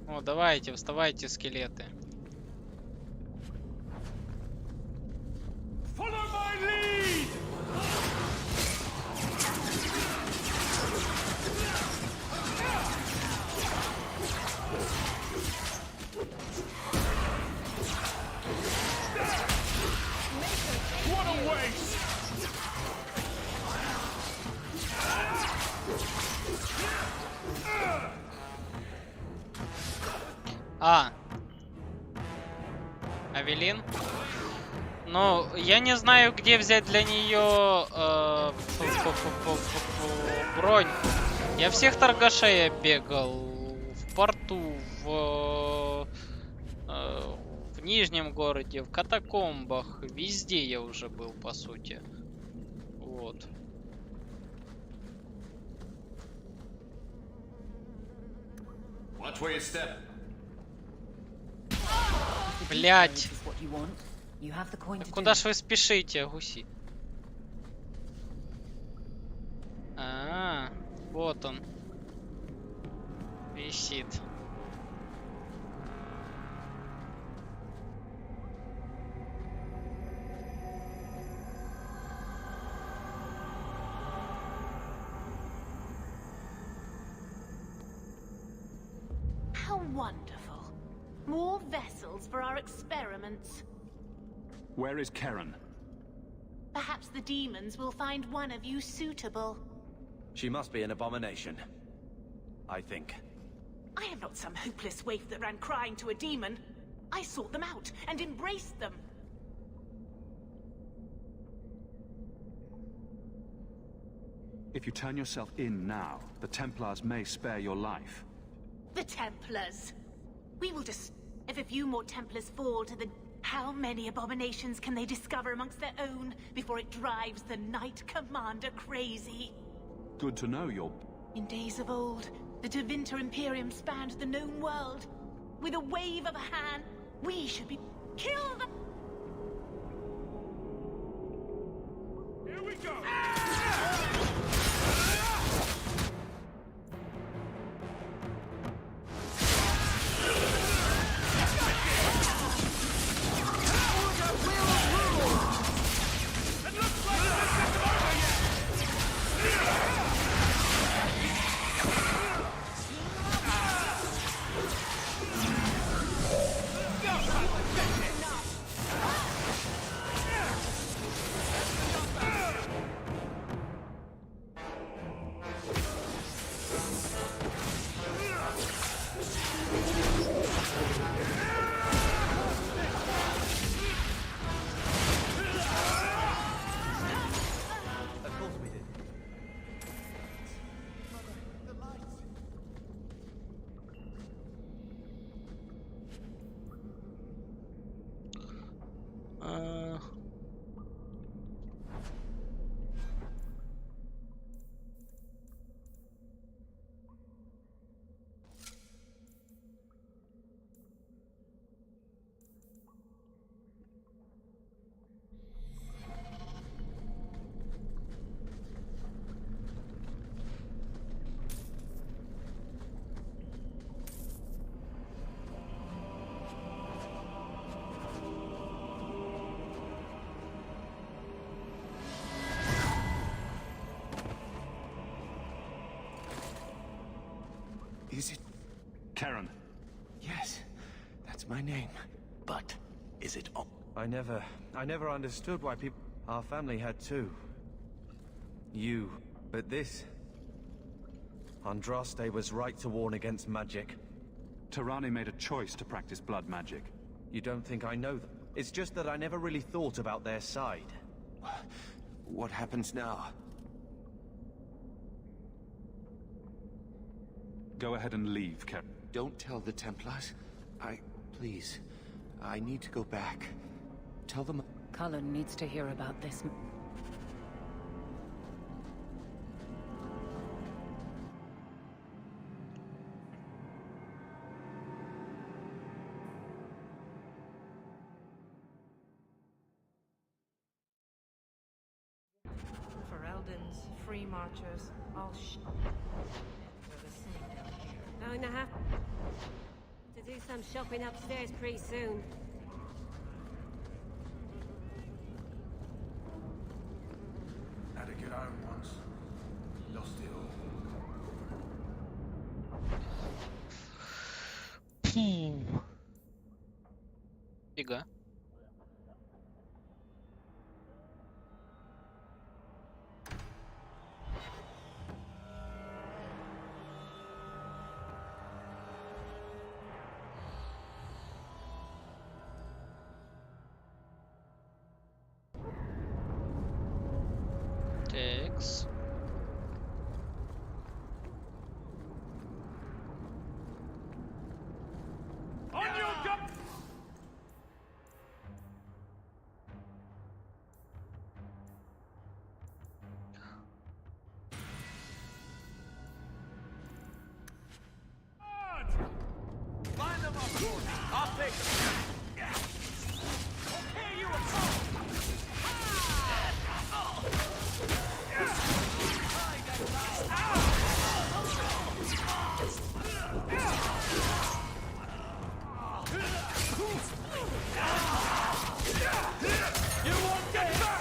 О, давайте, вставайте, скелеты. Авелин. Ну, я не знаю, где взять для нее бронь. Я всех торгашей оббегал. В порту, в Нижнем городе, в катакомбах. Везде я уже был, по сути. Вот. Watch where you step. Блять. Куда ж вы спешите, гуси? Вот он. Висит. How wonderful. More vessels for our experiments. Where is Karen? Perhaps the demons will find one of you suitable. She must be an abomination. I think. I am not some hopeless waif that ran crying to a demon. I sought them out and embraced them. If you turn yourself in now, the Templars may spare your life. The Templars. We will just... If a few more Templars fall to the... How many abominations can they discover amongst their own before it drives the Knight Commander crazy? Good to know you're... In days of old, the Tevinter Imperium spanned the known world. With a wave of a hand, we should be... Kill them! Here we go! my name, but is it all? I never understood why people... Our family had two. You. But this... Andraste was right to warn against magic. Tirani made a choice to practice blood magic. You don't think I know them? It's just that I never really thought about their side. What happens now? Go ahead and leave, Karen. Don't tell the Templars. Please. I need to go back. Tell them... Cullen needs to hear about this. Ferelden's, free marchers, all We're the same down here. Going to have to do some shopping upstairs pretty soon. Had to get home once. Lost it all. Фига. Текс. Line them up for me. I'll take them. Okay, you You won't get back!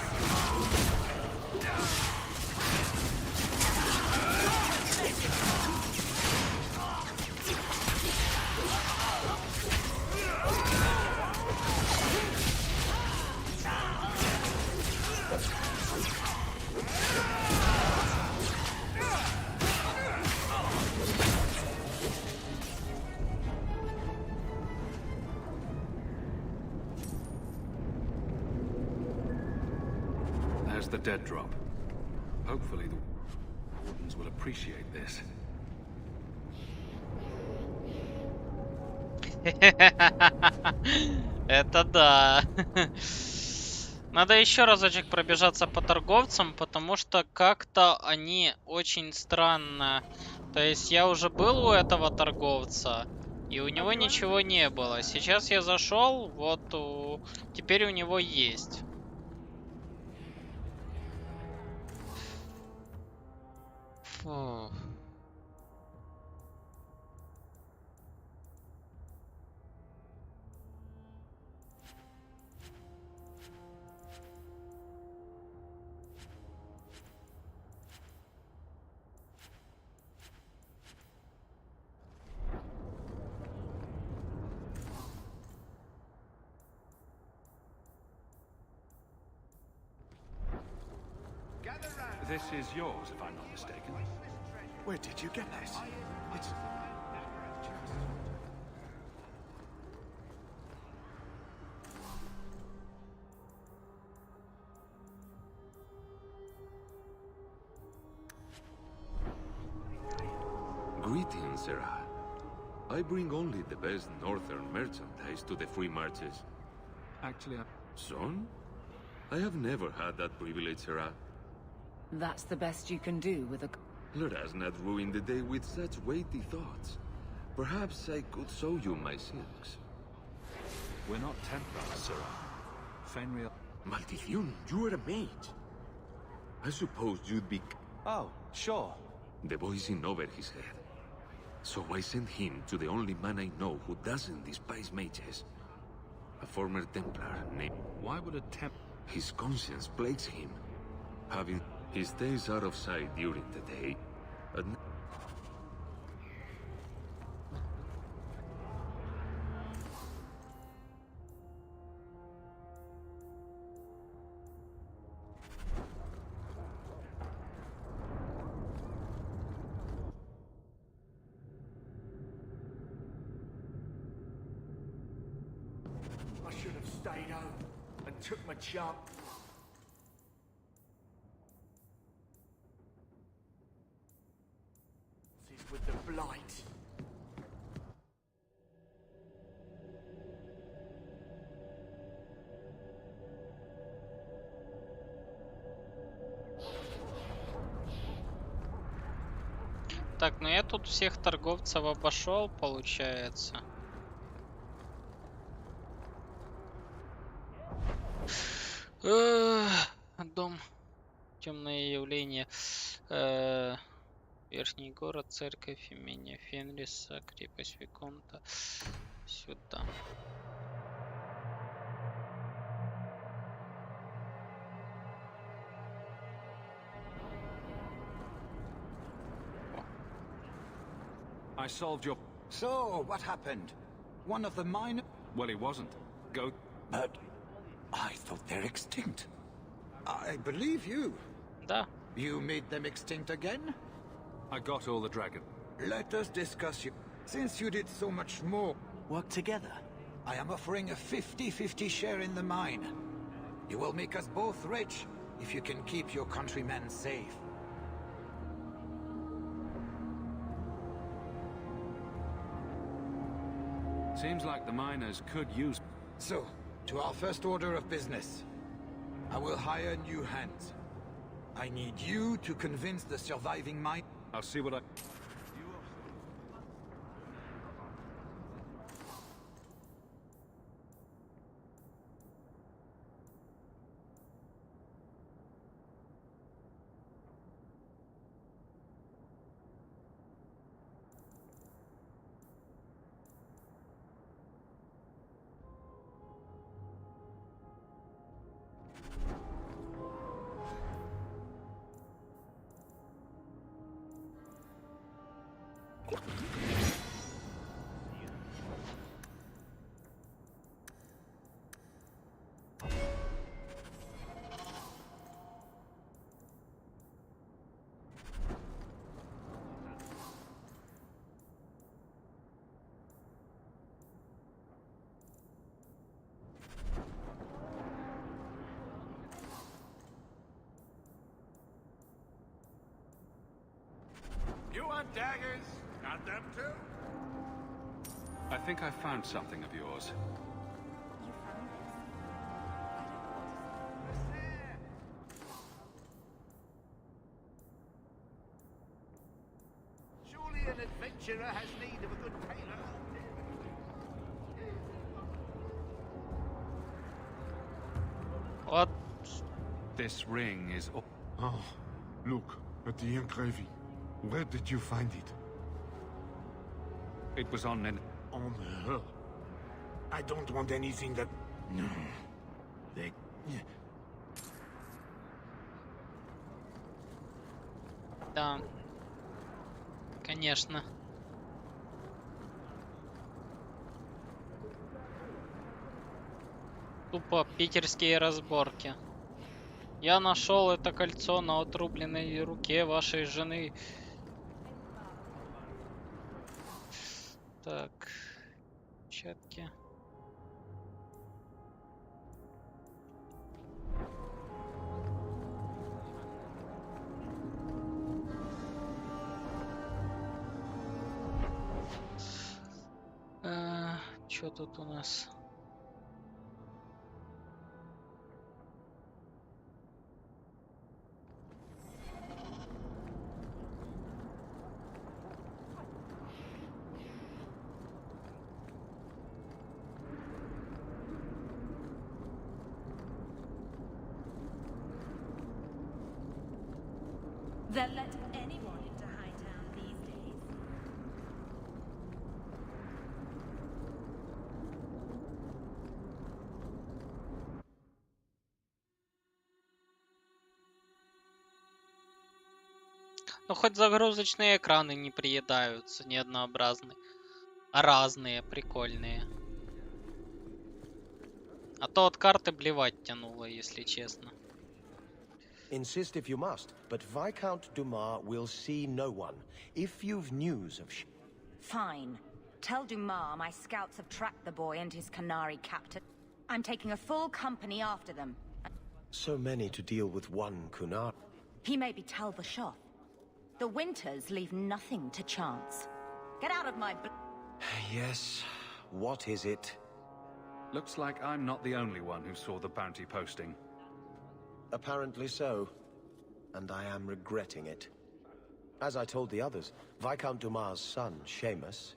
There's the dead drop. Hopefully the wardens will appreciate this. Это да. Надо еще разочек пробежаться по торговцам, потому что как-то они очень странно. То есть я уже был у этого торговца, и у него ничего не было. Сейчас я зашел, вот теперь у него есть. Фу. This is yours, if I'm not mistaken. Where did you get this? It's... Greetings, Sarah. I bring only the best northern merchandise to the free marches. Actually, Son? I have never had that privilege, Sarah. That's the best you can do with a... Let us not ruin the day with such weighty thoughts. Perhaps I could show you my silks. We're not Templars, Sarah. Fenrir... Maldición, you are a mage. I supposed you'd be... Oh, sure. The boy's in over his head. So I sent him to the only man I know who doesn't despise mages. A former Templar named... Why would a His conscience plagues him. He stays out of sight during the day. should have stayed home and took my chance. With the blight. Так, ну я тут всех торговцев обошел, получается. Дом. Темное явление. Верхний город, церковь, имение Фенриса, крепость Виконта. Сюда. I solved your... So, what happened? One of the minor... Well, he wasn't. Go... But I thought they're extinct. I believe you. Да. You made them extinct again? I got all the dragon. Let us discuss you. Since you did so much more... Work together? I am offering a 50-50 share in the mine. You will make us both rich if you can keep your countrymen safe. Seems like the miners could use... So, to our first order of business. I will hire new hands. I need you to convince the surviving mine... I'll see what I... You want daggers? Got them too? I think I found something of yours. You found this? Surely an adventurer has need of a good tailor. What? This ring is... Oh, look at the engraving. Where did you find it? It was on On her. I don't want anything that... No. They... Да. Конечно. Тупо питерские разборки. Я нашел это кольцо на отрубленной руке вашей жены. Так, перчатки. Что тут у нас? They'll let anyone into Hightown these days. Ну хоть загрузочные экраны не приедаются, не однообразные, а разные, прикольные. А то от карты блевать тянуло, если честно. Insist if you must, but Viscount Dumas will see no one. If you've news of Fine. Tell Dumas my scouts have tracked the boy and his Canary captain. I'm taking a full company after them. So many to deal with one Kunar. He may be Tal Vashoth. The Winters leave nothing to chance. Get out of my... Yes, what is it? Looks like I'm not the only one who saw the bounty posting. Apparently so. And I am regretting it. As I told the others, Viscount Dumas' son, Seamus,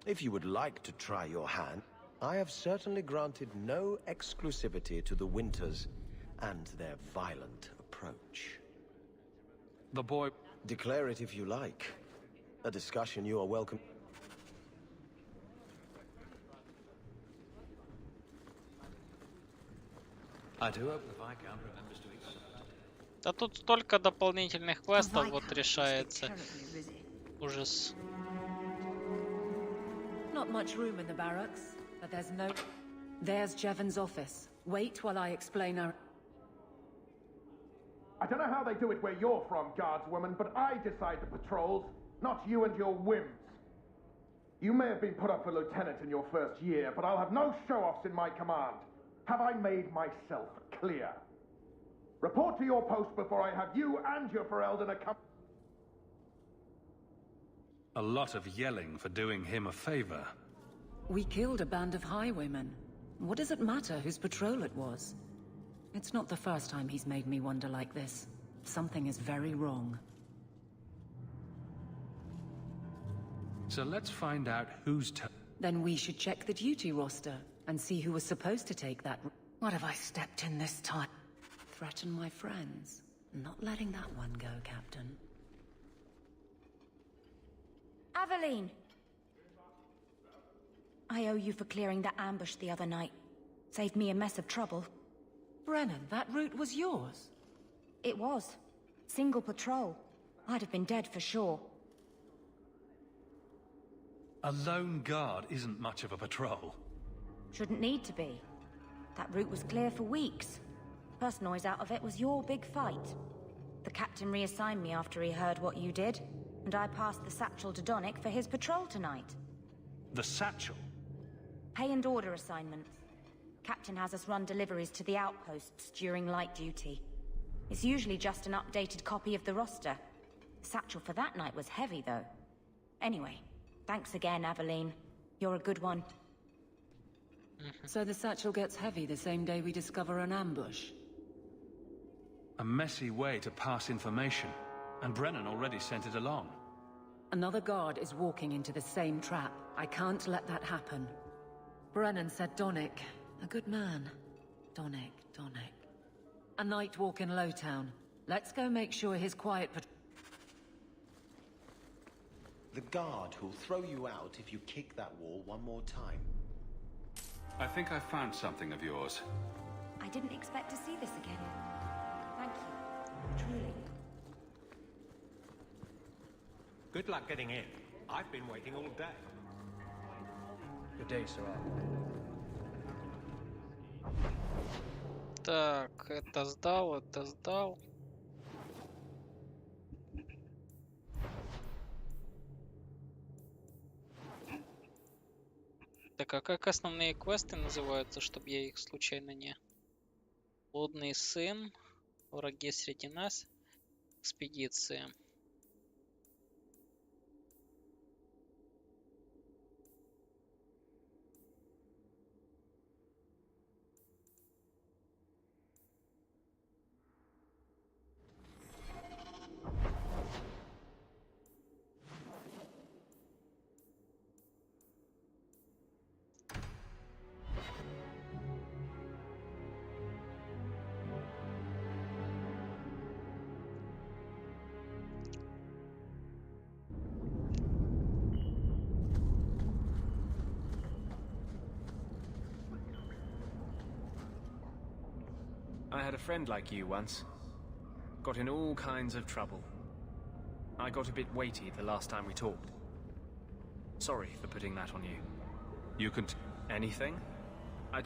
if you would like to try your hand, I have certainly granted no exclusivity to the Winters and their violent approach. The boy... Declare it if you like. A discussion you are welcome... I do hope the Viscount remembers to accept. Да тут столько дополнительных квестов вот решается. Ужас. Not much room in the barracks, but there's no... There's Jevon's office. Wait while I explain our... I don't know how they do it where you're from, guardswoman, but I decide the patrols, not you and your whims. You may have been put up for lieutenant in your first year, but I'll have no show-offs in my command. Have I made myself clear? Report to your post before I have you and your Ferelden accompanied. A lot of yelling for doing him a favor. We killed a band of highwaymen. What does it matter whose patrol it was? It's not the first time he's made me wonder like this. Something is very wrong. So let's find out who's Then we should check the duty roster and see who was supposed to take that. What have I stepped in this time? Threaten my friends. Not letting that one go, Captain. Aveline! I owe you for clearing that ambush the other night. Saved me a mess of trouble. Brennan, that route was yours? It was. Single patrol. I'd have been dead for sure. A lone guard isn't much of a patrol. Shouldn't need to be. That route was clear for weeks. First noise out of it was your big fight. The captain reassigned me after he heard what you did, and I passed the satchel to Donick for his patrol tonight. The satchel? Pay and order assignments. Captain has us run deliveries to the outposts during light duty. It's usually just an updated copy of the roster. The satchel for that night was heavy, though. Anyway, thanks again, Aveline. You're a good one. So the satchel gets heavy the same day we discover an ambush? A messy way to pass information, and Brennan already sent it along. Another guard is walking into the same trap. I can't let that happen. Brennan said Donick. A good man. Donick. A night walk in Lowtown. Let's go make sure his quiet The guard who'll throw you out if you kick that wall one more time. I think I found something of yours. I didn't expect to see this again. Thank you. Truly. Good luck getting in. I've been waiting all day. Good day, sir. Так, это сдал. Так, а как основные квесты называются, чтобы я их случайно не... Блудный сын, враги среди нас, экспедиция. I had a friend like you once. Got in all kinds of trouble. I got a bit weighty the last time we talked. Sorry for putting that on you. You can anything? I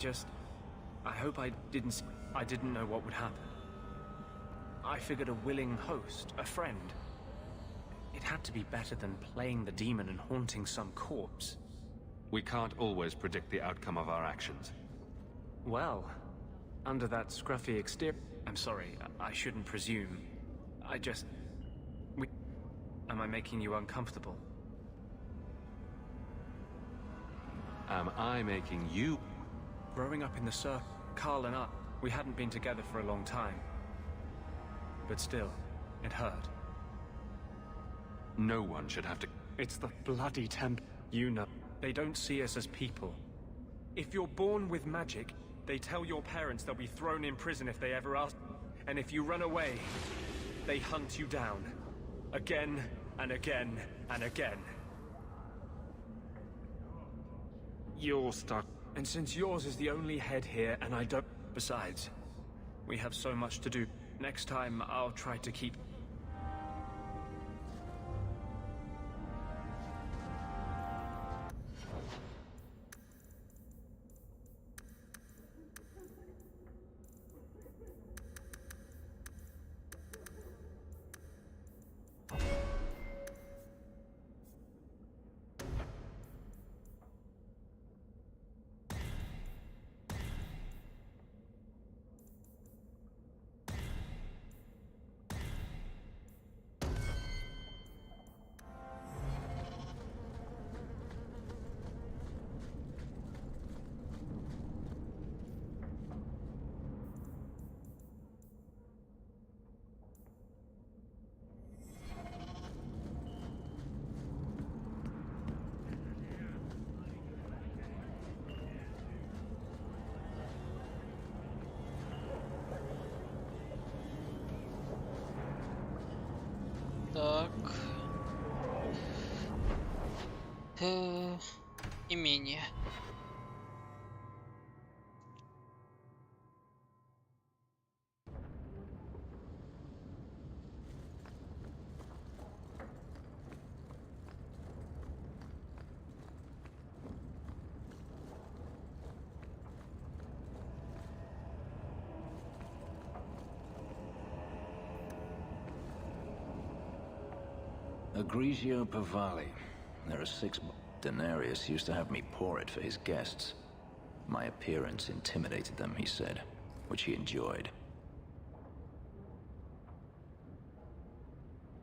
hope I didn't know what would happen. I figured a willing host, a friend. It had to be better than playing the demon and haunting some corpse. We can't always predict the outcome of our actions. Well, under that scruffy exterior... I'm sorry, I shouldn't presume. I just... Am I making you uncomfortable? Am I making you... Growing up in the circle, Carl and I, we hadn't been together for a long time. But still, it hurt. No one should have to... It's the bloody temp. You know. They don't see us as people. If you're born with magic, they tell your parents they'll be thrown in prison if they ever ask. And if you run away, they hunt you down. Again, and again, and again. You're stuck. And since yours is the only head here, and I don't... Besides, we have so much to do. Next time, I'll try to keep... Так. Имение. Grigio Pavali. There are 6... Denarius used to have me pour it for his guests. My appearance intimidated them, he said, which he enjoyed.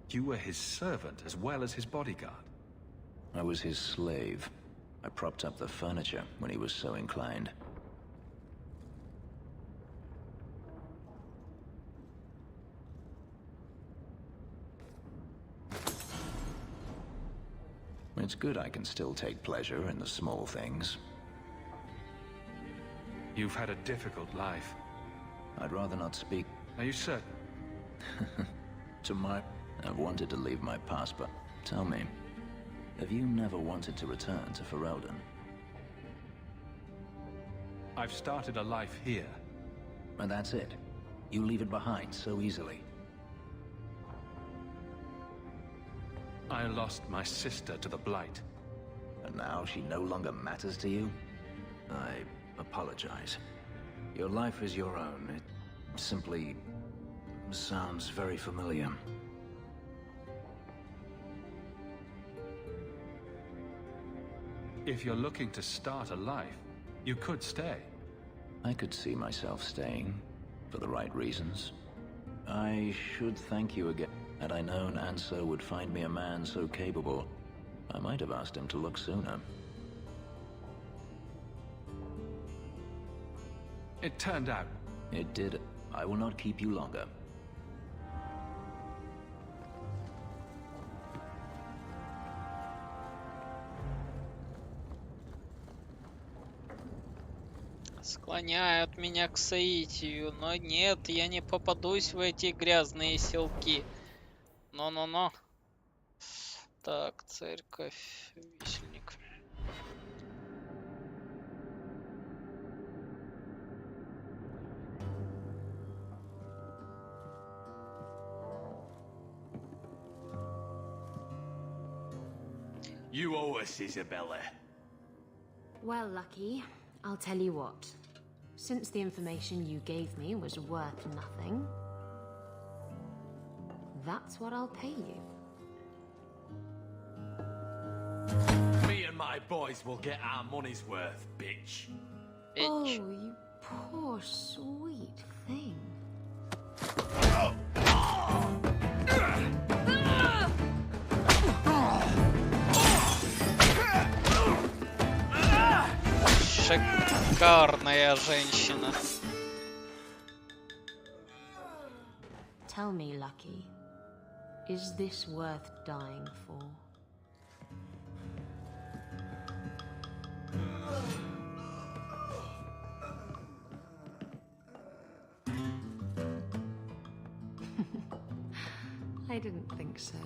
You were his servant as well as his bodyguard. I was his slave. I propped up the furniture when he was so inclined. It's good I can still take pleasure in the small things. You've had a difficult life. I'd rather not speak. Are you certain? I've wanted to leave my past, but tell me, have you never wanted to return to Ferelden? I've started a life here. And that's it? You leave it behind so easily? I lost my sister to the Blight. And now she no longer matters to you? I apologize. Your life is your own. It simply sounds very familiar. If you're looking to start a life, you could stay. I could see myself staying, for the right reasons. I should thank you again. Had I known Anso would find me a man so capable, I might have asked him to look sooner. It turned out. It did. I will not keep you longer. Склоняют меня к соитию, но нет, я не попадусь в эти грязные селки. Но. Так, церковь, висельник. You owe us, Isabella. Well, Lucky, I'll tell you what. Since the information you gave me was worth nothing, that's what I'll pay you. Me and my boys will get our money's worth, bitch. Oh, you Poor sweet thing. Шикарная женщина. Tell me, Lucky, is this worth dying for? I didn't think so.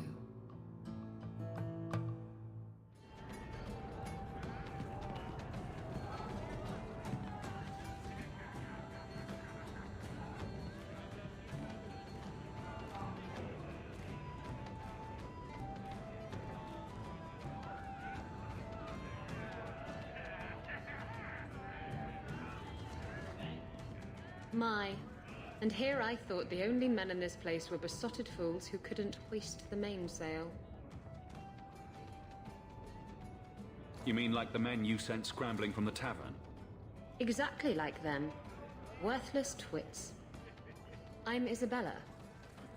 My. And here I thought the only men in this place were besotted fools who couldn't hoist the mainsail. You mean like the men you sent scrambling from the tavern? Exactly like them. Worthless twits. I'm Isabella.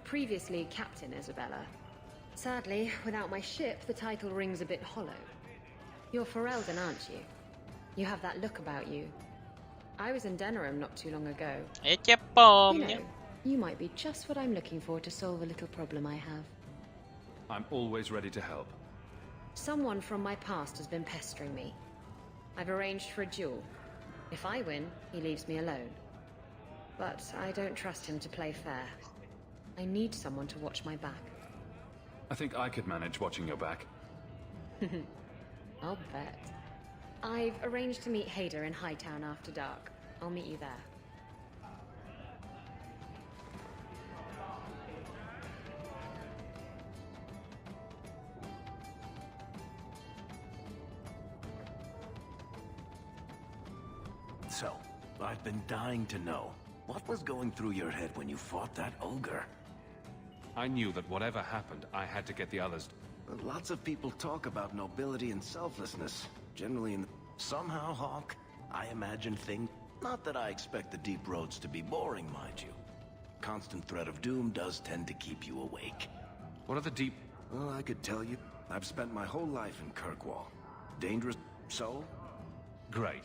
Previously Captain Isabella. Sadly, without my ship, the title rings a bit hollow. You're Ferelden, aren't you? You have that look about you. I was in Denerim not too long ago. Я тебя помню. You know, you might be just what I'm looking for to solve a little problem I have. I'm always ready to help. Someone from my past has been pestering me. I've arranged for a duel. If I win, he leaves me alone. But I don't trust him to play fair. I need someone to watch my back. I think I could manage watching your back. I'll bet. I've arranged to meet Hader in Hightown after dark. I'll meet you there. So, I've been dying to know. What was going through your head when you fought that ogre? I knew that whatever happened, I had to get the others. Lots of people talk about nobility and selflessness. Generally in the... Somehow, Hawk, I imagine things... Not that I expect the deep roads to be boring, mind you. Constant threat of doom does tend to keep you awake. What are the deep... Well, I could tell you. I've spent my whole life in Kirkwall. Dangerous... So? Great.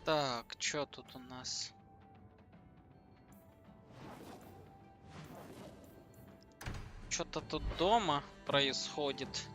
Так, что тут у нас? Что-то тут дома происходит.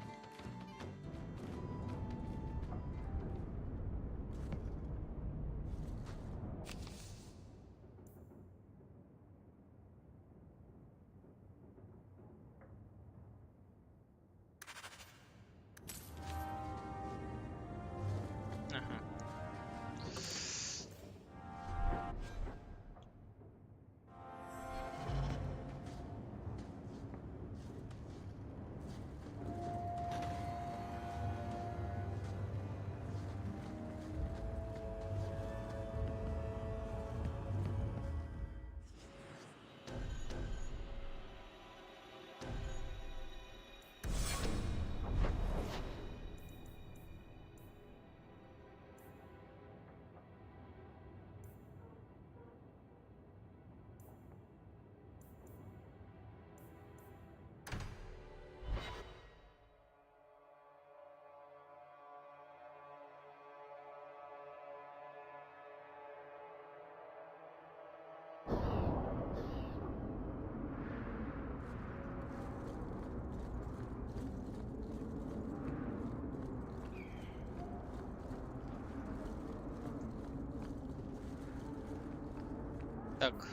Так,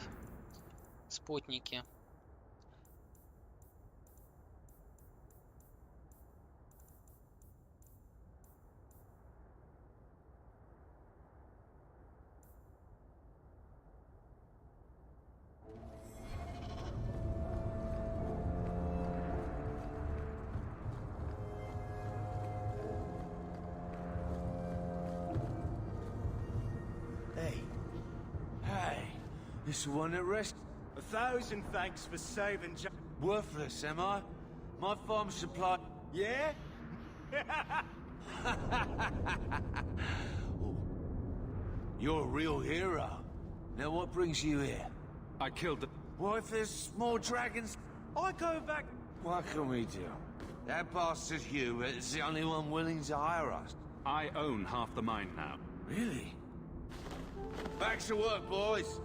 спутники. It's the one that rests. 1,000 thanks for saving Worthless, am I? My farm supply... Yeah? Oh. You're a real hero. Now what brings you here? I killed the... Well, if there's more dragons, I go back... What can we do? That bastard Hugh is the only one willing to hire us. I own half the mine now. Really? Back to work, boys.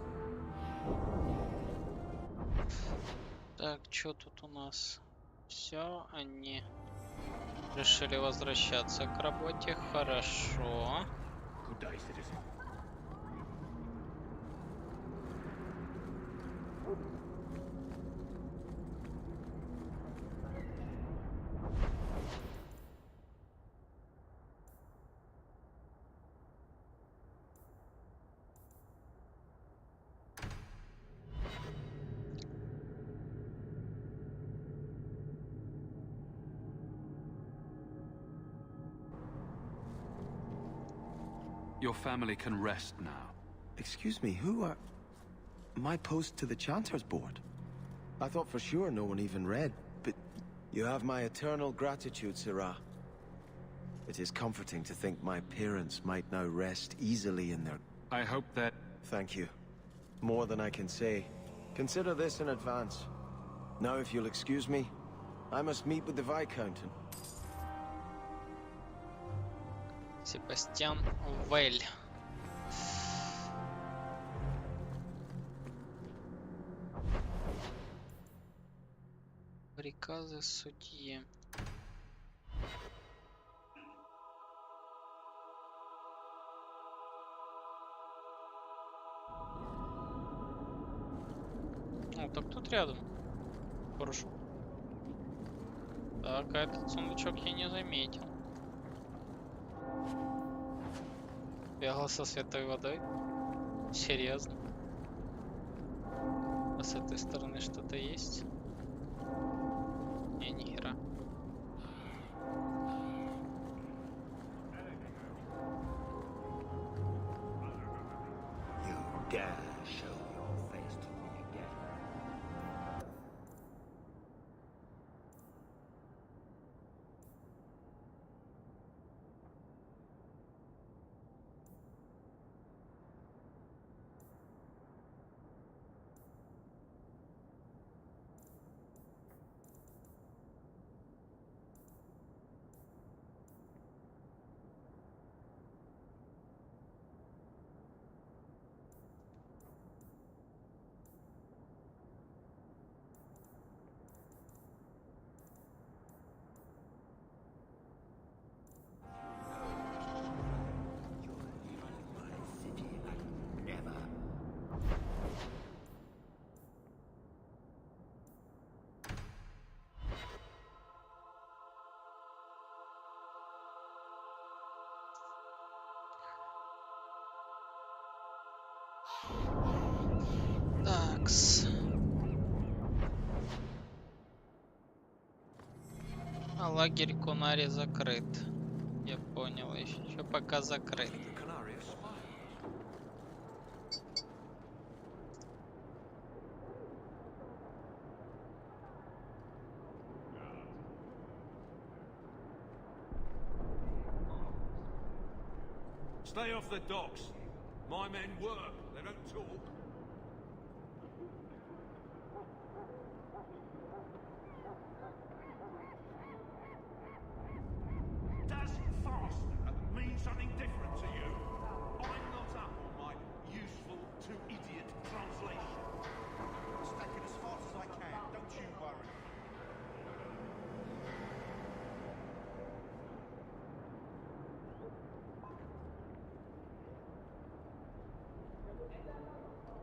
Так, что тут у нас? Все, они решили возвращаться к работе. Хорошо. Good day, citizen. Your family can rest now. Excuse me, who are... My post to the Chanter's board? I thought for sure no one even read, but... You have my eternal gratitude, Sirrah. It is comforting to think my parents might now rest easily in their... I hope that... Thank you. More than I can say. Consider this in advance. Now if you'll excuse me, I must meet with the Viscount and... Себастьян Вель. Приказы судьи. О, так тут рядом. Хорошо. Так, а этот сундучок я не заметил. Бегал со святой водой? Серьезно? А с этой стороны что-то есть? Не, ни хера. Такс. А лагерь Кунари закрыт. Я понял, еще пока закрыт. Stay off the docks. My men work, they don't talk. Does faster mean something different to you? I'm not up on my useful to idiot translation. Stack it as fast as I can, don't you worry.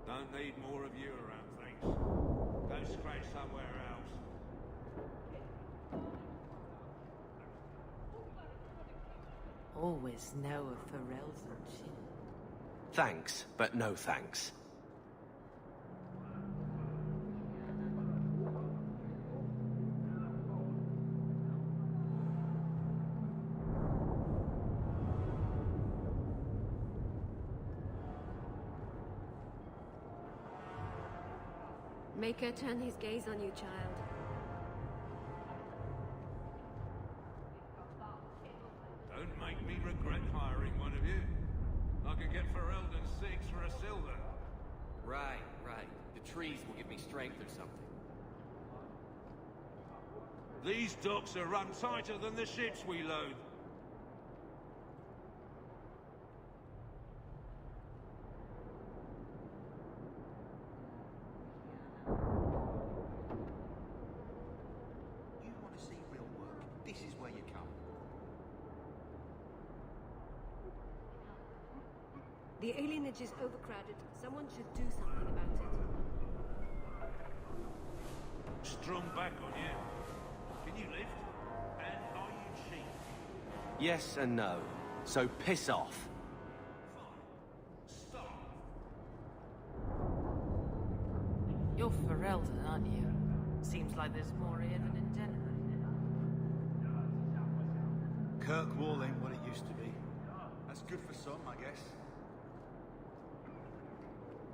Don't need more of you around, thanks. Go scratch somewhere else. Always know of Pharrell's and shit. Thanks, but no thanks. Make her turn his gaze on you, child. Don't make me regret hiring one of you. I could get Ferelden's 6 for a silver. Right. The trees will give me strength or something. These docks are run tighter than the ships we load. You want to see real work? This is where you come. The alienage is overcrowded. Someone should do something about it. Strung back on you. Can you lift? And are you cheap? Yes and no. So piss off. Stop. You're Ferelden, aren't you? Seems like there's more here than in Denver. Kirkwall ain't what it used to be. That's good for some, I guess.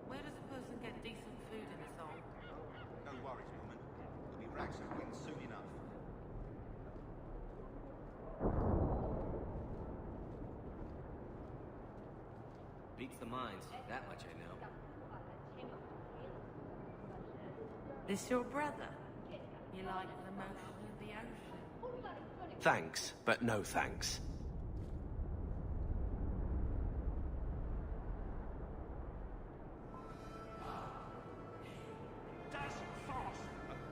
Where does a person get decent food in this hole? No worries, woman. There'll be racks of wings soon enough. Beats the mines, that much I know. This your brother? You like the motion of the ocean? Thanks, but no thanks. Does fast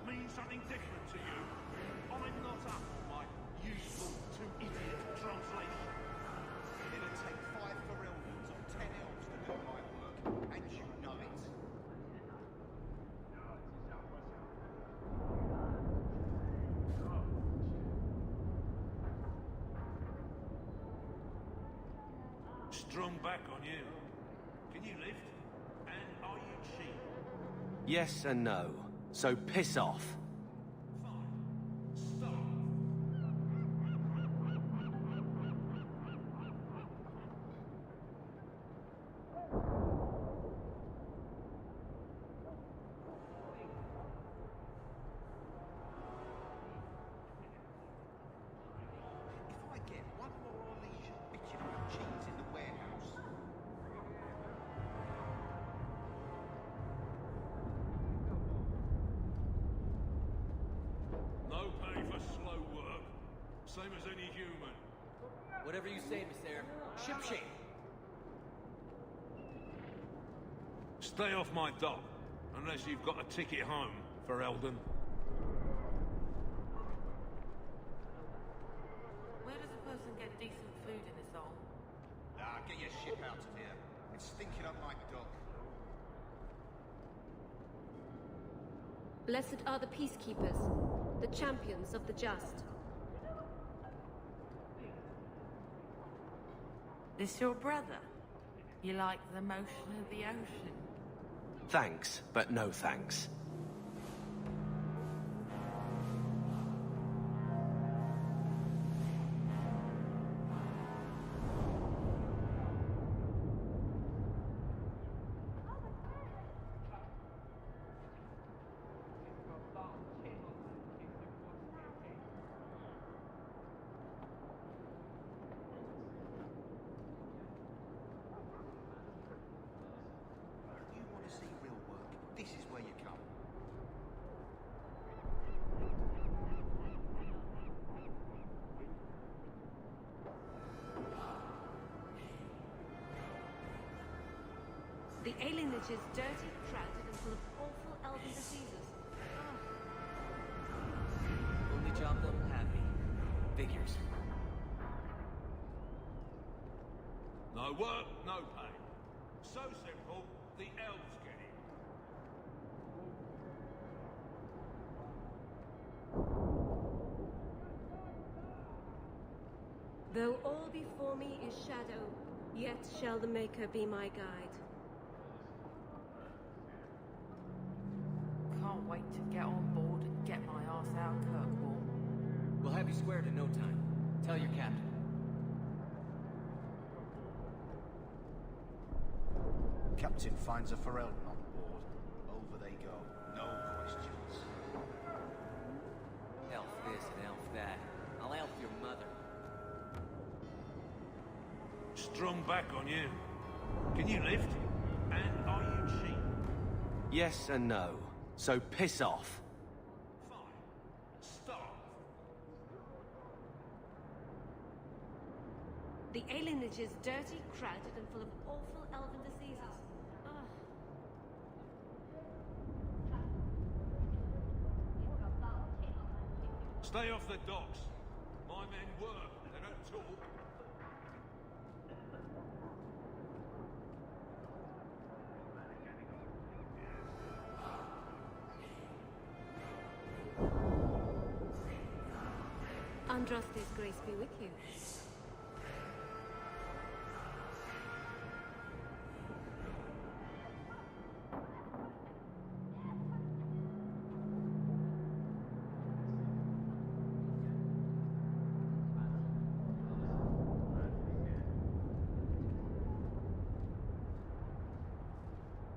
mean something different to you? I'm not up on my useful to idiot translation. It'll take 5 Ferelden's or 10 elves to do my work, and you know it. Strung back on you. Can you lift? And are you cheap? Yes and no. So piss off. Stop. If I get one more leisure bitching about cheese in the warehouse. No pay for slow work. Same as any human. Whatever you say, Miss Air. Ship shape. Stay off my dock, unless you've got a ticket home, Ferelden. Where does a person get decent food in this hole? Ah, get your ship out of here. It's stinking up my dock. Blessed are the peacekeepers, the champions of the just. This your brother? You like the motion of the ocean? Thanks, but no thanks. You want to see real work? This is where you come. The alienage is dirty, crowded, and full of awful elven diseases. Only job that'll have me. Figures. No work, no pay. So simple, the elves get it. Though all before me is shadow, yet shall the Maker be my guide. Can't wait to get on board and get my ass out of Kirkwall. We'll have you squared in no time. Tell your captain. Captain finds a Ferelden on board. Over they go. No Strong back on you. Can you lift? And are you cheap? Yes and no. So piss off. Stop. The alienage is dirty, crowded, and full of awful elven diseases. Stay off the docks. My men work, they don't talk. Andraste's grace be with you.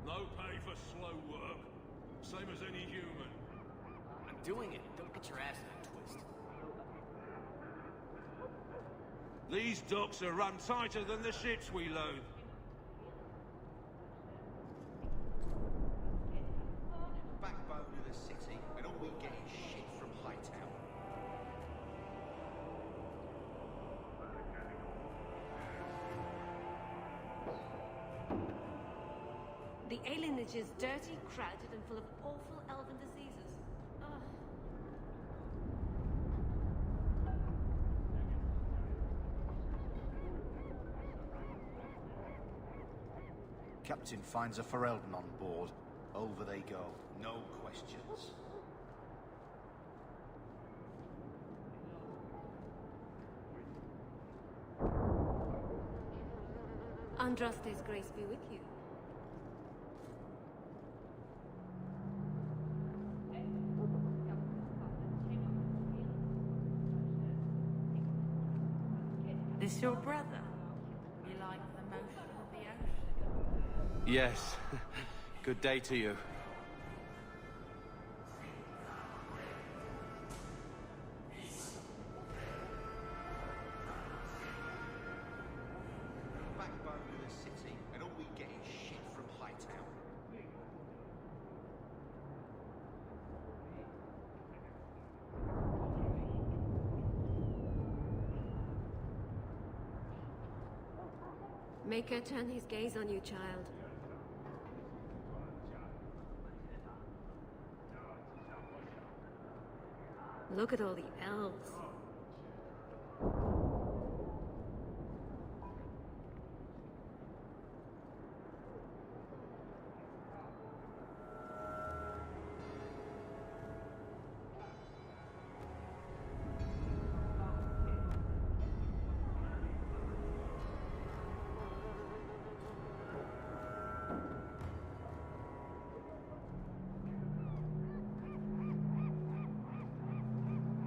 No pay for slow work. Same as any human. I'm doing it. Don't get your ass in a twist. These docks are run tighter than the ships we load. Backbone of the city, and all we get is shit from Hightown. The alienage is dirty, crowded, and full of awful elven diseases. Captain finds a Ferelden on board. Over they go. No questions. Andraste's grace be with you. This your brother? You like the motion of the ocean? Yes. Good day to you. Backbone of the city, and all we get is shit from Hightown. Make her turn his gaze on you, child. Look at all the elves.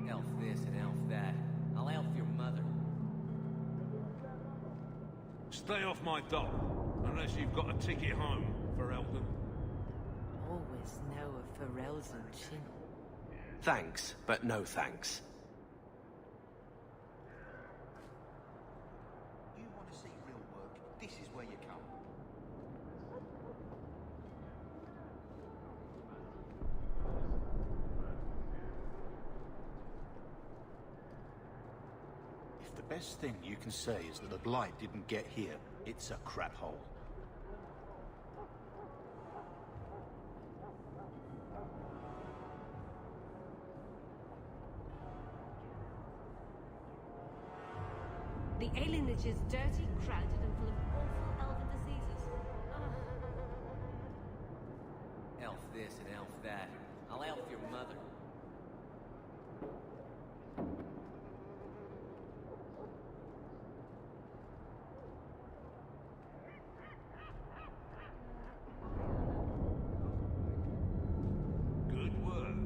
Elf this and elf that. I'll elf your mother. Stay off my dock, unless you've got a ticket home, Ferelden. Always know a Ferelden chin. Thanks, but no thanks. You want to see real work? This is where you come. If the best thing you can say is that the Blight didn't get here, it's a crap hole. The alienage is dirty, crowded, and full of awful elven diseases. Elf this and elf that. I'll elf your mother. Good work.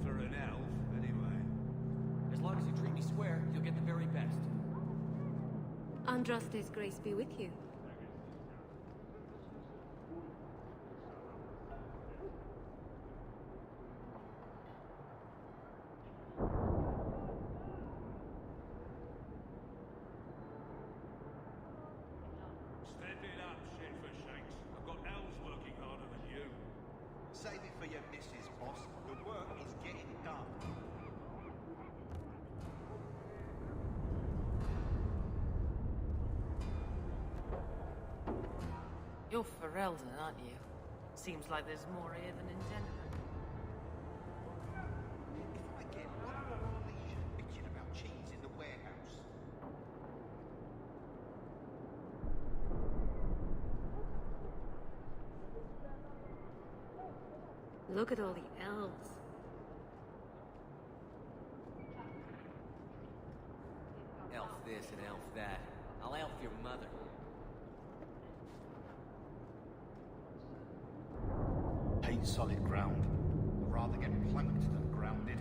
For an elf, anyway. As long as you treat me square, you'll get the very best. Andraste's grace be with you. Step it up, shit for shakes. I've got elves working harder than you. Save it for your missus, boss. The work is getting done. You're Ferelden, aren't you? Seems like there's more here than in Denver. If I get one more lesion bitching about cheese in the warehouse. Look at all the elves. Elf this and elf that. I'll elf your mother. Hate solid ground. I'd rather get planked than grounded.